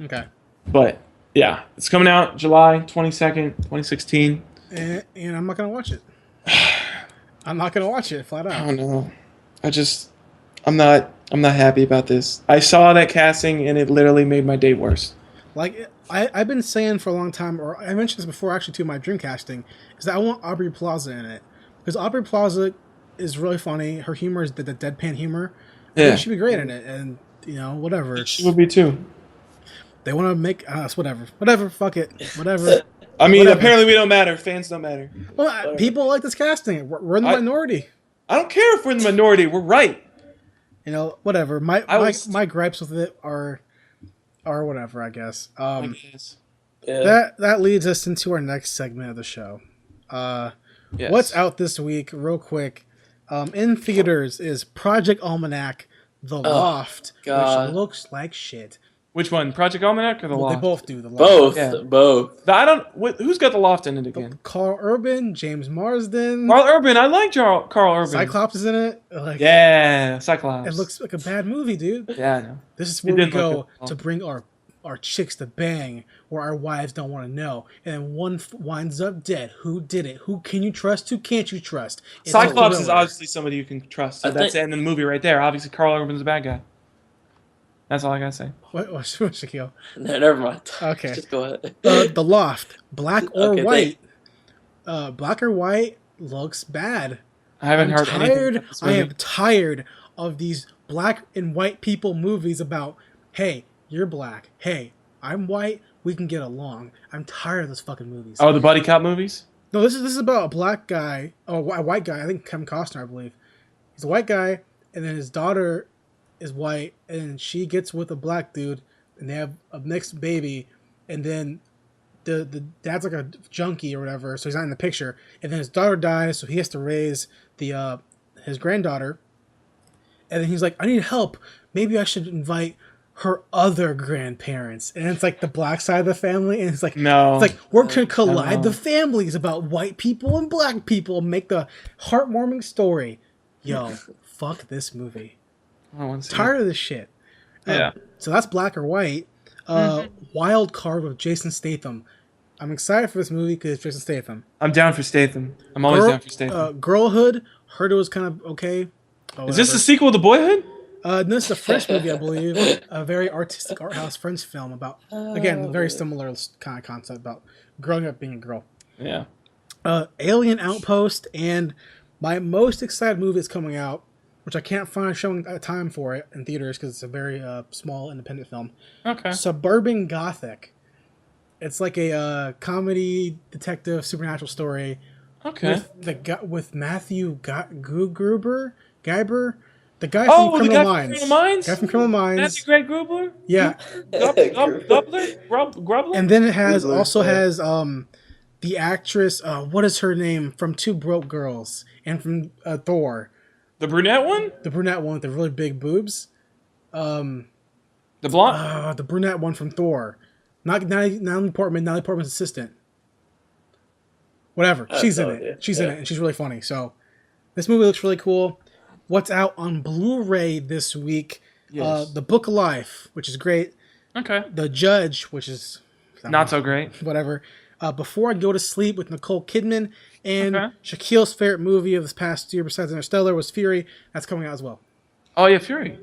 Okay. But yeah, it's coming out July 22nd, 2016. And I'm not gonna watch it. I'm not gonna watch it flat out. I don't know. I'm not happy about this. I saw that casting and it literally made my day worse. Like I've been saying for a long time, or I mentioned this before actually too, my dream casting, is that I want Aubrey Plaza in it. Because Aubrey Plaza is really funny. Her humor is the deadpan humor. Yeah. She'd be great in it, and whatever. She would be too. They want to make us whatever. Fuck it, whatever. I mean, apparently we don't matter. Fans don't matter. Well, people like this casting. We're in the minority. I don't care if we're in the minority. We're right. Whatever. My gripes with it are whatever. I guess. That leads us into our next segment of the show. Yes. What's out this week? Real quick. In theaters is Project Almanac: The Loft, which looks like shit. Which one? Project Almanac or The Loft? They both do. The Loft. Both. Who's got The Loft in it again? Carl Urban, James Marsden. Carl Urban. I like Carl Urban. Cyclops is in it. Cyclops. It looks like a bad movie, dude. Yeah, I know. This is where we go to bring our chicks to bang, where our wives don't want to know, and then one winds up dead. Who did it? Who can you trust? Who can't you trust? It's Cyclops is obviously somebody you can trust. So that's the end of the movie right there. Obviously, Carl Urban's a bad guy. That's all I gotta say. What Shaquille? No, never mind. Okay. Just go ahead. The Loft, black or white. Black or white looks bad. I haven't heard anything. I am tired of these black and white people movies about, hey, you're black. Hey, I'm white. We can get along. I'm tired of those fucking movies. Oh, the buddy cop movies? No, this is about a black guy. Oh, a white guy. I think Kevin Costner, I believe. He's a white guy, and then his daughter is white, and she gets with a black dude, and they have a mixed baby, and then the dad's like a junkie or whatever, so he's not in the picture. And then his daughter dies, so he has to raise the his granddaughter. And then he's like, I need help. Maybe I should invite her other grandparents. And it's like the black side of the family, and it's like, No. it's like we're gonna collide the families about white people and black people and make the heartwarming story. Yo, fuck this movie. I want to see Tired of this shit. Yeah. So that's Black or White. Wild Card with Jason Statham. I'm excited for this movie because it's Jason Statham. I'm down for Statham. I'm always down for Statham. Girlhood. Heard it was kind of okay. Is this the sequel to Boyhood? This is a French movie, I believe. A very artistic art house French film about, again, very similar kind of concept about growing up being a girl. Yeah. Alien Outpost, and my most excited movie is coming out, which I can't find showing a time for it in theaters because it's a very small independent film. Okay. Suburban Gothic. It's like a comedy detective supernatural story. Okay. With Matthew Guyber, the guy from Criminal Minds. Guy from Criminal Minds. That's Greg Grubler. Yeah. Grubler. And then it has the actress. What is her name from Two Broke Girls and from Thor? The brunette one. The brunette one with the really big boobs. The blonde. The brunette one from Thor. Not Natalie Portman. Natalie Portman's assistant. Whatever. She's in it. She's in it, and she's really funny. So, this movie looks really cool. What's out on Blu-ray this week? Yes. The Book of Life, which is great. Okay. The Judge, which is not so great. Whatever. Before I Go to Sleep with Nicole Kidman, and Shaquille's favorite movie of this past year besides Interstellar was Fury. That's coming out as well. Oh yeah, Fury.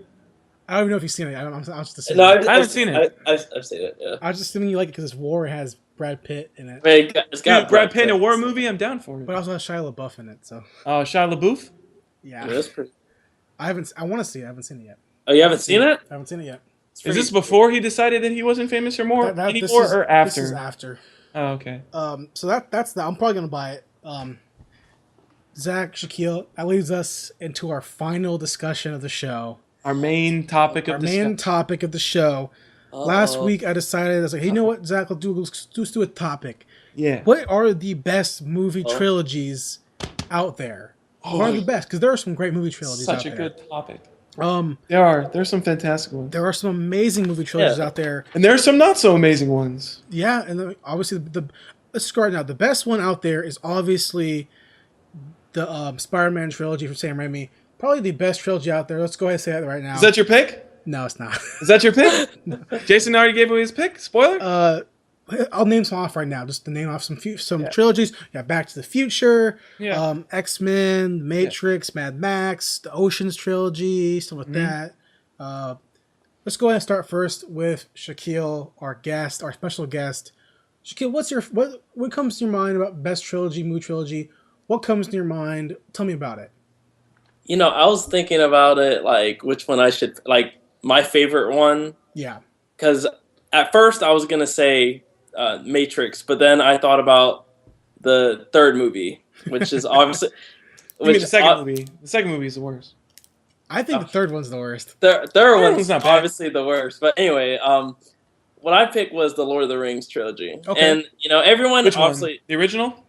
I don't even know if you've seen it. I was just assuming. No, I haven't seen it. I've seen it. Yeah. I was just assuming you like it because it's war. It has Brad Pitt in it. It's got Brad Pitt in a war movie. I'm down for it. But it also has Shia LaBeouf in it. So. Shia LaBeouf. Yeah. That's pretty. I want to see it. I haven't seen it yet. Oh, you haven't seen it? I haven't seen it yet. Is this before he decided that he wasn't famous or more anymore, or after? This is after. Oh, okay. So that's that. I'm probably gonna buy it. Zach, Shaquille, that leads us into our final discussion of the show. Our main topic of the show. Last week I decided I was like, hey, you know what, Zach, let's do a topic. Yeah. What are the best movie trilogies out there? What are the best? Because there are some great movie trilogies out there. Such a good topic. There's some fantastic ones. There are some amazing movie trilogies out there. And there are some not so amazing ones. Yeah, and obviously let's start now. The best one out there is obviously the Spider-Man trilogy from Sam Raimi. Probably the best trilogy out there. Let's go ahead and say that right now. Is that your pick? No, it's not. Is that your pick? No. Jason already gave away his pick. Spoiler. I'll name some off right now. Just to name off some trilogies. Yeah, Back to the Future. Yeah. X-Men, Matrix, Mad Max, the Ocean's trilogy, stuff like that. Let's go ahead and start first with Shaquille, our special guest. Shaquille, what comes to your mind about best movie trilogy? What comes to your mind? Tell me about it. You know, I was thinking about it, like, which one I should, like, my favorite one. Yeah. Because at first I was going to say Matrix, but then I thought about the third movie, which is obviously... I mean, the second movie. The second movie is the worst. I think the third one's the worst. The third one's obviously the worst. But anyway, what I picked was the Lord of the Rings trilogy. Okay. And, you know, everyone Which obviously... one? The original?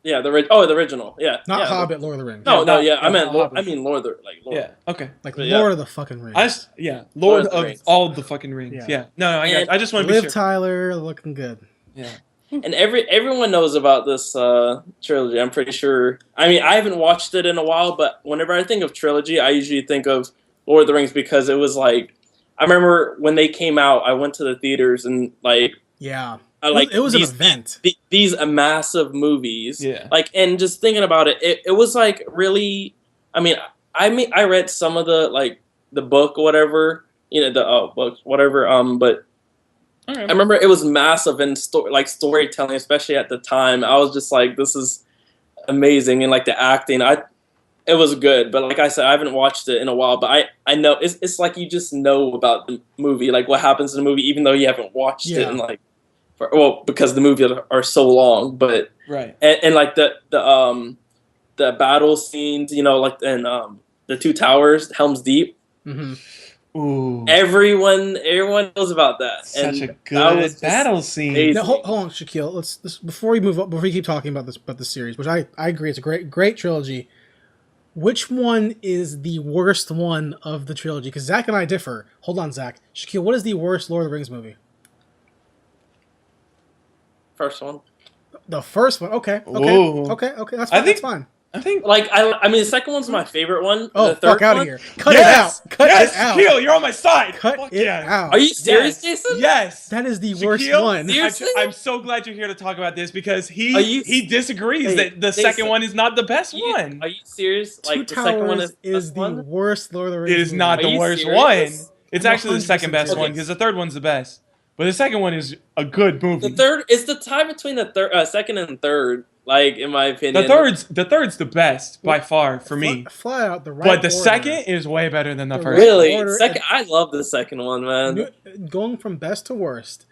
Yeah, the original. Yeah, not Hobbit, Lord of the Rings. No, I mean Lord of the Yeah, okay. Lord of the fucking Rings. Lord of all the fucking rings. Yeah. No, I just want to be sure. Liv Tyler looking good. Yeah. And everyone knows about this trilogy. I'm pretty sure. I mean, I haven't watched it in a while, but whenever I think of trilogy, I usually think of Lord of the Rings because it was like, I remember when they came out, I went to the theaters and like, yeah. It was an event. These massive movies, and just thinking about it, it was like really. I mean, I read some of the book or whatever, books whatever. But I remember it was massive in storytelling, especially at the time. I was just like, this is amazing, and like the acting, it was good. But like I said, I haven't watched it in a while. But I know it's like you just know about the movie, like what happens in the movie, even though you haven't watched it in like. Because the movies are so long, but and like the battle scenes, like in the Two Towers, Helm's Deep. Mm-hmm. Ooh. Everyone knows about that. Such a that good was just battle scene. amazing. Now, hold on, Shaquille. Let's before we move up, before we keep talking about the series, which I agree, it's a great trilogy. Which one is the worst one of the trilogy? Because Zach and I differ. Hold on, Zach. Shaquille, what is the worst Lord of the Rings movie? First one. The first one. Okay. Ooh. Okay. That's fine. That's fine. I think. Like I mean, the second one's my favorite one. Oh, the third fuck out one, of here! Cut Yes! it out! Cut Yes, it out! Shaquille, you're on my side. Cut Fuck it yes. out! Are you serious, Yes. Jason? Yes. That is the worst Shaquille, one. Seriously? I'm so glad you're here to talk about this because Are he you- disagrees Hey, that the Jason, second one is not the best one. Are you serious? Two Like the second one Towers is the the one? worst Lord of the Rings. It is movie. not Are the you worst serious? one. It's I'm actually the second 100% best one serious. because the third one's the best. But the second one is a good movie. The third is the tie between the second and third. Like in my opinion, The third's the best by far for me. Flat out the right. But the order. second is way better than the The first. really order second. I love the second one, man. Going from best to worst.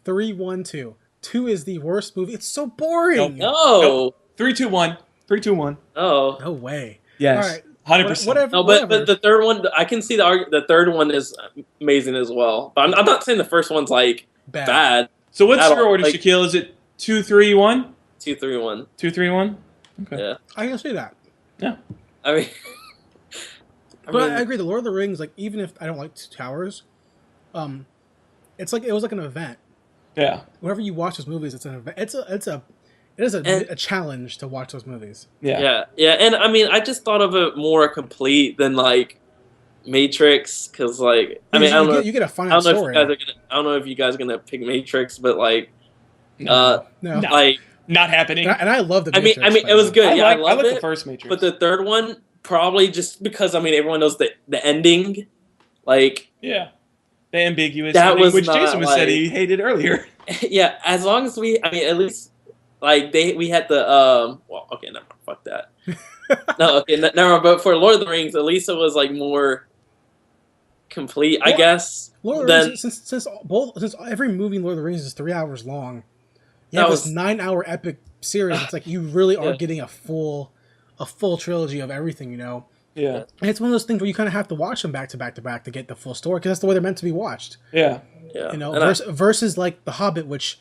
3, 1, 2. 2 is the worst movie. It's so boring. No, 3, 2, 1. 3, 2, 1. no, No way. Yes. All right. 100%. Whatever. no. But the third one, I can see the third one is amazing as well. But I'm not saying the first one's like bad. So what's At your all, order, like- Shaquille? Is it 2, 3, 1? 2, 3, 1. 2, 3, 1? Okay. Yeah, I can see that. Yeah. I mean, But I agree. The Lord of the Rings, like even if I don't like Two Towers, it's like it was like an event. Yeah. Whenever you watch those movies, it's an event. It is a challenge to watch those movies. Yeah. yeah, and I mean, I just thought of it more complete than like Matrix, because like I mean, I don't know. You get a I final don't know if story. you guys are gonna. I don't know if you guys are gonna pick Matrix, but like, No. like Not happening. And I love the. I mean, Matrix, it was good. I Yeah, like, I love the it. first Matrix. But the third one, probably just because I mean, everyone knows the ending. Like, yeah. The ambiguous That ending, was which not, Jason was said like- he hated earlier. yeah, as long as I mean, at least like we had the well, okay, never mind, fuck that. No, okay, never mind. But for Lord of the Rings, at least it was like more complete, I guess. Lord of the Then Rings, since every movie in Lord of the Rings is 3 hours long, you That have this was- 9-hour epic series. It's like you really are Yeah. getting a full trilogy of everything, you know. Yeah. And it's one of those things where you kind of have to watch them back to back to back to get the full story because that's the way they're meant to be watched. Yeah. yeah, You know, and versus like The Hobbit, which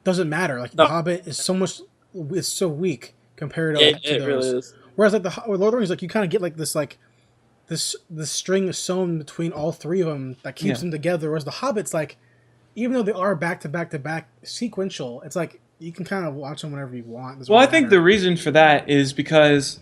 doesn't matter. Like No. The Hobbit is so weak compared to, yeah, to it those. really is. Whereas like with Lord of the Rings, like you kind of get like this string sewn between all three of them that keeps Yeah. them together. Whereas The Hobbit's like, even though they are back to back sequential, it's like you can kind of watch them whenever you want. Doesn't Well, I matter. think the reason for that is because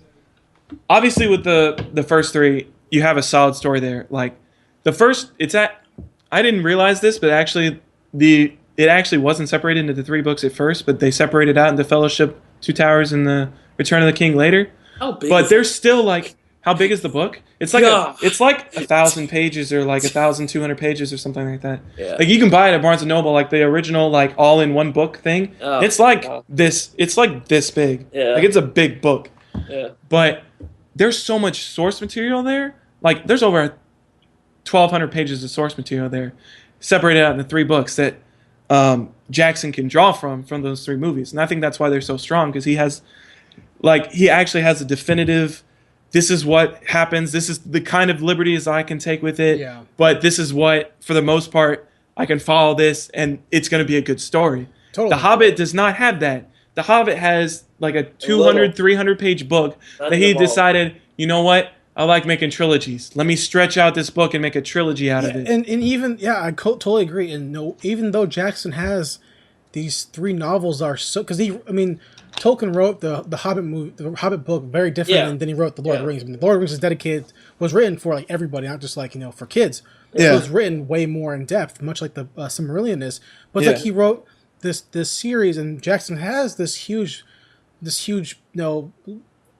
obviously with the first three, you have a solid story there. Like the first, I didn't realize this, but actually it actually wasn't separated into the 3 books at first, but they separated out into Fellowship, Two Towers, and the Return of the King later. How big? But is there's still like, how big is the book? It's like Yeah. it's like 1,000 pages or like 1,200 pages or something like that. Yeah. Like you can buy it at Barnes and Noble, like the original, like all in one book thing. Oh, it's like wow. this. It's like this big. Yeah. Like it's a big book. Yeah. But there's so much source material there. Like there's over 1,200 pages of source material there, separated out into 3 books that Jackson can draw from those 3 movies, and I think that's why they're so strong because he actually has a definitive. This is what happens. This is the kind of liberties I can take with it. Yeah. But this is what, for the most part, I can follow this, and it's going to be a good story. Totally. The Hobbit does not have that. The Hobbit has like a 200, 300-page book Not that he involved. decided, you know what? I like making trilogies. Let me stretch out this book and make a trilogy out of it. And even I totally agree. And no, even though Jackson has these 3 novels are so because Tolkien wrote the Hobbit movie, the Hobbit book, very different Yeah. than he wrote the Lord of the Yeah. Rings. I mean, the Lord of the Rings is was written for like everybody, not just like for kids. Yeah. It was written way more in depth, much like the Silmarillion is. But it's Yeah. like he wrote this series, and Jackson has this huge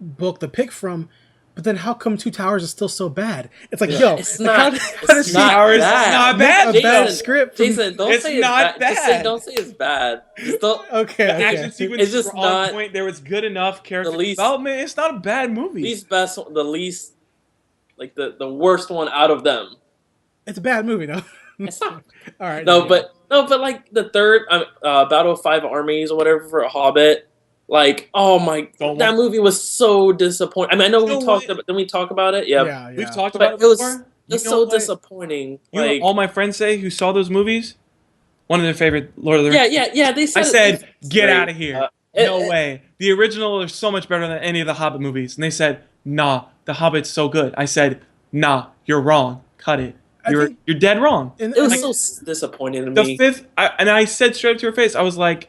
book to pick from. But then how come Two Towers is still so bad? It's like, yo, It's not. does It's he not Towers is bad. not bad. make a bad Jason, script from- Jason, don't It's say it's not bad. Just bad. say, don't say it's bad. Just don't. Okay, The okay. action sequences It's just were on not- point. There was good enough character least- development. It's not a bad movie. The least, like the worst one out of them. It's a bad movie, though. It's not. All right. No, yeah. but like the third Battle of 5 Armies or whatever for a Hobbit. Like, oh my, Don't that want- movie was so disappointing. I mean, I know You know we what? talked about. Didn't we talk about it? Yeah. yeah. We've talked But about it it was before. It's know so what? disappointing. You know Like, all my friends say who saw those movies, one of their favorite Lord of the Rings. yeah. They said I said, it's get great. out of here. It- No it- way. The original is so much better than any of the Hobbit movies. And they said, nah, the Hobbit's so good. I said, nah, you're wrong. Cut it. You're dead wrong. And, It was I mean, so disappointing to The me. fifth, and I said straight up to her face, I was like,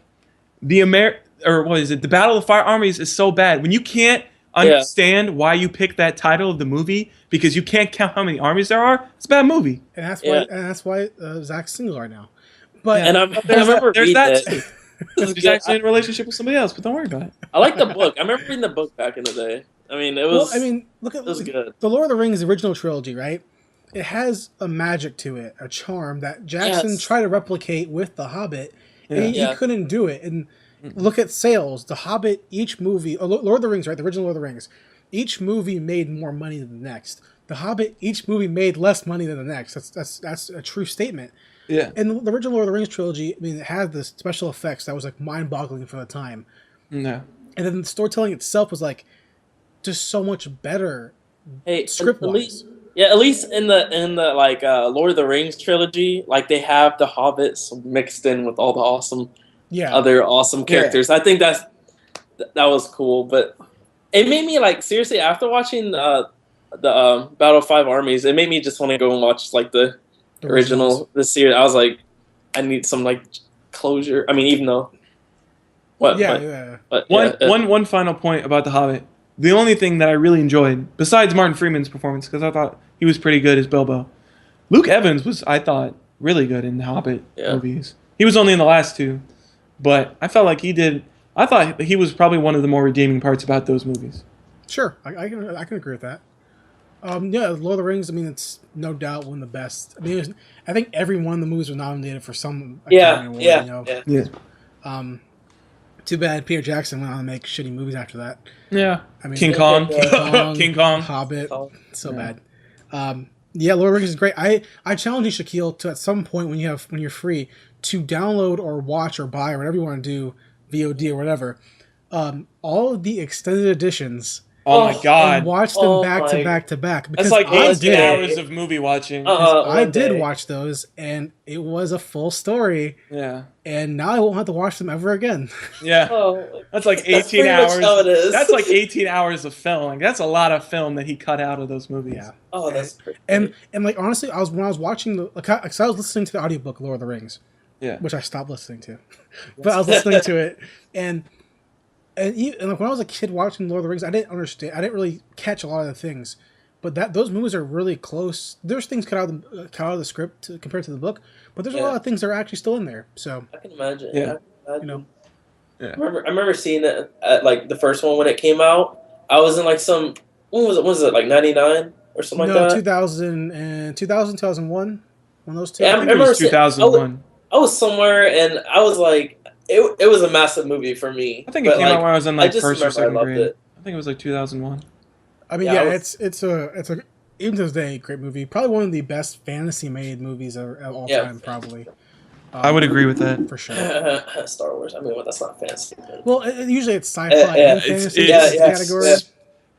the Battle of the Fire Armies is so bad. When you can't understand why you picked that title of the movie because you can't count how many armies there are, it's a bad movie. and that's why Zach's single right now. But And I remember There's reading that it. too. It's He's good. actually in a relationship with somebody else, but don't worry about it. I like the book. I remember reading the book back in the day. I mean, it was. look at it was good. the Lord of the Rings original trilogy, right? It has a magic to it, a charm that Jackson Yes. tried to replicate with The Hobbit, and he Yeah. couldn't do it. And look at sales. The Hobbit, each movie, Lord of the Rings, right? The original Lord of the Rings, each movie made more money than the next. The Hobbit, each movie made less money than the next. That's a true statement. Yeah. And the original Lord of the Rings trilogy, I mean, it had the special effects that was like mind-boggling for the time. No. And then the storytelling itself was like just so much better Hey, script at wise. least, at least in the like Lord of the Rings trilogy, like they have the hobbits mixed in with all the awesome Yeah. other awesome characters. I think that was cool, but it made me like seriously after watching the Battle of Five Armies, it made me just want to go and watch like the original this series. I was like, I need some like closure. I mean, even though Yeah. One final point about The Hobbit. The only thing that I really enjoyed, besides Martin Freeman's performance, because I thought he was pretty good as Bilbo, Luke Evans was, I thought, really good in the Hobbit movies. He was only in the last two, but I felt like he did. I thought he was probably one of the more redeeming parts about those movies. Sure, I can agree with that. Yeah, Lord of the Rings. I mean, it's no doubt one of the best. I mean, I think every one of the movies was nominated for some Academy Award. You know? Yeah. Too bad Peter Jackson went on to make shitty movies after that. Yeah. I mean, King Kong. King Kong, Hobbit, so bad. Yeah, Lord of the Rings is great. I challenge you, Shaquille, to at some point when you're free to download or watch or buy or whatever you want to do, VOD or whatever, all of the extended editions. Oh my God! And watch them back to back to back. That's like 8 hours of movie watching. I did watch those, and it was a full story. Yeah. And now I won't have to watch them ever again. Yeah. That's like 18 That's hours. how it is. That's like 18 hours of film. Like, that's a lot of film that he cut out of those movies. Yeah. Oh, that's pretty. And like honestly, when I was watching because I was listening to the audiobook Lord of the Rings. Yeah. Which I stopped listening to, but I was listening to it, and like when I was a kid watching Lord of the Rings, I didn't understand. I didn't really catch a lot of the things, but those movies are really close. There's things cut out of the script compared to the book, but there's a lot of things that are actually still in there. So I can imagine. Yeah. you know, I remember seeing it at like the first one when it came out. I was in like some. When was it? Was it like 99 or something like that? 2000 and 2001. One of those two. Yeah, I think it was 2001. I was somewhere and I was like, it was a massive movie for me. I think it came out when I was in like just first or remember I second loved grade. it. I think it was like 2001. I mean, Yeah, it's a even to this day great movie. Probably one of the best fantasy made movies of all time. Probably. I would agree with that. For sure. Star Wars. I mean, well, that's not fantasy. Well, usually it's sci-fi Yeah, and fantasy it's- category. yeah.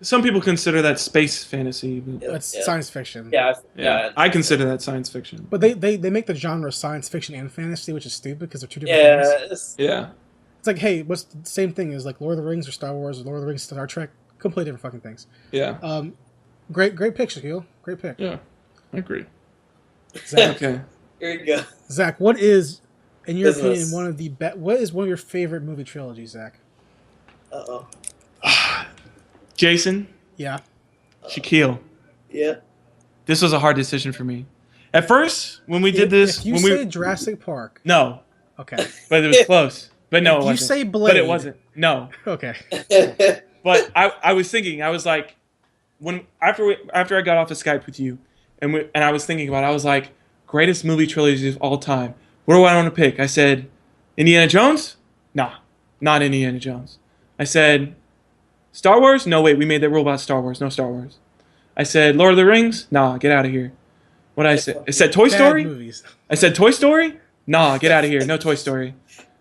Some people consider that space fantasy. But It's science fiction. Yeah. I consider that science fiction. But they make the genre science fiction and fantasy, which is stupid because they're two different things. Yeah. It's like, hey, what's the same thing as like Lord of the Rings or Star Wars or Lord of the Rings, Star Trek? Completely different fucking things. Yeah. Great pick, Shaquille. Great pick. Yeah. I agree. Zach, Okay. Here you go. Zach, what is, in your Business. opinion, what is one of your favorite movie trilogies, Zach? Uh-oh. Jason, Yeah. Shaquille. Yeah. This was a hard decision for me. At first, when we did this, If you when say Jurassic Park, no, okay. but it was close. But no, it If you wasn't. say but Blade. it wasn't. No, Okay. but I was thinking. I was like, after I got off of Skype with you, and I was thinking about it, I was like, greatest movie trilogies of all time. What do I want to pick? I said, Indiana Jones? Nah, not Indiana Jones. I said, Star Wars? No, wait, we made that rule about Star Wars. No Star Wars. I said, Lord of the Rings? Nah, get out of here. What did I say? I said Toy Bad Story? movies. I said Toy Story? Nah, get out of here. No Toy Story.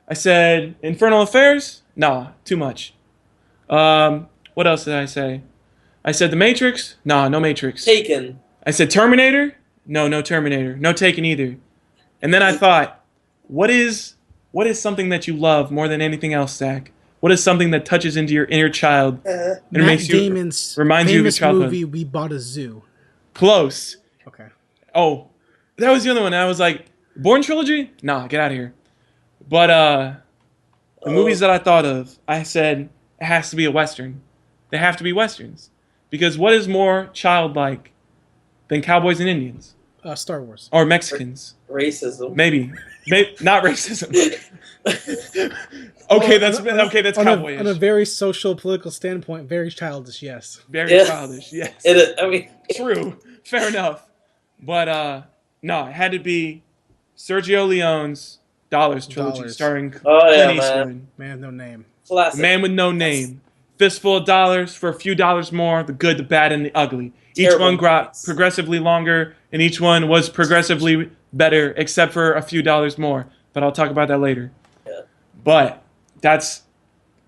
I said Infernal Affairs? Nah, too much. What else did I say? I said The Matrix? Nah, no Matrix. Taken. I said Terminator. No Terminator. No Taken either. And then I thought, what is something that you love more than anything else, Zach? What is something that touches into your inner child and Matt Damon's reminds you of your famous childhood? movie, We Bought a Zoo. Close. Okay. Oh, that was the other one. I was like, Bourne trilogy? Nah, get out of here. But the movies that I thought of, I said it has to be a Western. They have to be Westerns. Because what is more childlike than cowboys and Indians? Star Wars. Or Mexicans? Racism. Maybe not racism. Okay, that's cowboyish. On a very social, political standpoint, very childish, yes. Very childish, yes. True. Fair enough. But no, it had to be Sergio Leone's Dollars trilogy starring Clint Eastwood. Man, no name. Classic. Man with no name. Fistful of dollars for a few dollars more, the good, the bad, and the ugly. Each one got progressively longer, and each one was progressively better, except for a few dollars more. But I'll talk about that later. Yeah. But that's,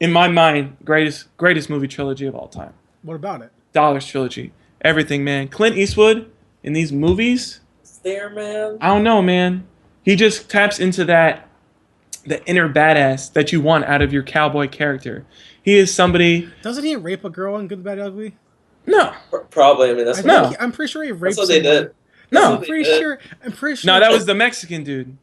in my mind, greatest movie trilogy of all time. What about it? Dollars trilogy. Everything, man. Clint Eastwood in these movies. It's there, man. I don't know, man. He just taps into the inner badass that you want out of your cowboy character. He is somebody. Doesn't he rape a girl in Good, the Bad, and Ugly? No. Probably. I mean, I'm pretty sure he raped. That's what they did. No. I'm pretty sure. No, that was the Mexican dude.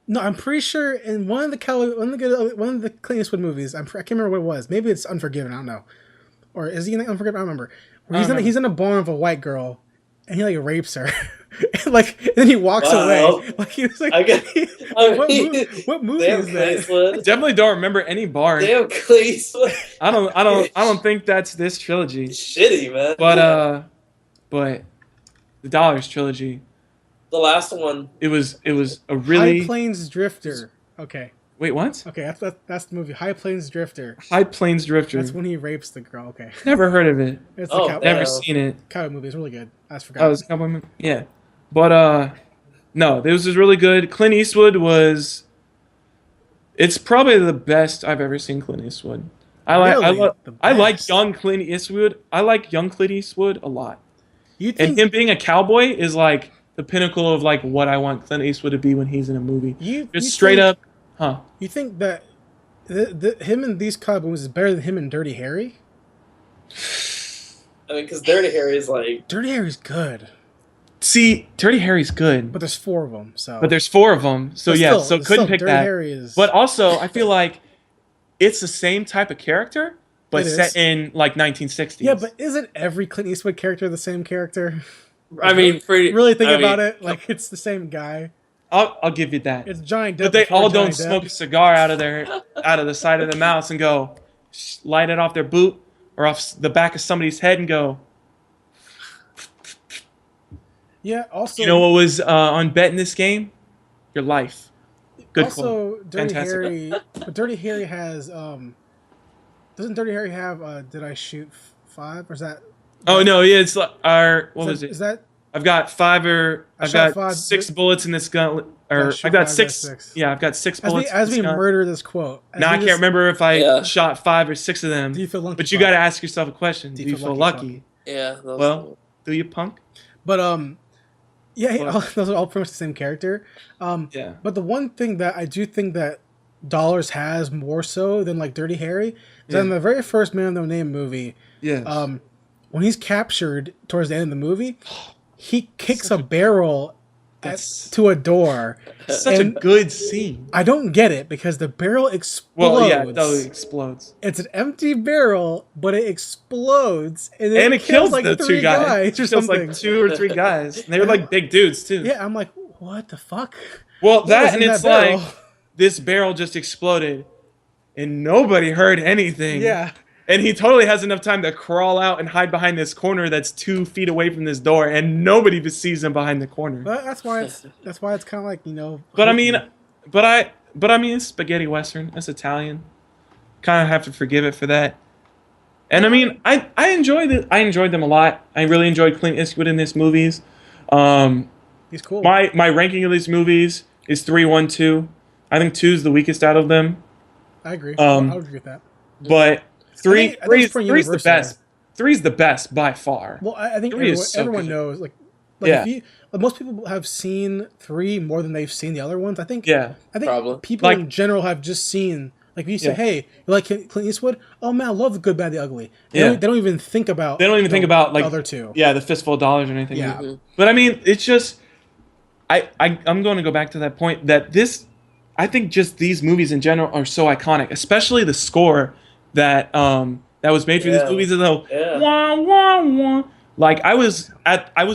No, I'm pretty sure in one of the Clint Eastwood movies, I can't remember what it was. Maybe it's Unforgiven. I don't know. Or is he in Unforgiven? I don't remember. He's in a barn with a white girl, and he like rapes her. and then he walks away. Like he was like, what movie is that? I definitely don't remember any barn. Damn, Cleveland. I don't think that's this trilogy. Shitty, man. But the Dollars trilogy. The last one. It was a really High Plains Drifter. Okay. Wait, what? Okay, that's the movie. High Plains Drifter. High Plains Drifter. That's when he rapes the girl. Okay. Never heard of it. It's never seen it. Cowboy movie. It's really good. I just forgot. Oh, it's a cowboy movie? Yeah. But no, this was really good. Clint Eastwood was. It's probably the best I've ever seen Clint Eastwood. I like young Clint Eastwood. I like young Clint Eastwood a lot. And him being a cowboy is like the pinnacle of like what I want Clint Eastwood to be when he's in a movie. Just straight up, huh? You think that him in these cowboy movies is better than him in Dirty Harry? I mean, because Dirty Harry is like... Dirty Harry's good. See, Dirty Harry's good. But there's four of them, so... But there's four of them, so yeah, so couldn't pick Dirty that. Harry is... But also, I feel like it's the same type of character, but set in like 1960s. Yeah, but isn't every Clint Eastwood character the same character? I mean, really think about it, like it's the same guy. I'll give you that. It's Johnny Depp. But they all don't smoke a cigar out of the side of their mouths and go light it off their boot or off the back of somebody's head and go. Yeah. Also, you know what was on bet in this game? Your life. Good also, quote. Dirty Fantastic. Harry. But Dirty Harry has. Doesn't Dirty Harry have? Did I shoot 5? Or is that? Oh no! Yeah, it's our. What was it? Is that? I've got 6 bullets in this gun. Or I've got 6. Yeah, I've got 6 bullets. As we murder this quote. Now I can't remember if I shot 5 or 6 of them. Do you feel lucky? But you got to ask yourself a question. Do you feel lucky? Yeah. Well, do you, punk? But yeah, those are all pretty much the same character. Yeah. But the one thing that I do think that Dollars has more so than like Dirty Harry is in the very first Man with No Name movie. Yes. When he's captured towards the end of the movie, he kicks a barrel to a door. Such a good scene. I don't get it because the barrel explodes. Well, yeah, it totally explodes. It's an empty barrel, but it explodes and it kills like the 2 guys. Or it kills something. like 2 or 3 guys. And they were like big dudes too. Yeah, I'm like, what the fuck? Well, and it's like this barrel just exploded, and nobody heard anything. Yeah. And he totally has enough time to crawl out and hide behind this corner that's 2 feet away from this door, and nobody sees him behind the corner. But that's why it's kind of like, you know. But I mean, it's spaghetti western. It's Italian. Kind of have to forgive it for that. And I mean, I enjoyed them a lot. I really enjoyed Clint Eastwood in these movies. He's cool. My ranking of these movies is 3, 1, 2. I think 2 is the weakest out of them. I agree. I would agree with that. But Three is the universal. best. 3's the best by far. Well, I think Three is so everyone good. knows, like, If you, most people have seen 3 more than they've seen the other ones. I think probably. people in general have just seen. Like, if you say, "Hey, you like Clint Eastwood?" Oh man, I love The Good, Bad, the Ugly. They don't even think about. They don't even think about like the other 2. Yeah, the Fistful of Dollars or anything. Yeah. Mm-hmm. But I mean, it's just. I'm going to go back to that point that I think just these movies in general are so iconic, especially the score that was made for these movies. Though, wah, wah, wah. Like I was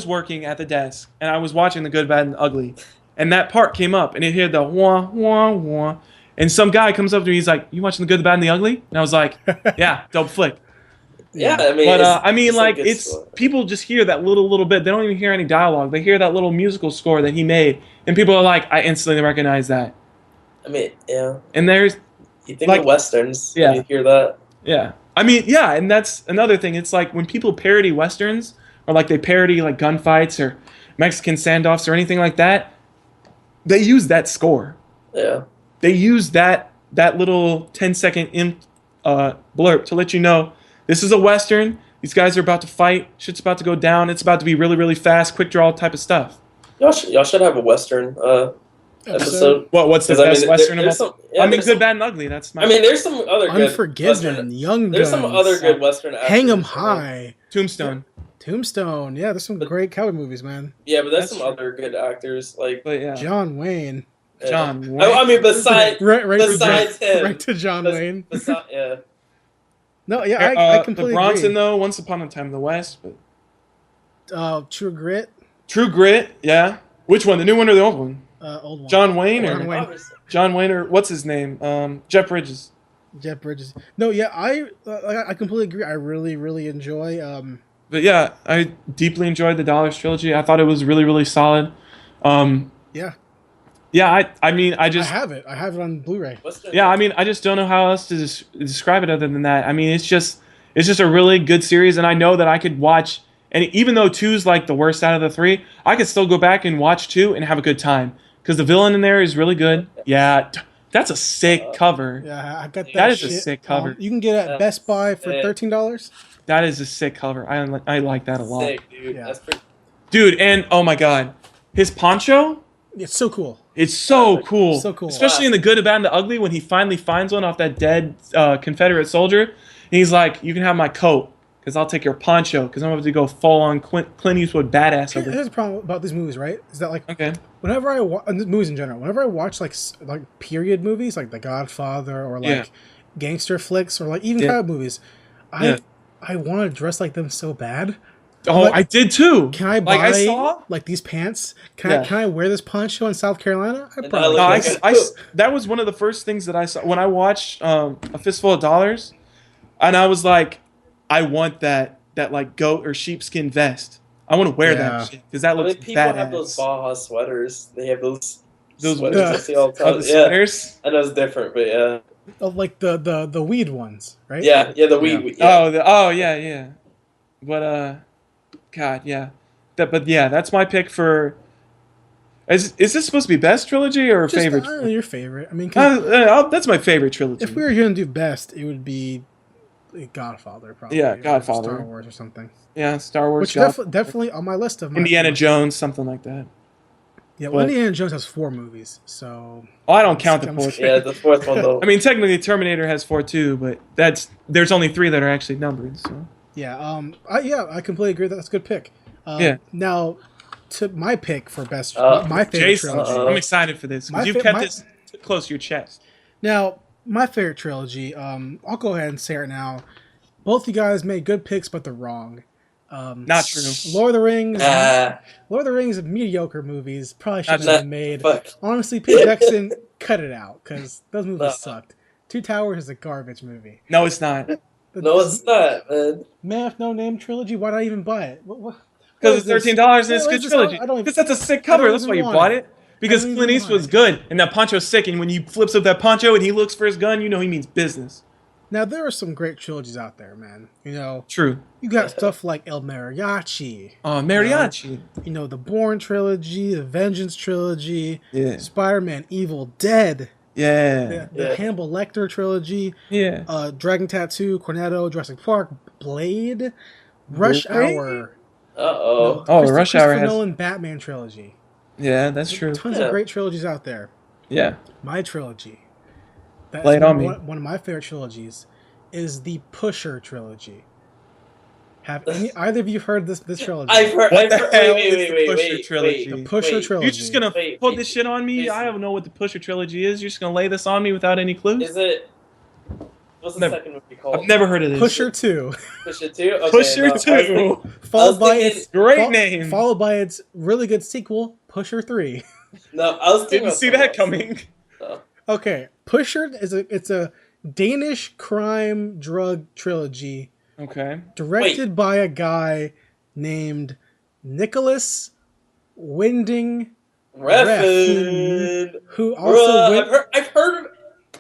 working at the desk and I was watching The Good, Bad, and the Ugly, and that part came up and it heard the wah wah wah, and some guy comes up to me, he's like, "You watching The Good, the Bad, and the Ugly?" And I was like, "Yeah, dope flick." Yeah, I mean, it's people just hear that little bit. They don't even hear any dialogue. They hear that little musical score that he made, and people are like, "I instantly recognize that." I mean, yeah. And there's you think of westerns when you hear that. Yeah. I mean, yeah, and that's another thing. It's like when people parody westerns or like they parody like gunfights or Mexican standoffs or anything like that, they use that score. Yeah. They use that little 10-second blurb to let you know this is a western. These guys are about to fight. Shit's about to go down. It's about to be really, really fast, quick draw type of stuff. Y'all should have a western episode. What's the best western about? Good, Bad, and Ugly. That's my. I mean, there's some other good Unforgiven, Young Guns. There's some other good western actors. Hang 'em High. Tombstone. Yeah, there's some great cowboy movies, man. Yeah, but there's some other good actors like John Wayne. John Wayne. I mean, besides him, right to John Wayne. Yeah. No, yeah, I completely the Bronson, agree. though, Once Upon a Time in the West. But True Grit. True Grit, yeah. Which one, the new one or the old one? Old one. John Wayne John Wayne. or what's his name? Jeff Bridges. Jeff Bridges. No, yeah, I completely agree. I really, really enjoy. But yeah, I deeply enjoyed the Dollars trilogy. I thought it was really, really solid. Yeah. Yeah, I mean, I have it. I have it on Blu-ray. Yeah, I mean, I just don't know how else to describe it other than that. I mean, it's just a really good series, and I know that I could watch. And even though 2's like the worst out of the 3, I could still go back and watch 2 and have a good time because the villain in there is really good. Yeah, that's a sick cover. Yeah, I got that. That is a sick cover. You can get it at Best Buy for $13. That is a sick cover. I like that a lot. Sick, dude. Yeah. That's pretty. Dude, and oh my god, his poncho. It's so cool. It's so cool. So cool. Especially in The Good, the Bad, and the Ugly when he finally finds one off that dead Confederate soldier. And he's like, "You can have my coat because I'll take your poncho because I'm about to go full on Clint Eastwood badass." Here's the problem about these movies, right? Is that like whenever I watch movies in general, whenever I watch like period movies like The Godfather or like gangster flicks or like even cowboy movies, I want to dress like them so bad. Oh, I did too. Can I buy like these pants? Can I wear this poncho in South Carolina? I probably that was one of the first things that I saw when I watched A Fistful of Dollars, and I was like, I want that like goat or sheepskin vest. I want to wear that shit because that looks people badass. have those Baja sweaters. They have those sweaters I see all the time. Sweaters. I know it's different, but yeah. Oh, like the weed ones, right? Yeah, the weed. Yeah. Yeah. But God, yeah. That's my pick for. Is this supposed to be best trilogy or Just, favorite? Your favorite. I mean, that's my favorite trilogy. If we were going to do best, it would be Godfather, probably. Yeah, Godfather. Star Wars or something. Yeah, Star Wars. Which definitely on my list of Indiana Jones, something like that. Yeah, well, Indiana Jones has 4 movies, so. Oh, I don't count the fourth. Yeah, the fourth one though. I mean, technically, Terminator has 4 too, but there's only 3 that are actually numbered. So. Yeah. I completely agree. That's a good pick. Now, to my pick for best, my favorite Jason, trilogy. I'm excited for this because you've kept this close to your chest. Now, my favorite trilogy. I'll go ahead and say it now. Both you guys made good picks, but they're wrong. Not true. Lord of the Rings. Lord of the Rings of mediocre movies. Probably should have been made. Honestly, Peter Jackson cut it out because those movies sucked. Two Towers is a garbage movie. No, it's not. No, it's not, man. Man with No Name trilogy. Why did I even buy it? Because it's $13 and it's a good trilogy. Because that's a sick cover. That's why you bought it. Because Clint Eastwood's good and that poncho's sick. And when you flips up that poncho and he looks for his gun, you know he means business. Now there are some great trilogies out there, man. You know, true. You got stuff like El Mariachi. Oh, Mariachi. You know, the Bourne trilogy, the Vengeance trilogy, yeah. Spider-Man, Evil Dead. Yeah. The Hannibal Lecter trilogy. Yeah. Dragon Tattoo, Cornetto, Jurassic Park, Blade, Rush Hour. Uh-oh. Oh, the Rush Hour Christopher has. Nolan Batman trilogy. Yeah, that's true. Tons Yeah. of great trilogies out there. Yeah. My trilogy. That's Lay it on me. one of my favorite trilogies is the Pusher trilogy. Have either of you heard this trilogy? I've heard. What the hell Wait, is the Pusher trilogy? The Pusher wait. trilogy. You're just gonna Wait, put wait, this shit on me? wait. I don't know what the Pusher trilogy is. You're just gonna lay this on me without any clues? Is it? What's the Never. second movie called? I've never heard of this. Pusher 2. Pusher 2. Okay, Pusher no, 2. Followed by thinking- its Great name. Followed by its really good sequel, Pusher 3. No, I was thinking Didn't about see something that else. coming. So, Okay, Pusher it's a Danish crime drug trilogy Okay. directed by a guy named Nicholas Winding Refn. who also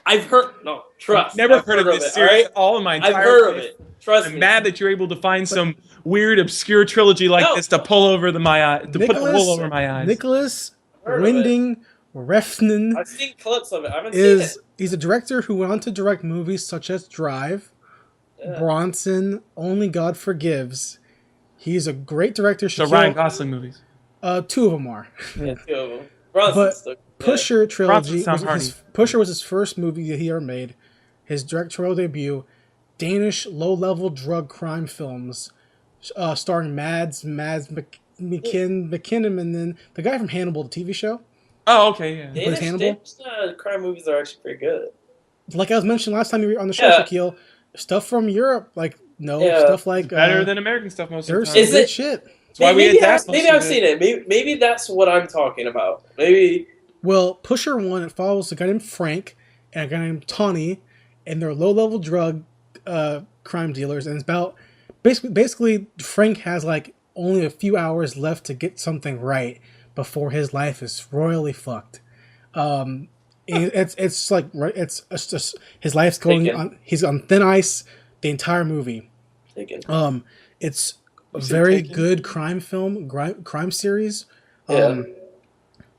I've heard. No, trust. Never I've heard of this it, series alright? at all in my entire I've heard of life. it. Trust I'm me. mad that you're able to find some weird, obscure trilogy like No. this to pull over my eye, to put the wool over my eyes. Nicholas Heard of Winding Refn I've seen clips of it. I haven't seen it. he's a director who went on to direct movies such as Drive, Yeah. Bronson, Only God Forgives. He's a great director. So Ryan Gosling movies. Two of them are. Two of them. Bronson's But still- Pusher trilogy. Bronson sounds hardy. Pusher was his first movie that he ever made. His directorial debut. Danish low-level drug crime films, starring Mads McKinnon, and then the guy from Hannibal, the TV show. Oh, okay, yeah. Danish, Hannibal? crime movies are actually pretty good. Like I was mentioning last time you were on the show, Yeah. Shaquille, stuff from Europe, like Yeah. stuff like Better than American stuff most of the there's time. some Is good it- shit. That's why we maybe adapt most maybe of I've seen it. Maybe that's what I'm talking about. Maybe. Well, Pusher 1, it follows a guy named Frank and a guy named Tawny, and they're low-level drug crime dealers, and it's about basically Frank has like only a few hours left to get something right before his life is royally fucked. And it's just his life's going Taken. on. He's on thin ice the entire movie. Thinking. It's a said very Taken? good crime film, crime series. Yeah.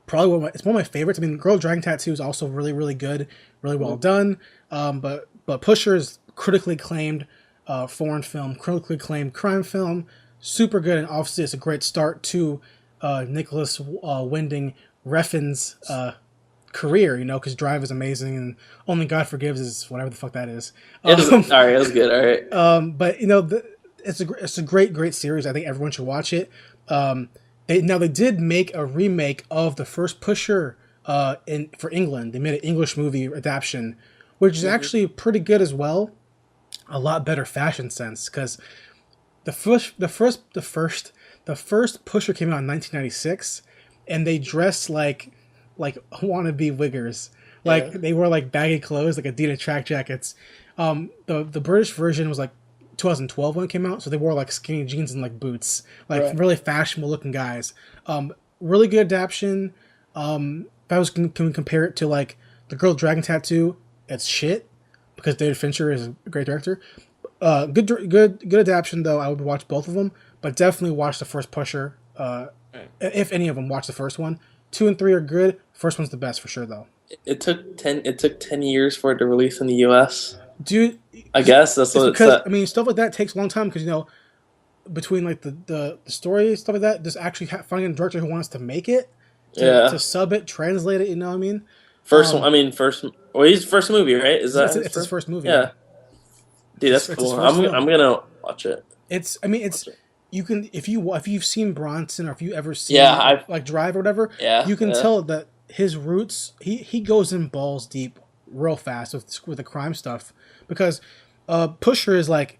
Probably it's one of my favorites. I mean, Girl with Dragon Tattoo is also really, really good, really well done. But Pusher is critically acclaimed foreign film, critically acclaimed crime film, super good, and obviously it's a great start to Nicholas Winding Refn's career. You know, because Drive is amazing, and Only God Forgives is whatever the fuck that is. All right, it was good. All right. But you know, it's a great series. I think everyone should watch it. They did make a remake of the first Pusher for England. They made an English movie adaptation, which is actually pretty good as well. A lot better fashion sense because the first Pusher came out in 1996, and they dressed like wannabe wiggers. Like they wore like baggy clothes, like Adidas track jackets. The British version was like 2012 when it came out, so they wore like skinny jeans and like boots, like really fashionable looking guys. Really good adaptation. If I was can compare it to like The Girl with Dragon Tattoo, it's shit because David Fincher is a great director. Good adaptation though. I would watch both of them, but definitely watch the first Pusher. If any of them, watch the first one. 2 and 3 are good. First one's the best for sure though. It took 10 years for it to release in the U.S. Dude, I guess that's what it said. I mean, stuff like that takes a long time because, you know, between like the story stuff like that, just actually finding a director who wants to make it, to sub it, translate it. You know what I mean? First his first movie, right? Is that It's his first movie. Yeah. Dude, that's It's his cool. first I'm film. gonna watch it. You can if you've seen Bronson or if you ever seen like Drive or whatever, you can tell that his roots he goes in balls deep real fast with the crime stuff because Pusher is like,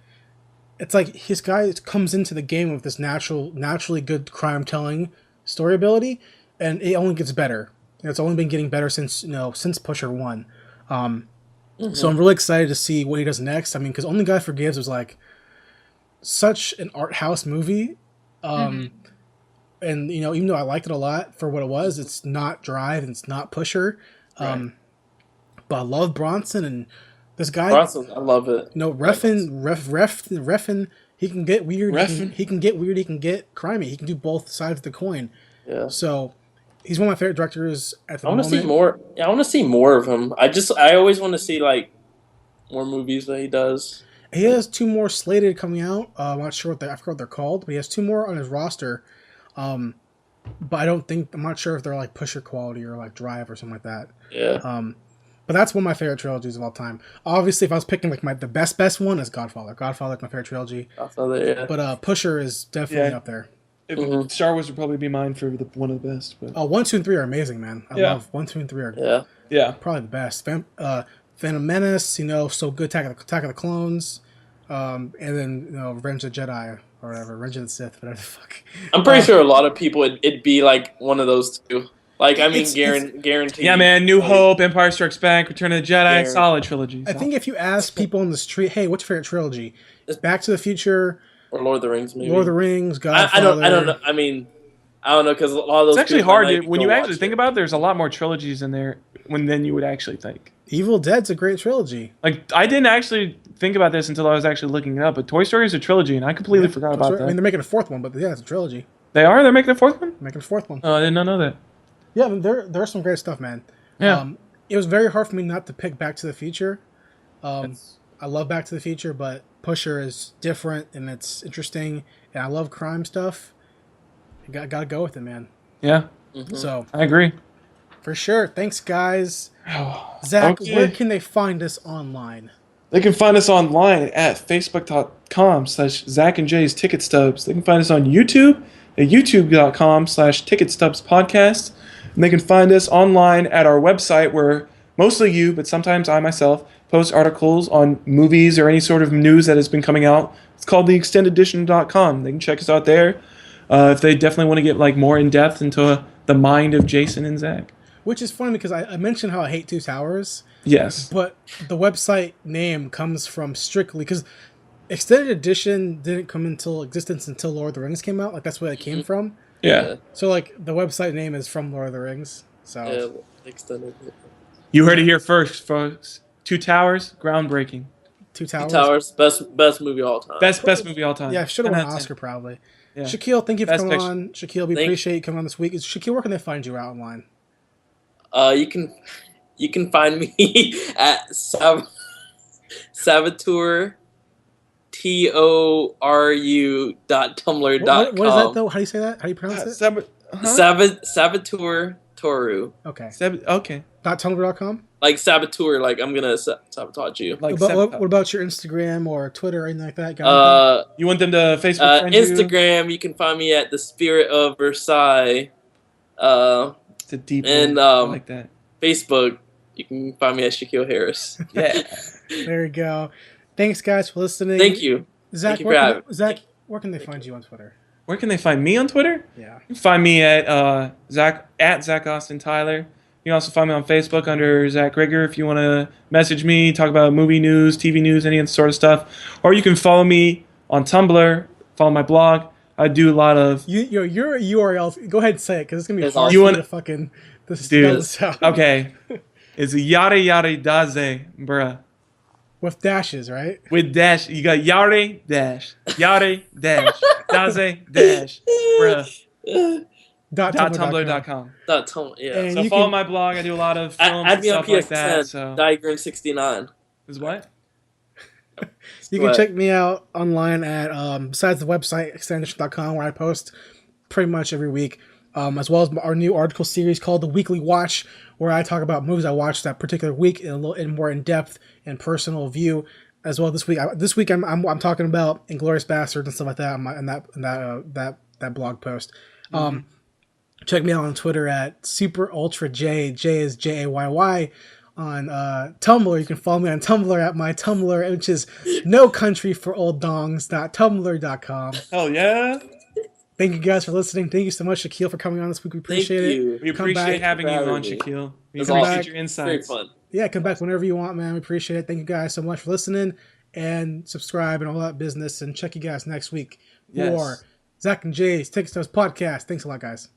it's like his guy comes into the game with this naturally good crime telling story ability, and it only gets better. It's only been getting better since Pusher 1. So I'm really excited to see what he does next. I mean, because Only God Forgives was like such an art house movie, and even though I liked it a lot for what it was, it's not Drive and it's not Pusher. But I love Bronson and this guy. Bronson, I love it. Refn, he can get weird. He can get weird. He can get crimey. He can do both sides of the coin. Yeah. So he's one of my favorite directors at the I want moment. to see more. Yeah, I want to see more of him. I always want to see like more movies that he does. He has 2 more slated coming out. I'm not sure I forgot what they're called, but he has 2 more on his roster. But I'm not sure if they're like Pusher quality or like Drive or something like that. Yeah. But that's one of my favorite trilogies of all time. Obviously, if I was picking like the best one is Godfather. Godfather's my favorite trilogy. Godfather, yeah. But Pusher is definitely up there. Star Wars would probably be mine for one of the best. But. 1, 2, and 3 are amazing, man. I love 1, 2, and 3 are probably the best. Phantom Menace, so good. Attack of the Clones, and then Revenge of the Jedi or whatever, Revenge of the Sith, whatever the fuck. I'm pretty sure a lot of people it'd be like one of those two. Like, I mean, guaranteed. Yeah, man. New Hope, Empire Strikes Back, Return of the Jedi, solid trilogy. I think if you ask people on the street, hey, what's your favorite trilogy? It's Back to the Future or Lord of the Rings, maybe. Lord of the Rings, Godfather. I don't know. I mean, I don't know because a lot of those. It's actually hard when you actually think it. about it. There's a lot more trilogies in there than you would actually think. Evil Dead's a great trilogy. Like, I didn't actually think about this until I was actually looking it up, but Toy Story is a trilogy, and I completely forgot about that. I mean, they're making a 4th one, but yeah, it's a trilogy. They are? They're making a 4th one? Making a 4th one. Oh, I did not know that. Yeah, I mean, there's some great stuff, man. Yeah. It was very hard for me not to pick Back to the Future. I love Back to the Future, but Pusher is different, and it's interesting, and I love crime stuff. You gotta go with it, man. Yeah. Mm-hmm. So I agree. For sure. Thanks, guys. Zach, Okay. where can they find us online? They can find us online at facebook.com/Zach and Jay's Ticket Stubs. They can find us on YouTube at youtube.com/Ticket Stubs Podcast. And they can find us online at our website where mostly you, but sometimes I myself, post articles on movies or any sort of news that has been coming out. It's called theextendedition.com. They can check us out there if they definitely want to get like more in depth into the mind of Jason and Zach. Which is funny because I mentioned how I hate Two Towers. Yes. But the website name comes from strictly because Extended Edition didn't come into existence until Lord of the Rings came out. Like that's where it came from. Yeah. So like the website name is from Lord of the Rings. So Extended. You heard it here first, folks. Two Towers, groundbreaking. Two Towers. Two Towers, best movie of all time. Best movie all time. Yeah, should have won an 10 out of 10. Oscar probably. Yeah. Shaquille, thank you for Best coming picture. on. Shaquille, we appreciate you coming on this week. Shaquille, where can they find you out online? You can find me at Saboteur TORU.tumblr.com. What is that though? How do you say that? How do you pronounce it? Saboteur Toru. Okay. Okay. .tumblr.com? Like Saboteur, like I'm gonna sabotage you. Like What about your Instagram or Twitter or anything like that? you want them to Facebook friend you? Instagram, you can find me at the Spirit of Versailles. It's a deep and I like that. Facebook, you can find me at Shaquille Harris. Yeah. There you go. Thanks, guys, for listening. Thank you. Zach, Thank you for having me. Zach, where can they find you on Twitter? Where can they find me on Twitter? Yeah. You can find me at Zach Austin Tyler. You can also find me on Facebook under Zach Rigger if you want to message me, talk about movie news, TV news, any of that sort of stuff. Or you can follow me on Tumblr, follow my blog. I do a lot of... Your URL, go ahead and say it, because it's going to be hard you for wanna- you to fucking spell Dude, this out. okay. It's yada yada daze, bruh. With dashes, right? With dash, you got yare dash, daze dash, bruh. .tumblr.com. Yeah. And So you follow can- my blog. I do a lot of films Add and me on stuff like PSN. that. So Diagram69. is what? You can check me out online at, besides the website, extendedition.com, where I post pretty much every week, as well as our new article series called The Weekly Watch, where I talk about movies I watched that particular week in a little in more in-depth and personal view. As well, this week I'm talking about Inglourious Basterds and stuff like that in that blog post. Check me out on Twitter at Super Ultra J. J is JAYY. On Tumblr, you can follow me on Tumblr at my Tumblr, which is nocountryforolddongs.tumblr.com. Hell yeah! Thank you guys for listening. Thank you so much, Shaquille, for coming on this week. We appreciate it. We Come appreciate back. having you Having on, me. Shaquille. We It's appreciate awesome. your It's very insights. fun. Yeah, come back whenever you want, man. We appreciate it. Thank you guys so much for listening and subscribe and all that business. And check you guys next week Yes. for Zach and Jay's Ticket Stubs Podcast. Thanks a lot, guys.